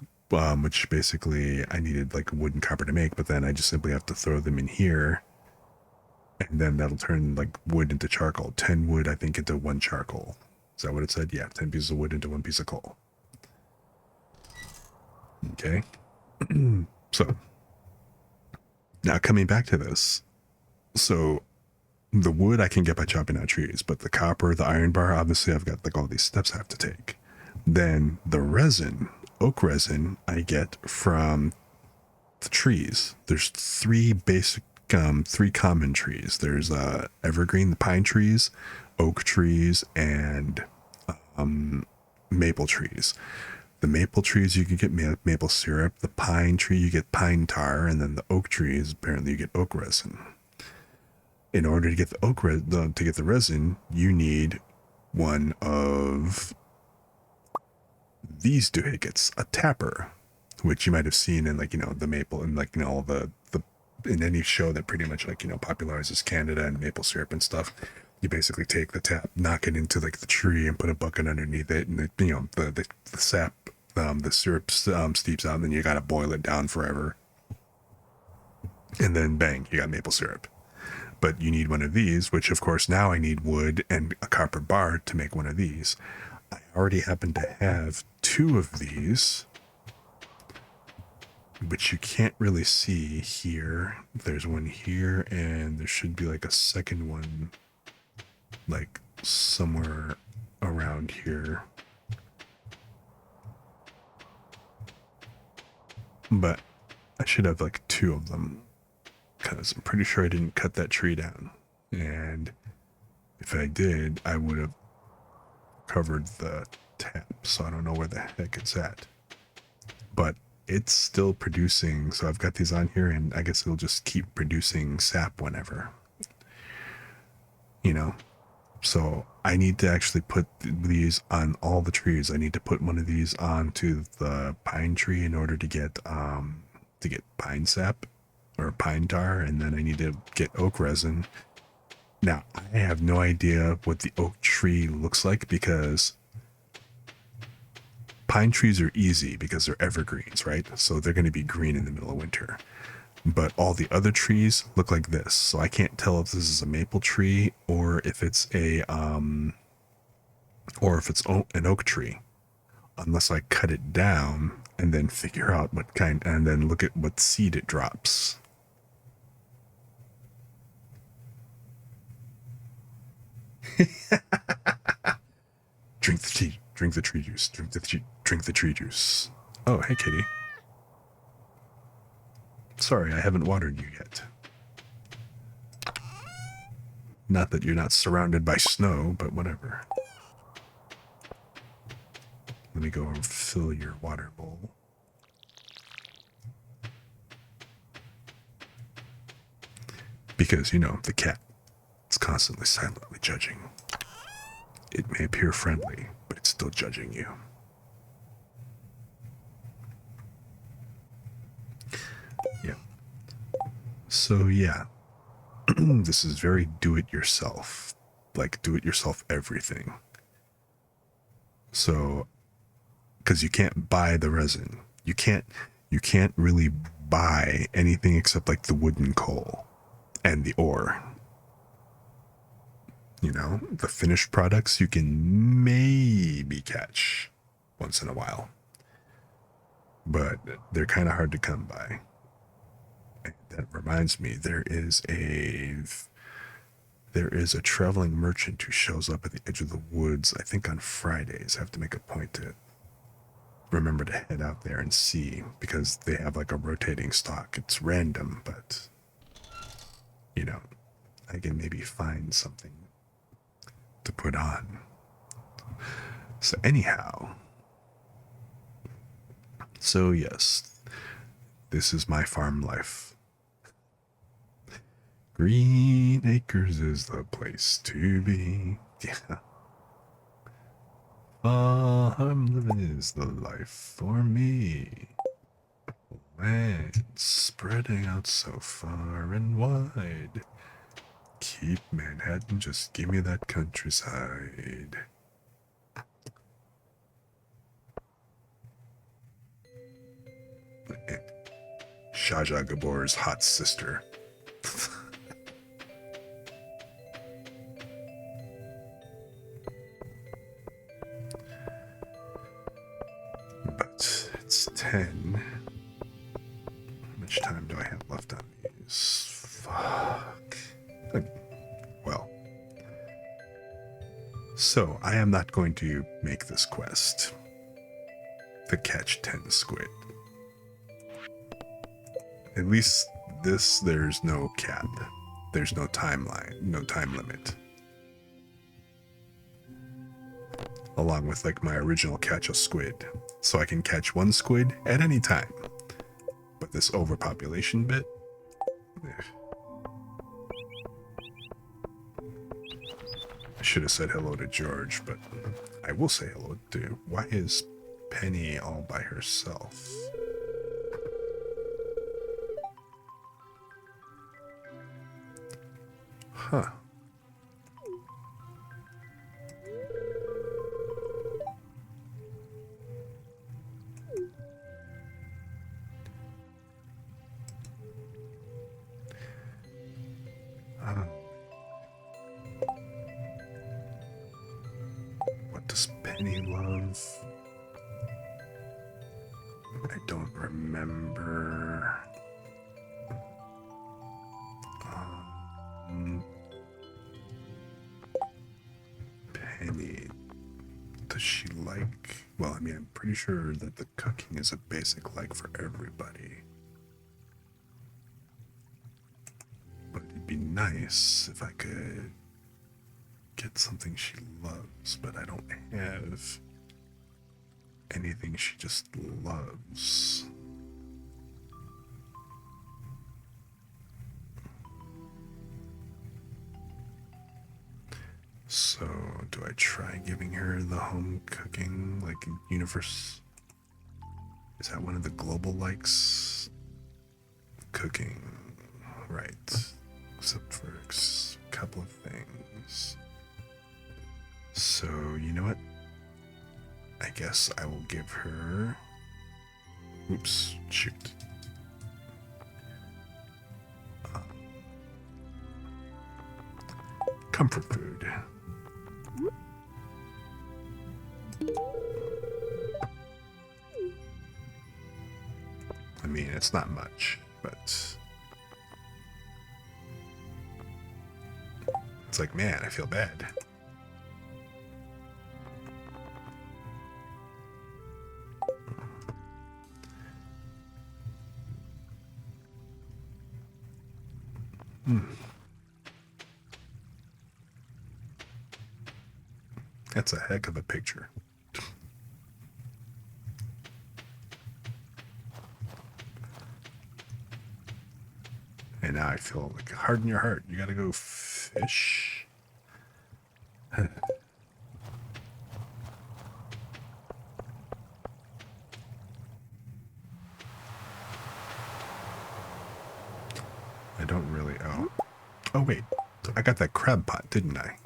which basically I needed like wood and copper to make, but then I just simply have to throw them in here, and then that'll turn like wood into charcoal. 10 wood, I think, into 1 charcoal. Is that what it said? Yeah, 10 pieces of wood into 1 piece of coal. Okay. So now coming back to this. So the wood I can get by chopping out trees, but the copper, the iron bar, obviously I've got like all these steps I have to take. Then the resin, oak resin, I get from the trees. There's 3 basic, 3 common trees. There's evergreen, the pine trees, oak trees, and maple trees. The maple trees, you can get maple syrup. The pine tree, you get pine tar. And then the oak trees, apparently you get oak resin. In order to get to get the resin, you need one of these doohickeys, a tapper, which you might have seen in like, you know, the maple and like, you know, all the in any show that pretty much like, you know, popularizes Canada and maple syrup and stuff. You basically take the tap, knock it into like the tree, and put a bucket underneath it, and it, you know, the sap, the syrup steeps out, and then you gotta boil it down forever, and then bang, you got maple syrup. But you need one of these, which of course now I need wood and a copper bar to make one of these. I already happen to have 2 of these, which you can't really see here. There's one here, and there should be like a second one like somewhere around here. But I should have like 2 of them, because I'm pretty sure I didn't cut that tree down. And if I did, I would have covered the tap, so I don't know where the heck it's at. But it's still producing, so I've got these on here, and I guess it'll just keep producing sap whenever. You know? So I need to actually put these on all the trees. I need to put one of these onto the pine tree in order to get pine sap or pine tar, and then I need to get oak resin. Now I have no idea what the oak tree looks like, because pine trees are easy because they're evergreens, right? So they're going to be green in the middle of winter. But all the other trees look like this, so I can't tell if this is a maple tree or if it's an oak tree, unless I cut it down and then figure out what kind, and then look at what seed it drops. Drink the tea, drink the tree juice, drink the tree juice. Oh, hey kitty. Sorry, I haven't watered you yet. Not that you're not surrounded by snow, but whatever. Let me go and fill your water bowl. Because, you know, the cat is constantly silently judging. It may appear friendly, but it's still judging you. Yeah. So, yeah. This is very do-it-yourself. Like, do-it-yourself everything. So, because you can't buy the resin. You can't really buy anything except like the wood and coal and the ore. You know, the finished products you can maybe catch once in a while, but they're kind of hard to come by. And that reminds me, there is a traveling merchant who shows up at the edge of the woods, I think on Fridays. I have to make a point to remember to head out there and see, because they have like a rotating stock. It's random, but you know, I can maybe find something to put on. So anyhow, so yes, this is my farm life. Green Acres is the place to be. Yeah. Farm living is the life for me. land spreading out so far and wide. Keep Manhattan, just give me that countryside. Shaja Gabor's hot sister. But it's 10. How much time do I have left on these? Fuck. Well. So, I am not going to make this quest to catch 10 squid. At least this, there's no cap. There's no timeline, no time limit. Along with like my original catch a squid. So I can catch one squid at any time. But this overpopulation bit, I should have said hello to George, but I will say hello to... Why is Penny all by herself? Huh. What does Penny love? I don't remember. Penny, does she like... Well, I mean, I'm pretty sure that the cooking is a basic like for everybody. But it'd be nice if I could get something she loves, but I don't have anything she just loves. So, do I try giving her the home cooking, like, universe? Is that one of the global likes? Cooking, right. Except for a couple of things. So, you know what? I guess I will give her... Oops, shoot. Comfort food. I mean, it's not much, but... It's like, man, I feel bad. That's a heck of a picture. And now I feel like harden your heart. You gotta go fish. I don't really... Oh, wait. I got that crab pot, didn't I?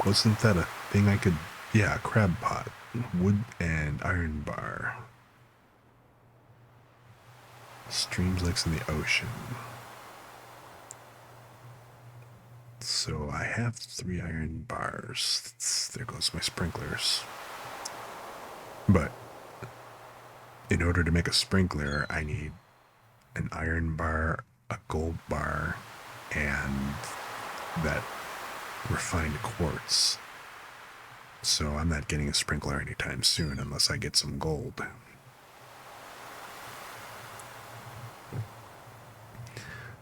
Wasn't that a thing I could... Yeah, crab pot. Wood and iron bar. Streams, lakes, in the ocean. So I have 3 iron bars. There goes my sprinklers. But in order to make a sprinkler, I need an iron bar, a gold bar, and that refined quartz. So I'm not getting a sprinkler anytime soon unless I get some gold.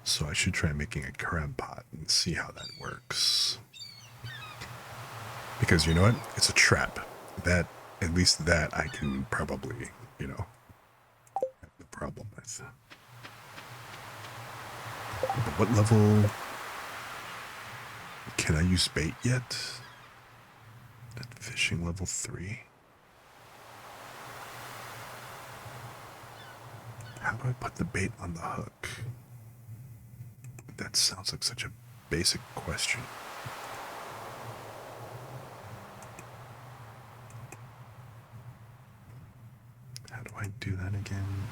So I should try making a crab pot and see how that works. Because you know what? It's a trap. That, at least that I can probably, you know, have no problem with. But what level can I use bait yet? At fishing level 3? how do I put the bait on the hook? That sounds like such a basic question. How do I do that again?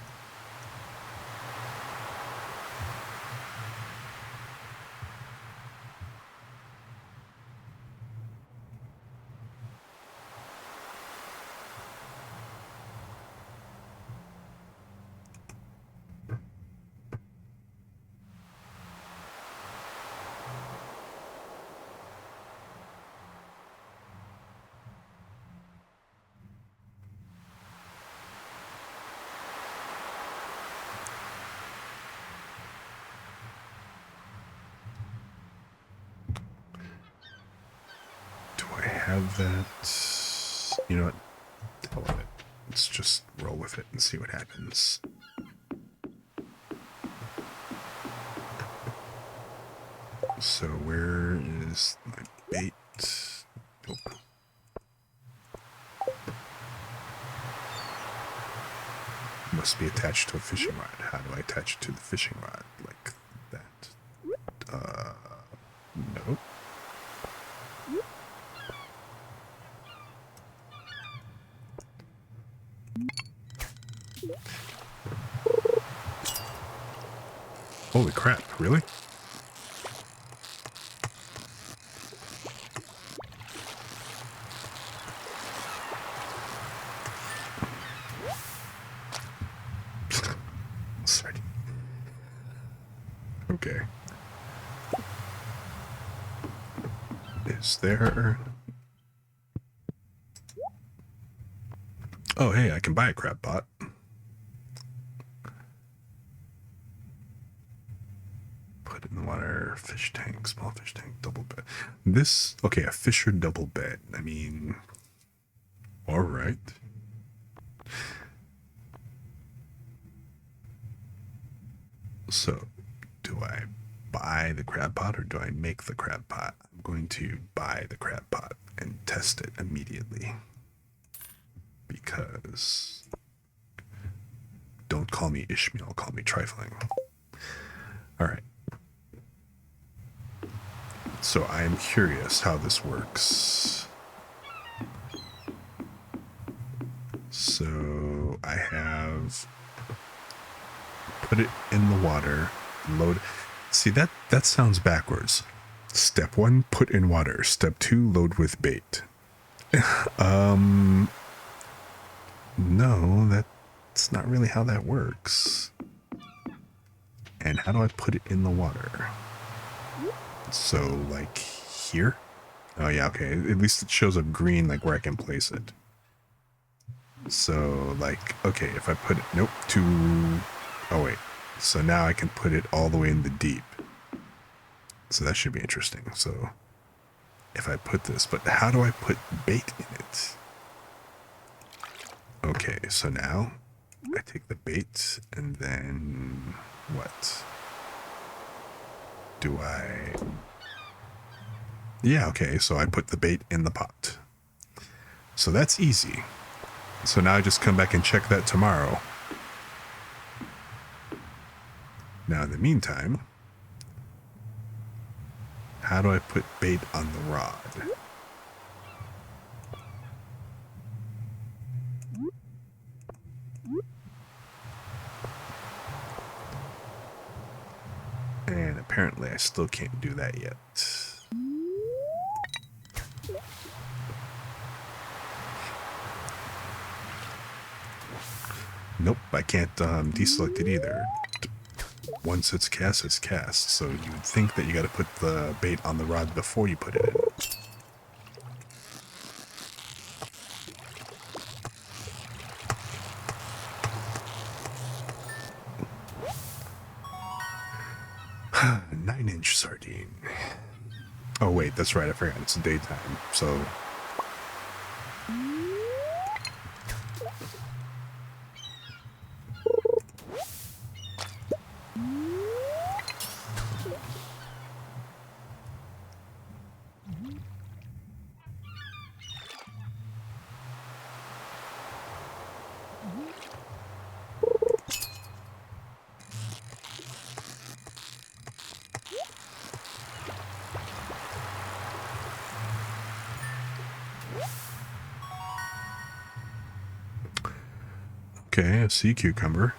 Have that. You know what? Hell of it. Let's just roll with it and see what happens. So where is my bait? Nope. Must be attached to a fishing rod. How do I attach it to the fishing rod? Like that. Nope. Holy crap, really? Sorry. Okay. Is there... Oh, hey, I can buy a crab pot. Put it in the water, fish tank, small fish tank, double bed. This, okay, a fisher double bed. I mean, all right. So, do I buy the crab pot or do I make the crab pot? I'm going to buy the crab pot and test it immediately. Because don't call me Ishmael, call me trifling. All right. So I am curious how this works. So I have put it in the water, load. See, that sounds backwards. Step 1, put in water. Step 2, load with bait. No, that's not really how that works. And how do I put it in the water? So, like, here? Oh, yeah, okay. At least it shows up green, like, where I can place it. So, like, okay, if I put it... Nope, oh, wait. So now I can put it all the way in the deep. So that should be interesting. So, if I put this... But how do I put bait in it? Okay, so now I take the bait and then what? Do I... Yeah, okay, so I put the bait in the pot. So that's easy. So now I just come back and check that tomorrow. Now in the meantime, how do I put bait on the rod? And apparently I still can't do that yet. Nope, I can't deselect it either. Once it's cast, it's cast. So you would think that you got to put the bait on the rod before you put it in. Nine-inch sardine. Oh wait, that's right, I forgot, it's daytime, so... Okay, a sea cucumber.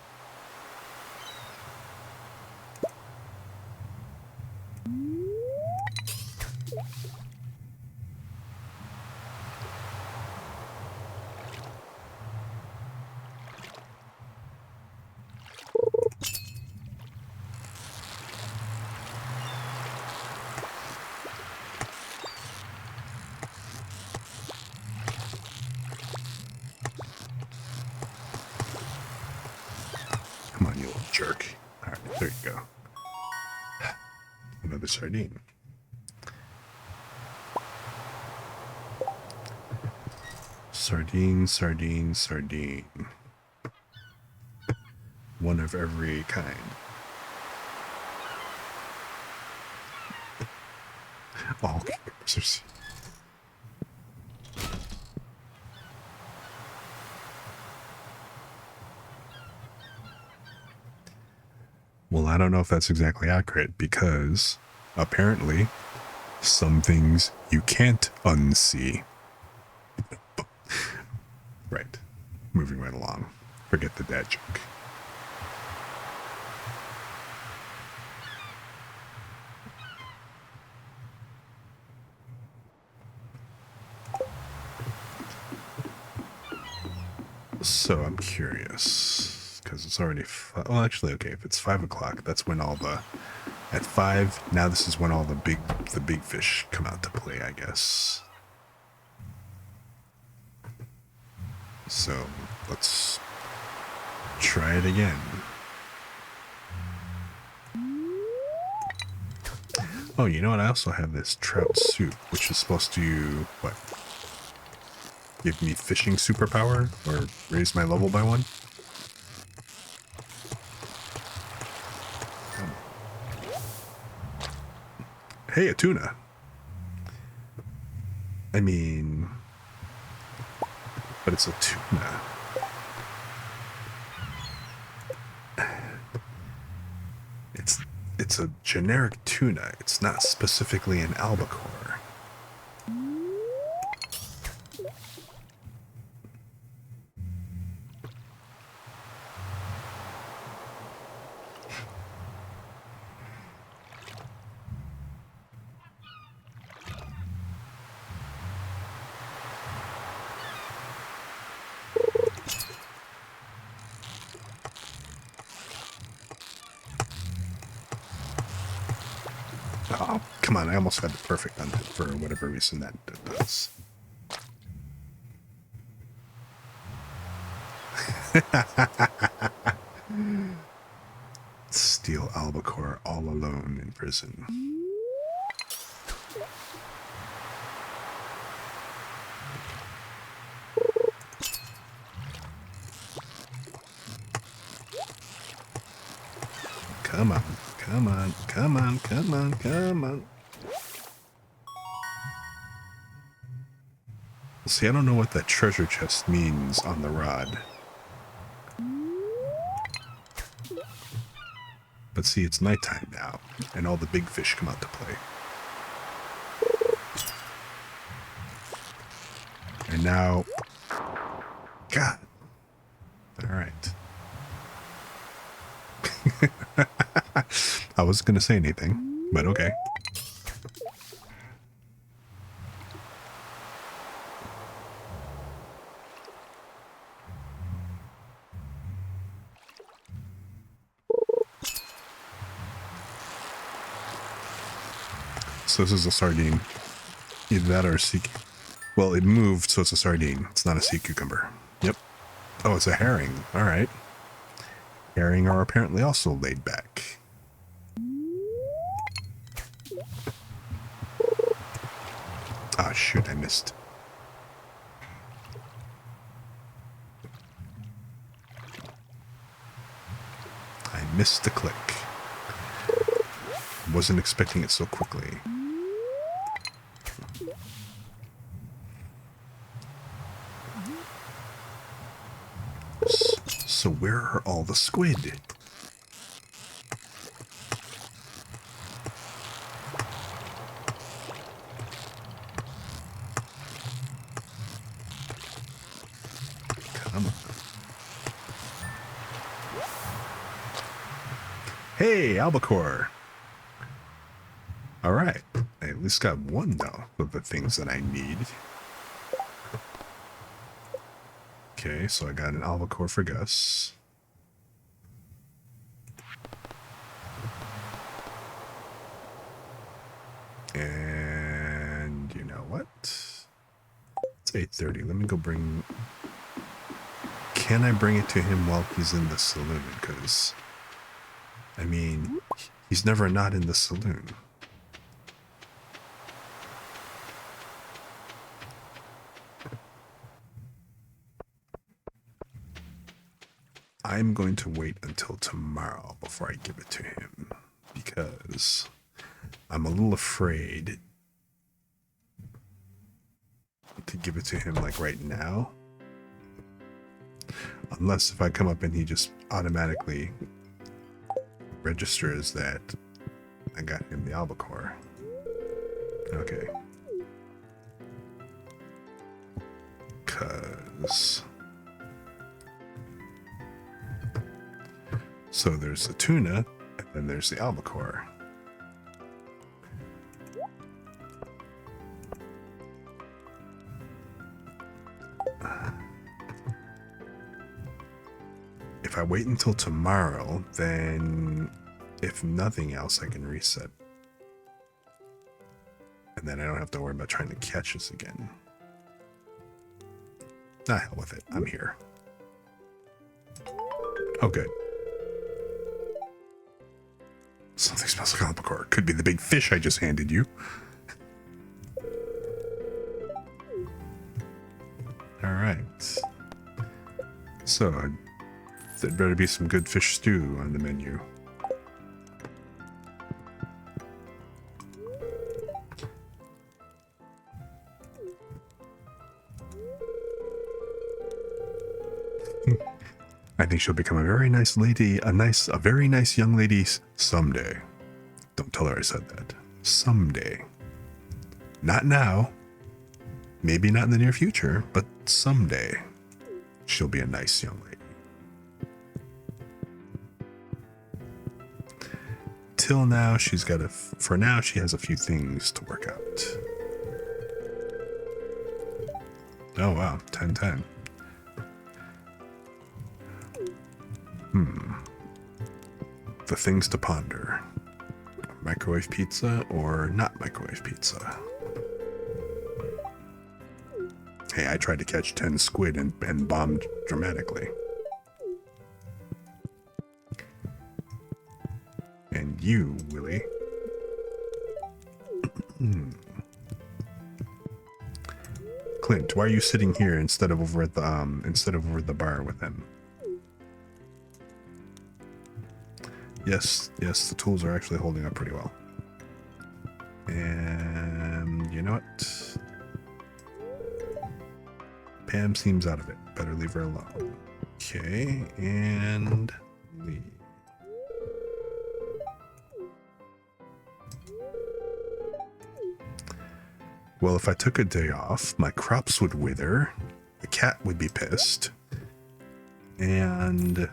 Come on, you little jerk. All right, there you go. Another sardine. Sardine, sardine, sardine. One of every kind. All cucumbers are sea. Well, I don't know if that's exactly accurate because apparently some things you can't unsee. Right. Moving right along. Forget the dad joke. So I'm curious because it's already well, actually, okay. If it's 5 o'clock, that's when all the at 5. Now this is when all the big fish come out to play, I guess. So let's try it again. Oh, you know what? I also have this trout soup, which is supposed to what? Give me fishing superpower or raise my level by 1? Hey, a tuna. I mean, but it's a tuna. It's a generic tuna. It's not specifically an albacore. Oh, come on. I almost had the perfect on it for whatever reason that does. Steel albacore all alone in prison. Come on, come on, come on, come on, come on. See, I don't know what that treasure chest means on the rod. But see, it's nighttime now, and all the big fish come out to play. And now... God. Alright. I wasn't going to say anything, but okay. So this is a sardine. Either that or a sea... Well, it moved, so it's a sardine. It's not a sea cucumber. Yep. Oh, it's a herring. Alright. Herring are apparently also laid back. Ah, shoot, I missed. I missed the click. Wasn't expecting it so quickly. So where are all the squid? Come on. Hey, albacore. All right. I at least got one now of the things that I need. Okay, so I got an albacore for Gus. And you know what? It's 8:30. Let me go bring... Can I bring it to him while he's in the saloon? Because, I mean, he's never not in the saloon. I'm going to wait until tomorrow before I give it to him, because I'm a little afraid to give it to him like right now. Unless if I come up and he just automatically registers that I got him the albacore. Okay. Cause... So there's the tuna, and then there's the albacore. If I wait until tomorrow, then if nothing else, I can reset. And then I don't have to worry about trying to catch this again. Ah, hell with it. I'm here. Oh, good. Something smells like albacore. Could be the big fish I just handed you. All right. So, there'd better be some good fish stew on the menu. I think she'll become a very nice lady, a very nice young lady someday. Don't tell her I said that. Someday. Not now. Maybe not in the near future, but someday she'll be a nice young lady. Till now, she's got for now, she has a few things to work out. Oh wow, 10-10. The things to ponder. Microwave pizza or not microwave pizza? Hey, I tried to catch 10 squid and bombed dramatically. And you, Willie. Clint, why are you sitting here instead of over at the bar with him? Yes, the tools are actually holding up pretty well. And you know what? Pam seems out of it. Better leave her alone. Okay, and leave. Well, if I took a day off, my crops would wither, the cat would be pissed, and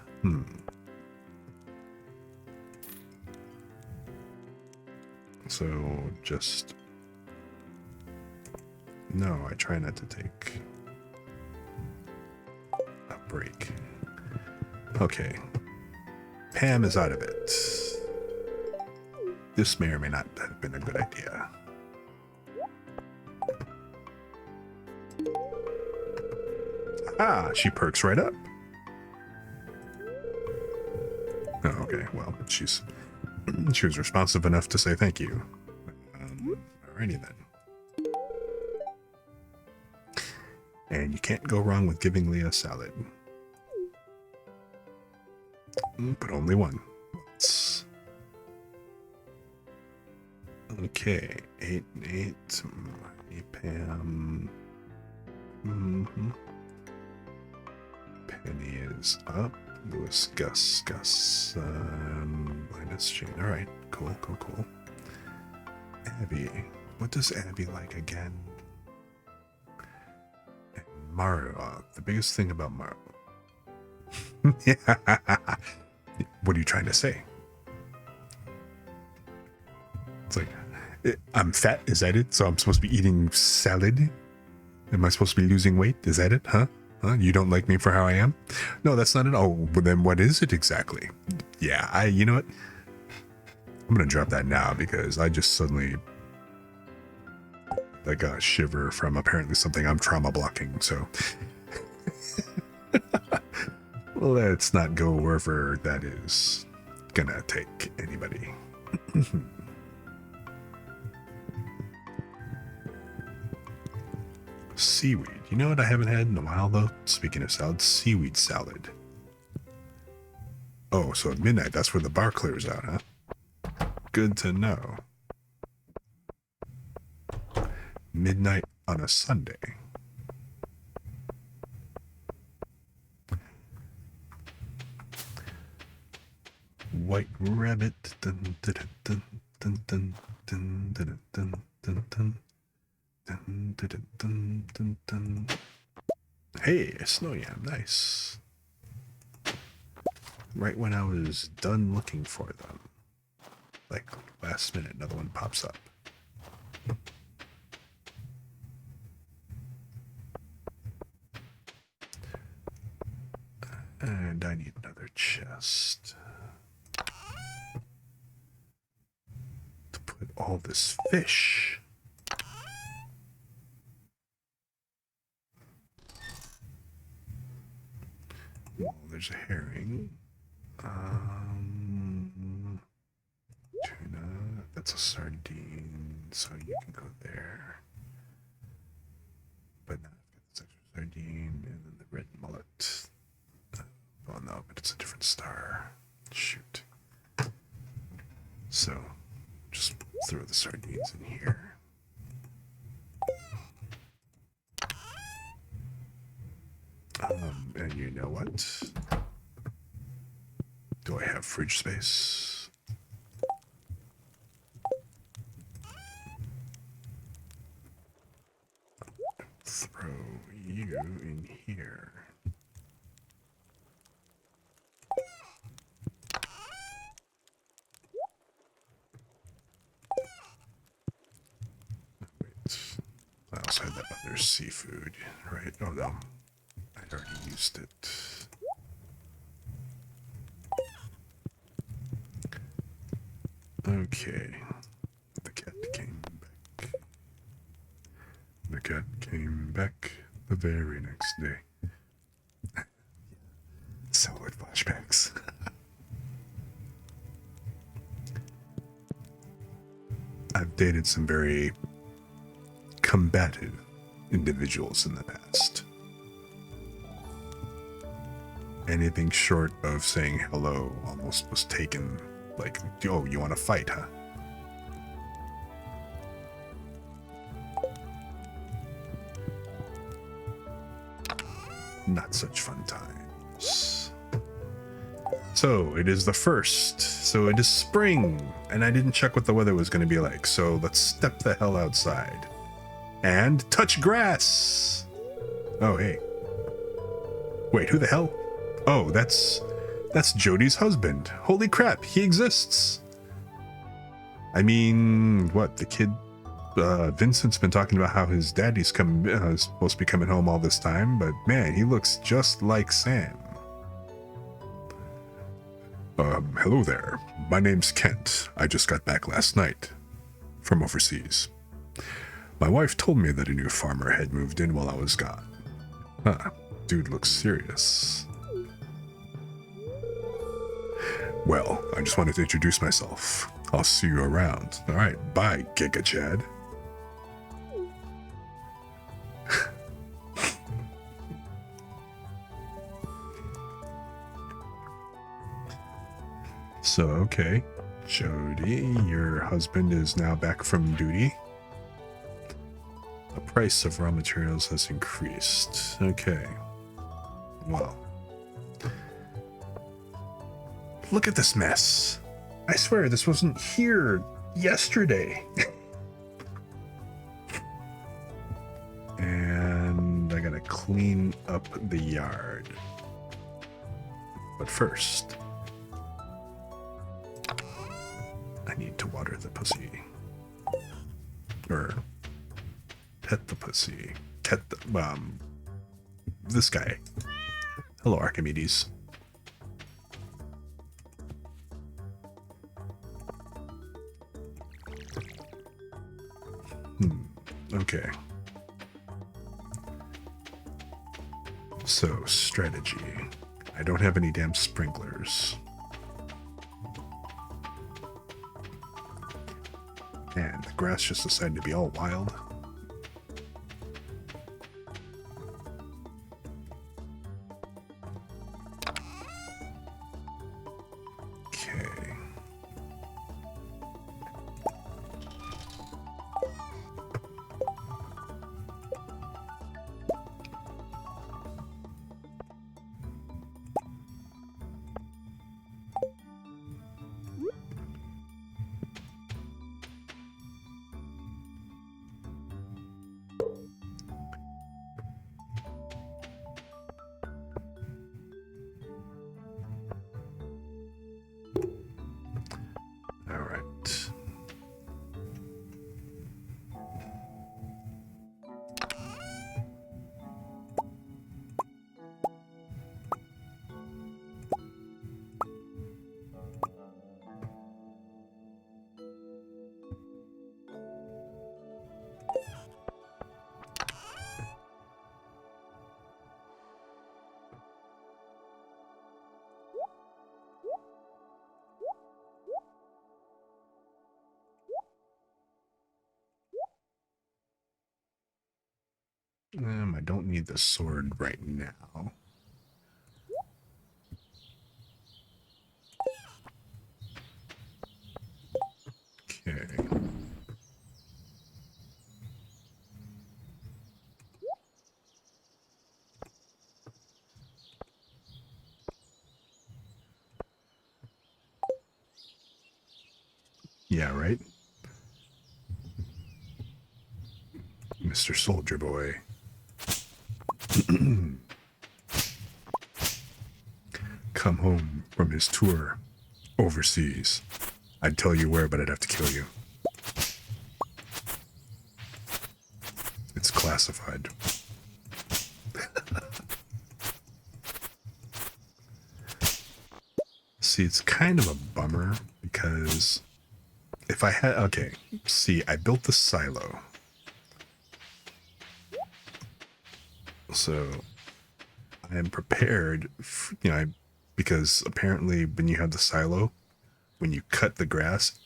so just no, I try not to take a break. Okay, Pam is out of it. This may or may not have been a good idea. Ah, she perks right up. Oh, okay, well, she was responsive enough to say thank you. Alrighty then. And you can't go wrong with giving Leah a salad. But only one. Okay, 8 and 8. Pam. Penny is up. Lewis, Gus, minus Jane. All right, cool. Abby, what does Abby like again? And Maru, the biggest thing about Maru. Yeah. What are you trying to say? like, I'm fat. Is that it? So I'm supposed to be eating salad? Am I supposed to be losing weight? Is that it? Huh? You don't like me for how I am? No, that's not it. Oh, well, then what is it exactly? Yeah, you know what? I'm going to drop that now because I just suddenly got a shiver from apparently something I'm trauma blocking. So let's not go wherever that is going to take anybody. Seaweed. You know what I haven't had in a while, though? Speaking of salad, seaweed salad. Oh, so at midnight, that's where the bar clears out, huh? Good to know. Midnight on a Sunday. White rabbit. Dun, dun, dun, dun, dun, dun, dun, dun, dun, dun. Dun, dun, dun, dun, dun. Hey, a snow yam, nice. Right when I was done looking for them, like last minute, another one pops up. And I need another chest to put all this fish. Well, there's a herring. Tuna. That's a sardine, so you can go there. But now I've got this extra sardine and then the red mullet. Oh no, but it's a different star. Shoot. So, just throw the sardines in here. And you know what? Do I have fridge space? Throw you in here. Wait. I also had that other seafood, right? Oh no. I'd already used it. Okay. The cat came back. The cat came back the very next day. So with flashbacks. I've dated some very combative individuals in the past. Anything short of saying hello almost was taken like, oh, you want to fight, huh? Not such fun times. So it is the 1st. So it is spring, and I didn't check what the weather was going to be like. So let's step the hell outside and touch grass. Oh, hey. Wait, who the hell? Oh, that's Jody's husband. Holy crap, he exists. I mean, what, the kid, Vincent's been talking about how his daddy's supposed to be coming home all this time, but man, he looks just like Sam. Hello there. My name's Kent. I just got back last night from overseas. My wife told me that a new farmer had moved in while I was gone. Huh, dude looks serious. Well, I just wanted to introduce myself. I'll see you around. All right, bye, Giga Chad. So, okay, Jody, your husband is now back from duty. The price of raw materials has increased. Okay. Well. Look at this mess. I swear this wasn't here yesterday. And I gotta clean up the yard. But first, I need to water the pussy. Or pet the pussy. Pet the, this guy. Hello, Archimedes. Okay. So, strategy. I don't have any damn sprinklers. And the grass just decided to be all wild. Okay. All right. I don't need the sword right now. Okay. Yeah, right? Mr. Soldier Boy. Come home from his tour overseas. I'd tell you where, but I'd have to kill you. It's classified. See, it's kind of a bummer because if I had... Okay, see, I built the silo. So I am prepared, because apparently when you have the silo, when you cut the grass,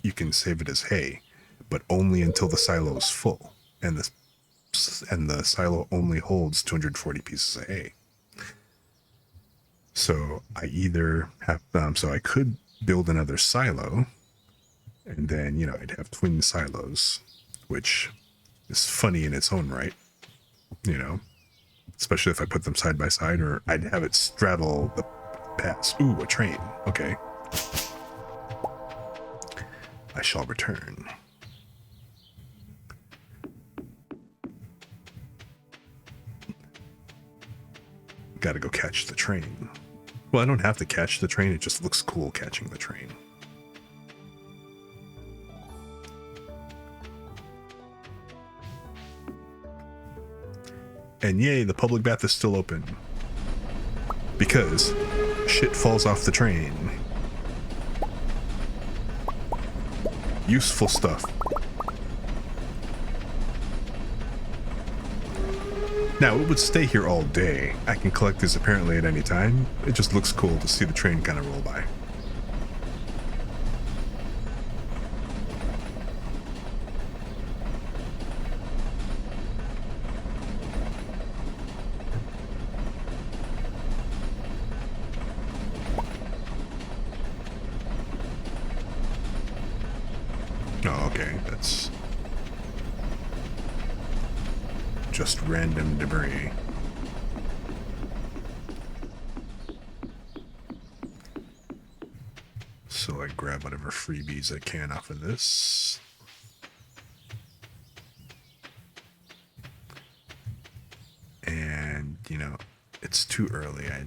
you can save it as hay, but only until the silo is full, and the silo only holds 240 pieces of hay. So I either have, so I could build another silo, and then, I'd have twin silos, which is funny in its own right, especially if I put them side by side, or I'd have it straddle the paths. Ooh, a train. Okay. I shall return. Gotta go catch the train. Well, I don't have to catch the train, it just looks cool catching the train. And yay, the public bath is still open. Because shit falls off the train. Useful stuff. Now, it would stay here all day. I can collect this apparently at any time. It just looks cool to see the train kind of roll by. Oh, okay, that's just random debris. So I grab whatever freebies I can off of this. And, it's too early. I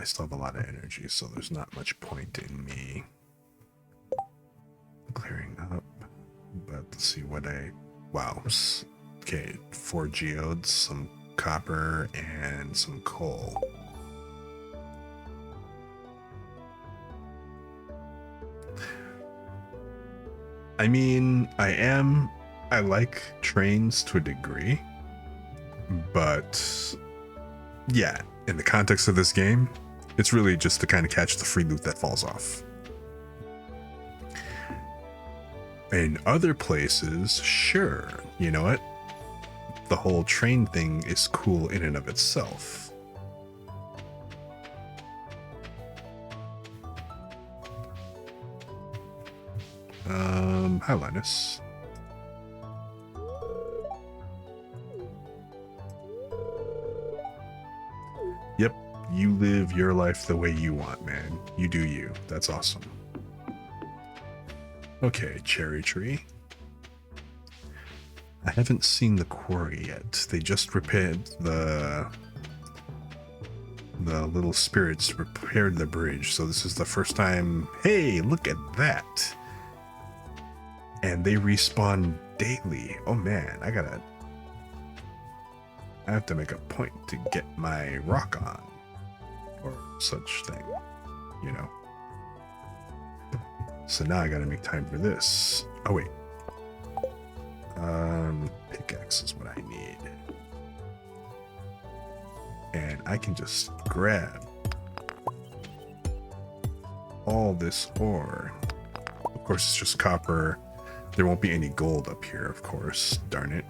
still have a lot of energy, so there's not much point in me clearing up. But let's see what I Wow. Okay, 4 geodes, some copper, and some coal. I mean, I like trains to a degree, but yeah, in the context of this game, it's really just to kind of catch the free loot that falls off. In other places, sure, you know what? The whole train thing is cool in and of itself. Hi Linus. Yep, you live your life the way you want, man. You do you. That's awesome. Okay, cherry tree. I haven't seen the quarry yet. They just repaired the little spirits repaired the bridge, so this is the first time. Hey, look at that. And they respawn daily. Oh man, I have to make a point to get my rock on, or such thing, you know. So now I gotta make time for this. Oh wait. Pickaxe is what I need. And I can just grab all this ore. Of course, it's just copper. There won't be any gold up here, of course. Darn it.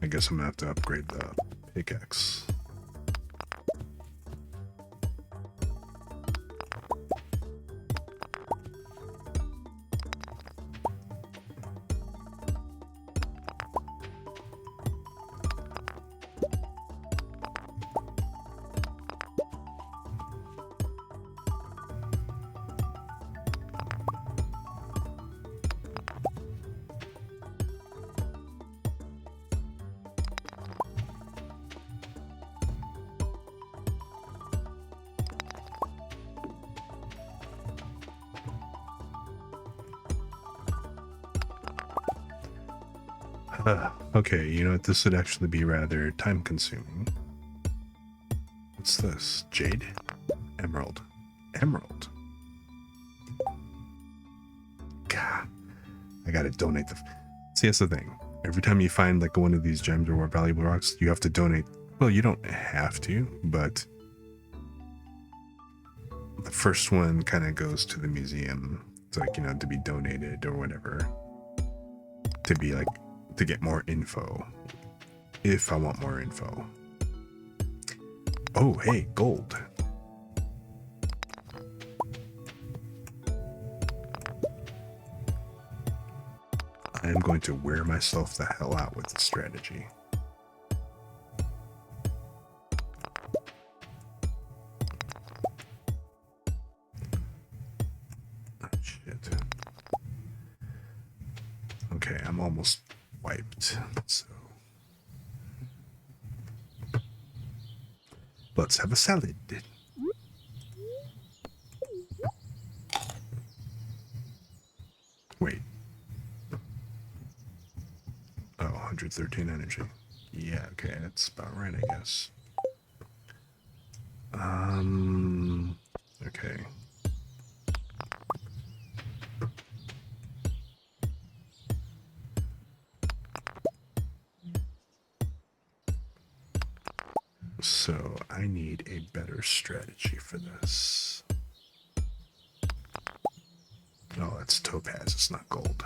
I guess I'm gonna have to upgrade the pickaxe. Okay, you know what? This would actually be rather time consuming. What's this? Jade? Emerald. Emerald. God, I gotta donate the. See, that's the thing. Every time you find like one of these gems or more valuable rocks, you have to donate. Well, you don't have to, but the first one kind of goes to the museum. It's like, you know, to be donated or whatever. To be like, to get more info. If I want more info. Oh, hey, gold. I am going to wear myself the hell out with this strategy. Oh, shit. Okay, I'm almost wiped, so let's have a salad. Wait. Oh, 113 energy. Yeah, okay, that's about right, I guess. Okay. So I need a better strategy for this. Oh, it's topaz, it's not gold.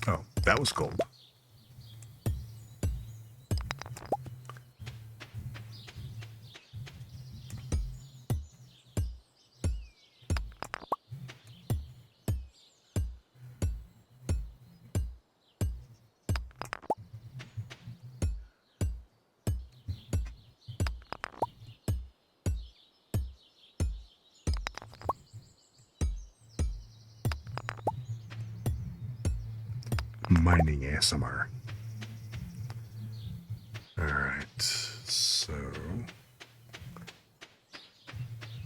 Oh, that was gold. Mining ASMR. Alright, so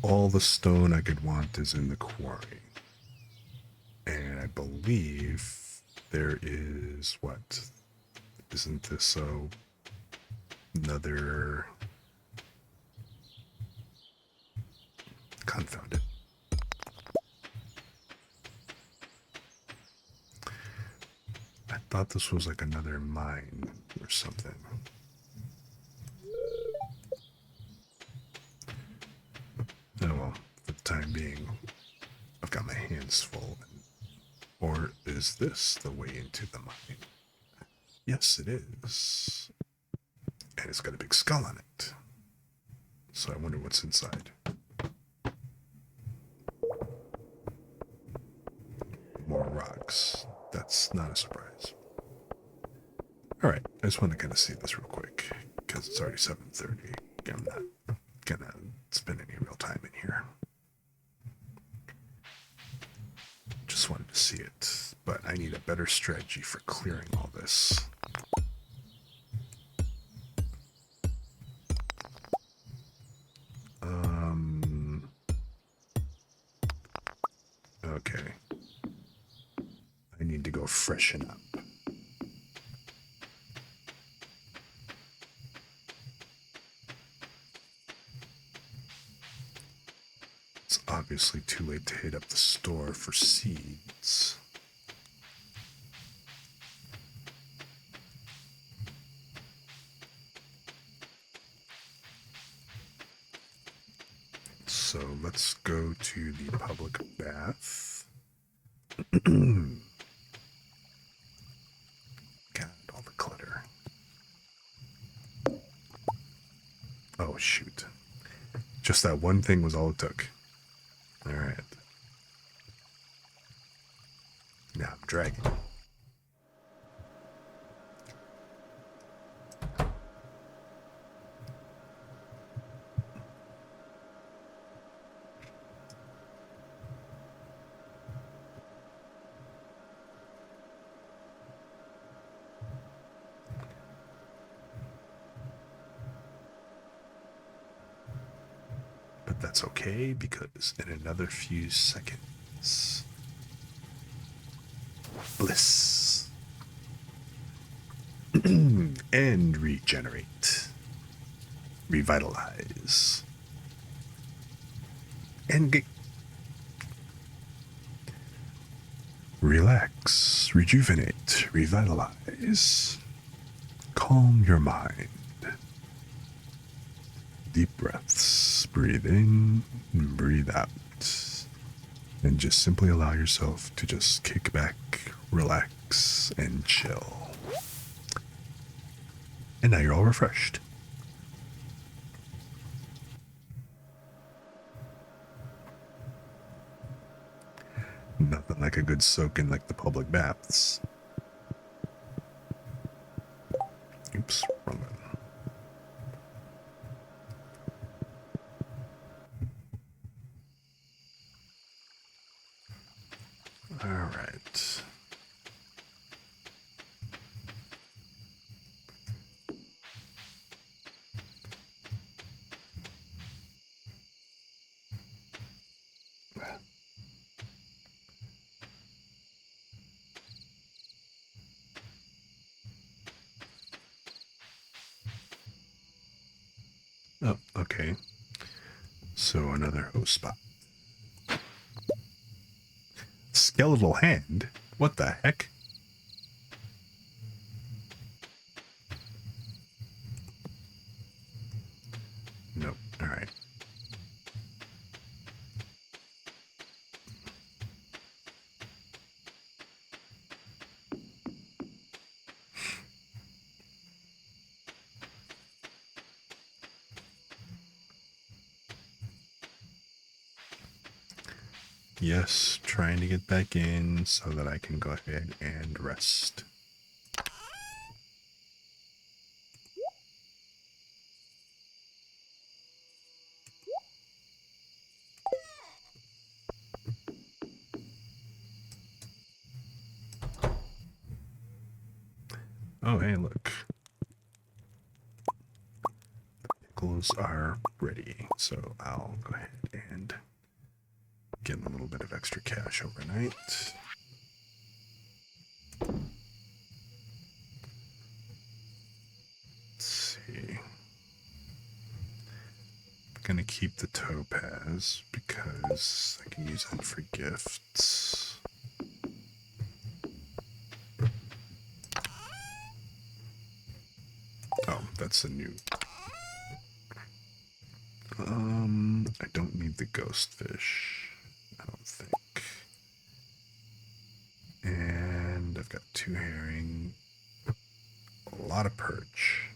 all the stone I could want is in the quarry. And I believe there is what? Isn't this another... Confound it. I thought this was like another mine or something. Oh well, for the time being, I've got my hands full. Or is this the way into the mine? Yes, it is. And it's got a big skull on it. So I wonder what's inside. More rocks. That's not a surprise. Alright, I just want to kind of see this real quick, because it's already 7:30. I'm not gonna spend any real time in here. Just wanted to see it, but I need a better strategy for clearing all this. Okay. I need to go freshen up. It's obviously too late to hit up the store for seeds. So let's go to the public bath. God, all the clutter. Oh, shoot. Just that one thing was all it took. Alright. Now I'm dragging. But that's okay, because in another few seconds... Bliss. And regenerate. Revitalize. And get... Relax. Rejuvenate. Revitalize. Calm your mind. Deep breaths. Breathe in, breathe out. And just simply allow yourself to just kick back, relax, and chill. And now you're all refreshed. Nothing like a good soak in like the public baths. Oops, wrong button. All right. Oh, okay. So another host spot. Skeletal hand? What the heck? Nope. All right. Yes, trying to get back in so that I can go ahead and rest. Oh, hey, look. Pickles are ready. So I'll go ahead and get a little bit of extra cash overnight. Let's see. I'm gonna keep the topaz because I can use that for gifts. Oh, that's a new. I don't need the ghost fish. I don't think. And I've got 2 herring, a lot of perch.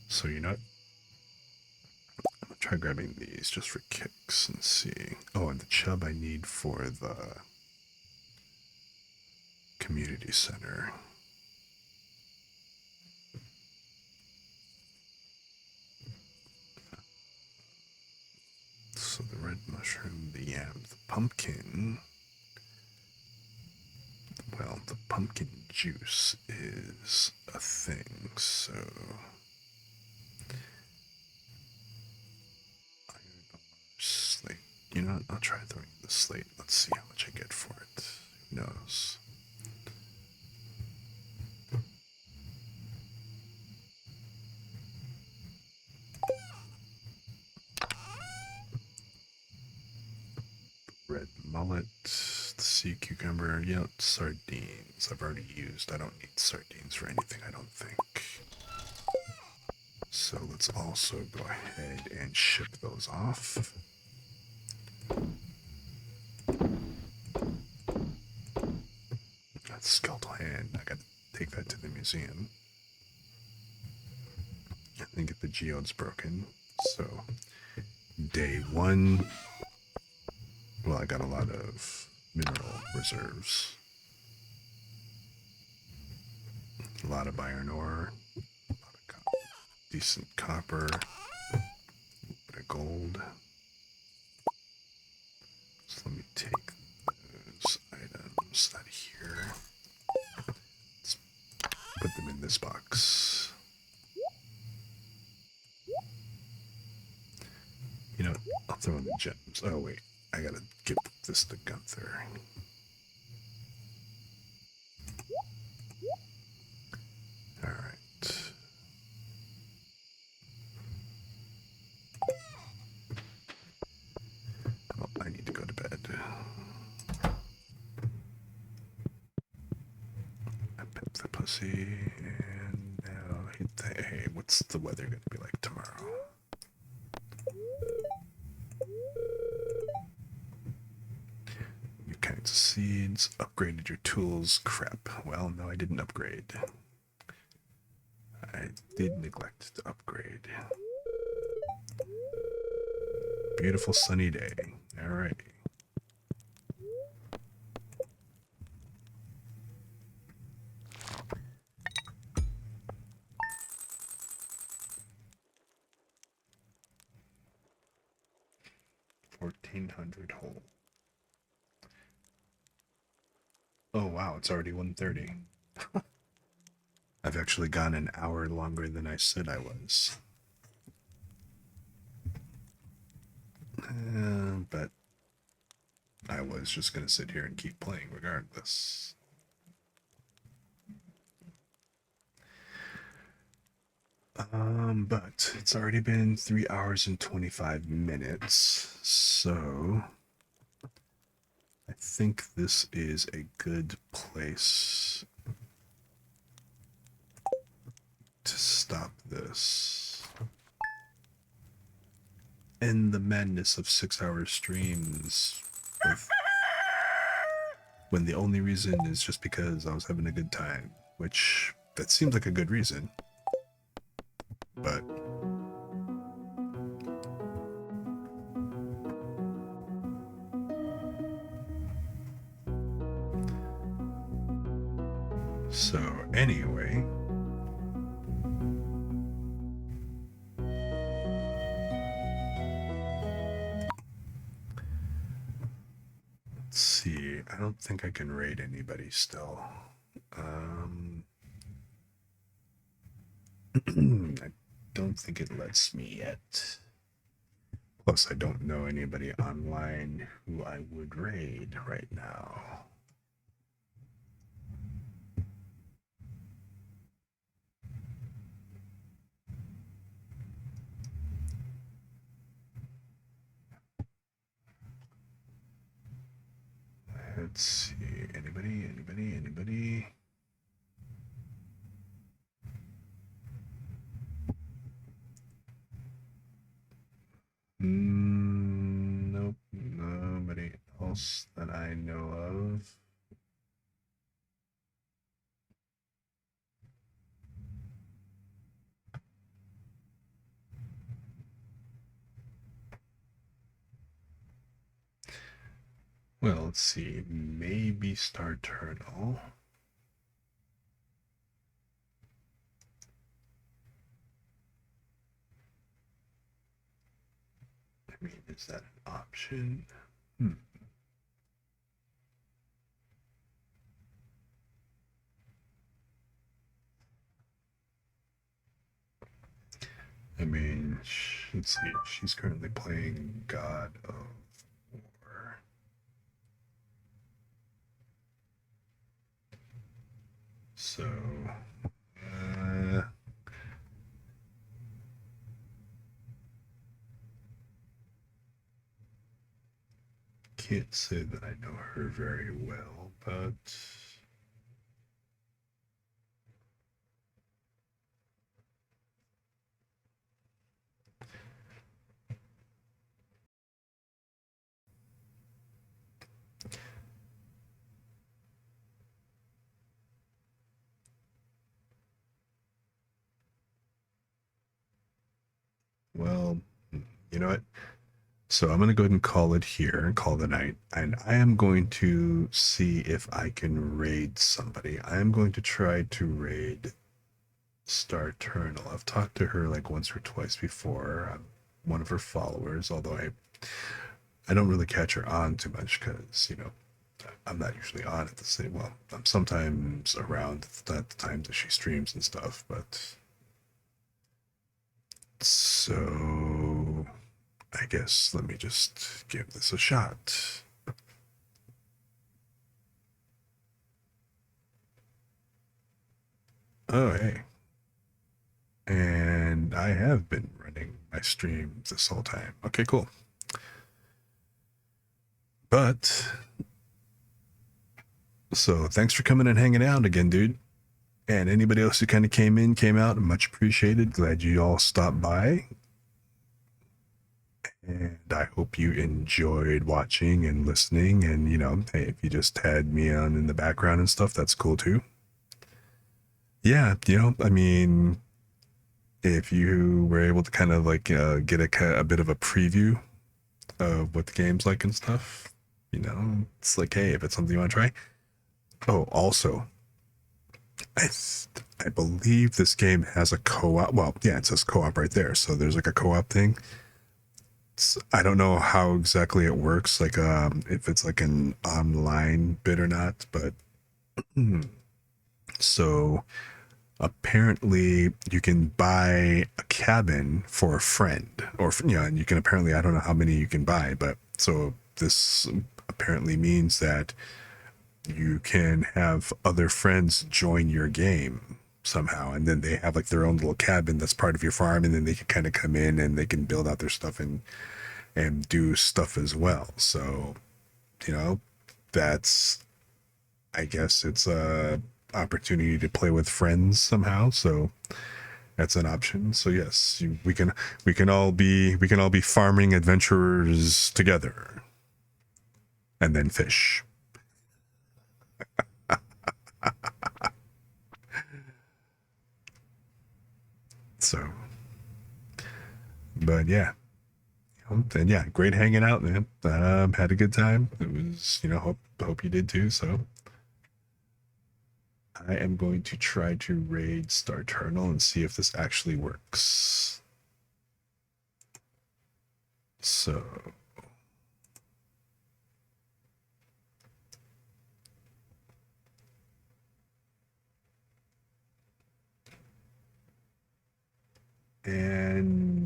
So you know what? I'm gonna try grabbing these just for kicks and see. Oh, and the chub I need for the community center. So the red mushroom, the yam, the pumpkin. Well, the pumpkin juice is a thing, so slate. You know what? I'll try throwing the slate. Let's see how much I get for it. Who knows? Red mullet, the sea cucumber, yep, sardines. I've already used. I don't need sardines for anything, I don't think. So let's also go ahead and ship those off. That skeletal hand, I gotta take that to the museum. I think the geode's broken. So, day 1. Well, I got a lot of mineral reserves. A lot of iron ore, a lot of decent copper, a bit of gold. So let me take those items out of here. Let's put them in this box. You know, I'll throw in the gems. Oh wait, I gotta give this to Gunther. Alright. Well, I need to go to bed. I pet the pussy, and now hit the. Hey, what's the weather gonna be like tomorrow? New kinds of seeds. Upgraded your tools. Crap. Well, no, I didn't upgrade. I did neglect to upgrade. Beautiful sunny day. Alright. $1,400 whole. Oh wow, it's already 1:30. I've actually gone an hour longer than I said I was. But I was just gonna sit here and keep playing regardless. But it's already been 3 hours and 25 minutes, so I think this is a good place to stop this. End the madness of 6-hour streams with when the only reason is just because I was having a good time, which that seems like a good reason. But so anyway, let's see. I don't think I can raid anybody still. Um, I don't think it lets me yet. Plus, I don't know anybody online who I would raid right now. Let's see. Anybody? Nope. Nobody else that I know of. Well, let's see. Maybe Star Turtle. I mean, is that an option? I mean, let's see. She's currently playing God of War. So, uh, can't say that I know her very well, but well, you know what? So I'm going to go ahead and call it here and call the night. And I am going to see if I can raid somebody. I am going to try to raid Star Eternal. I've talked to her like once or twice before. I'm one of her followers, although I don't really catch her on too much because, I'm not usually on at the same, well, I'm sometimes around at the time that she streams and stuff, but so I guess let me just give this a shot. Oh, hey. And I have been running my stream this whole time. Okay, cool. But so thanks for coming and hanging out again, dude. And anybody else who kind of came out, much appreciated. Glad you all stopped by. And I hope you enjoyed watching and listening. And, hey, if you just had me on in the background and stuff, that's cool too. Yeah, I mean, if you were able to kind of like get a bit of a preview of what the game's like and stuff, it's like, hey, if it's something you want to try. Oh, also, I I believe this game has a co-op. Well, yeah, it says co-op right there. So there's like a co-op thing. I don't know how exactly it works, like if it's like an online bit or not, but so apparently you can buy a cabin for a friend, or and you can apparently, I don't know how many you can buy, but so this apparently means that you can have other friends join your game somehow, and then they have like their own little cabin that's part of your farm, and then they can kind of come in and they can build out their stuff and do stuff as well. So, that's, I guess it's a opportunity to play with friends somehow. So that's an option. So yes, we can all be farming adventurers together, and then fish. So, but yeah. And yeah, great hanging out, man. Had a good time. It was, hope you did too. So I am going to try to raid Star Eternal and see if this actually works. So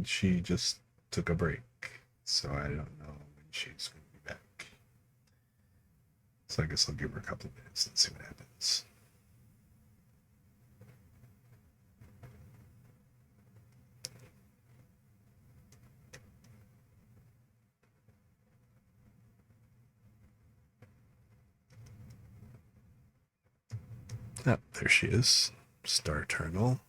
and she just took a break. So I don't know when she's going to be back. So I guess I'll give her a couple of minutes and see what happens. Oh, there she is. Star Turtle.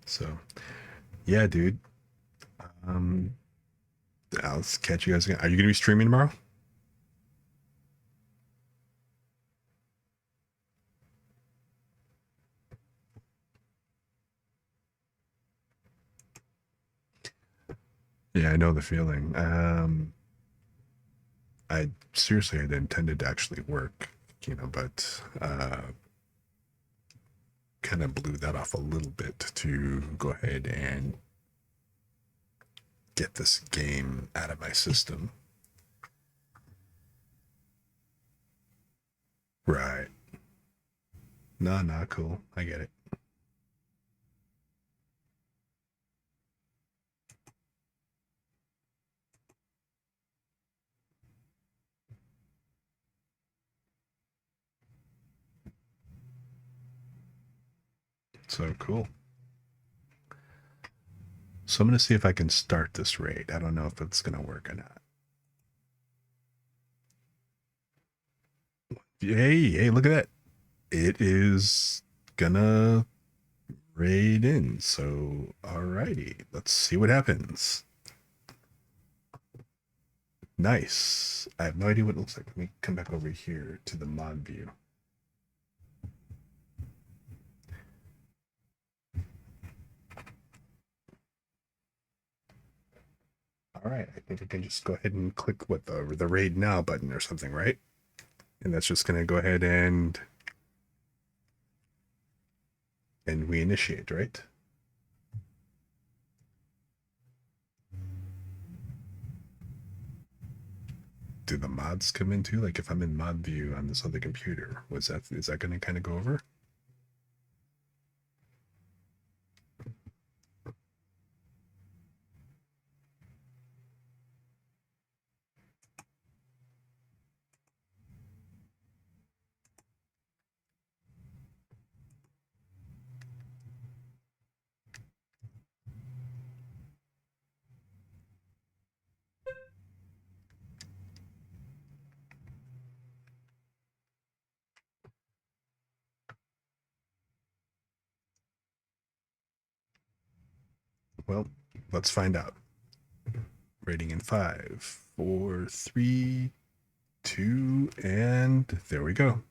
So, yeah, dude. Um, I'll catch you guys again. Are you going to be streaming tomorrow? Yeah, I know the feeling. I seriously had intended to actually work, but kind of blew that off a little bit to go ahead and get this game out of my system. Right. No, not cool. I get it. So cool. So I'm going to see if I can start this raid. I don't know if it's going to work or not. Hey, look at that. It is gonna raid in. So, alrighty. Let's see what happens. Nice. I have no idea what it looks like. Let me come back over here to the mod view. All right, I think I can just go ahead and click what the raid now button or something, right? And that's just gonna go ahead and we initiate, right? Do the mods come in too? Like if I'm in mod view on this other computer, is that gonna kind of go over? Well, let's find out. Rating in 5, 4, 3, 2, and there we go.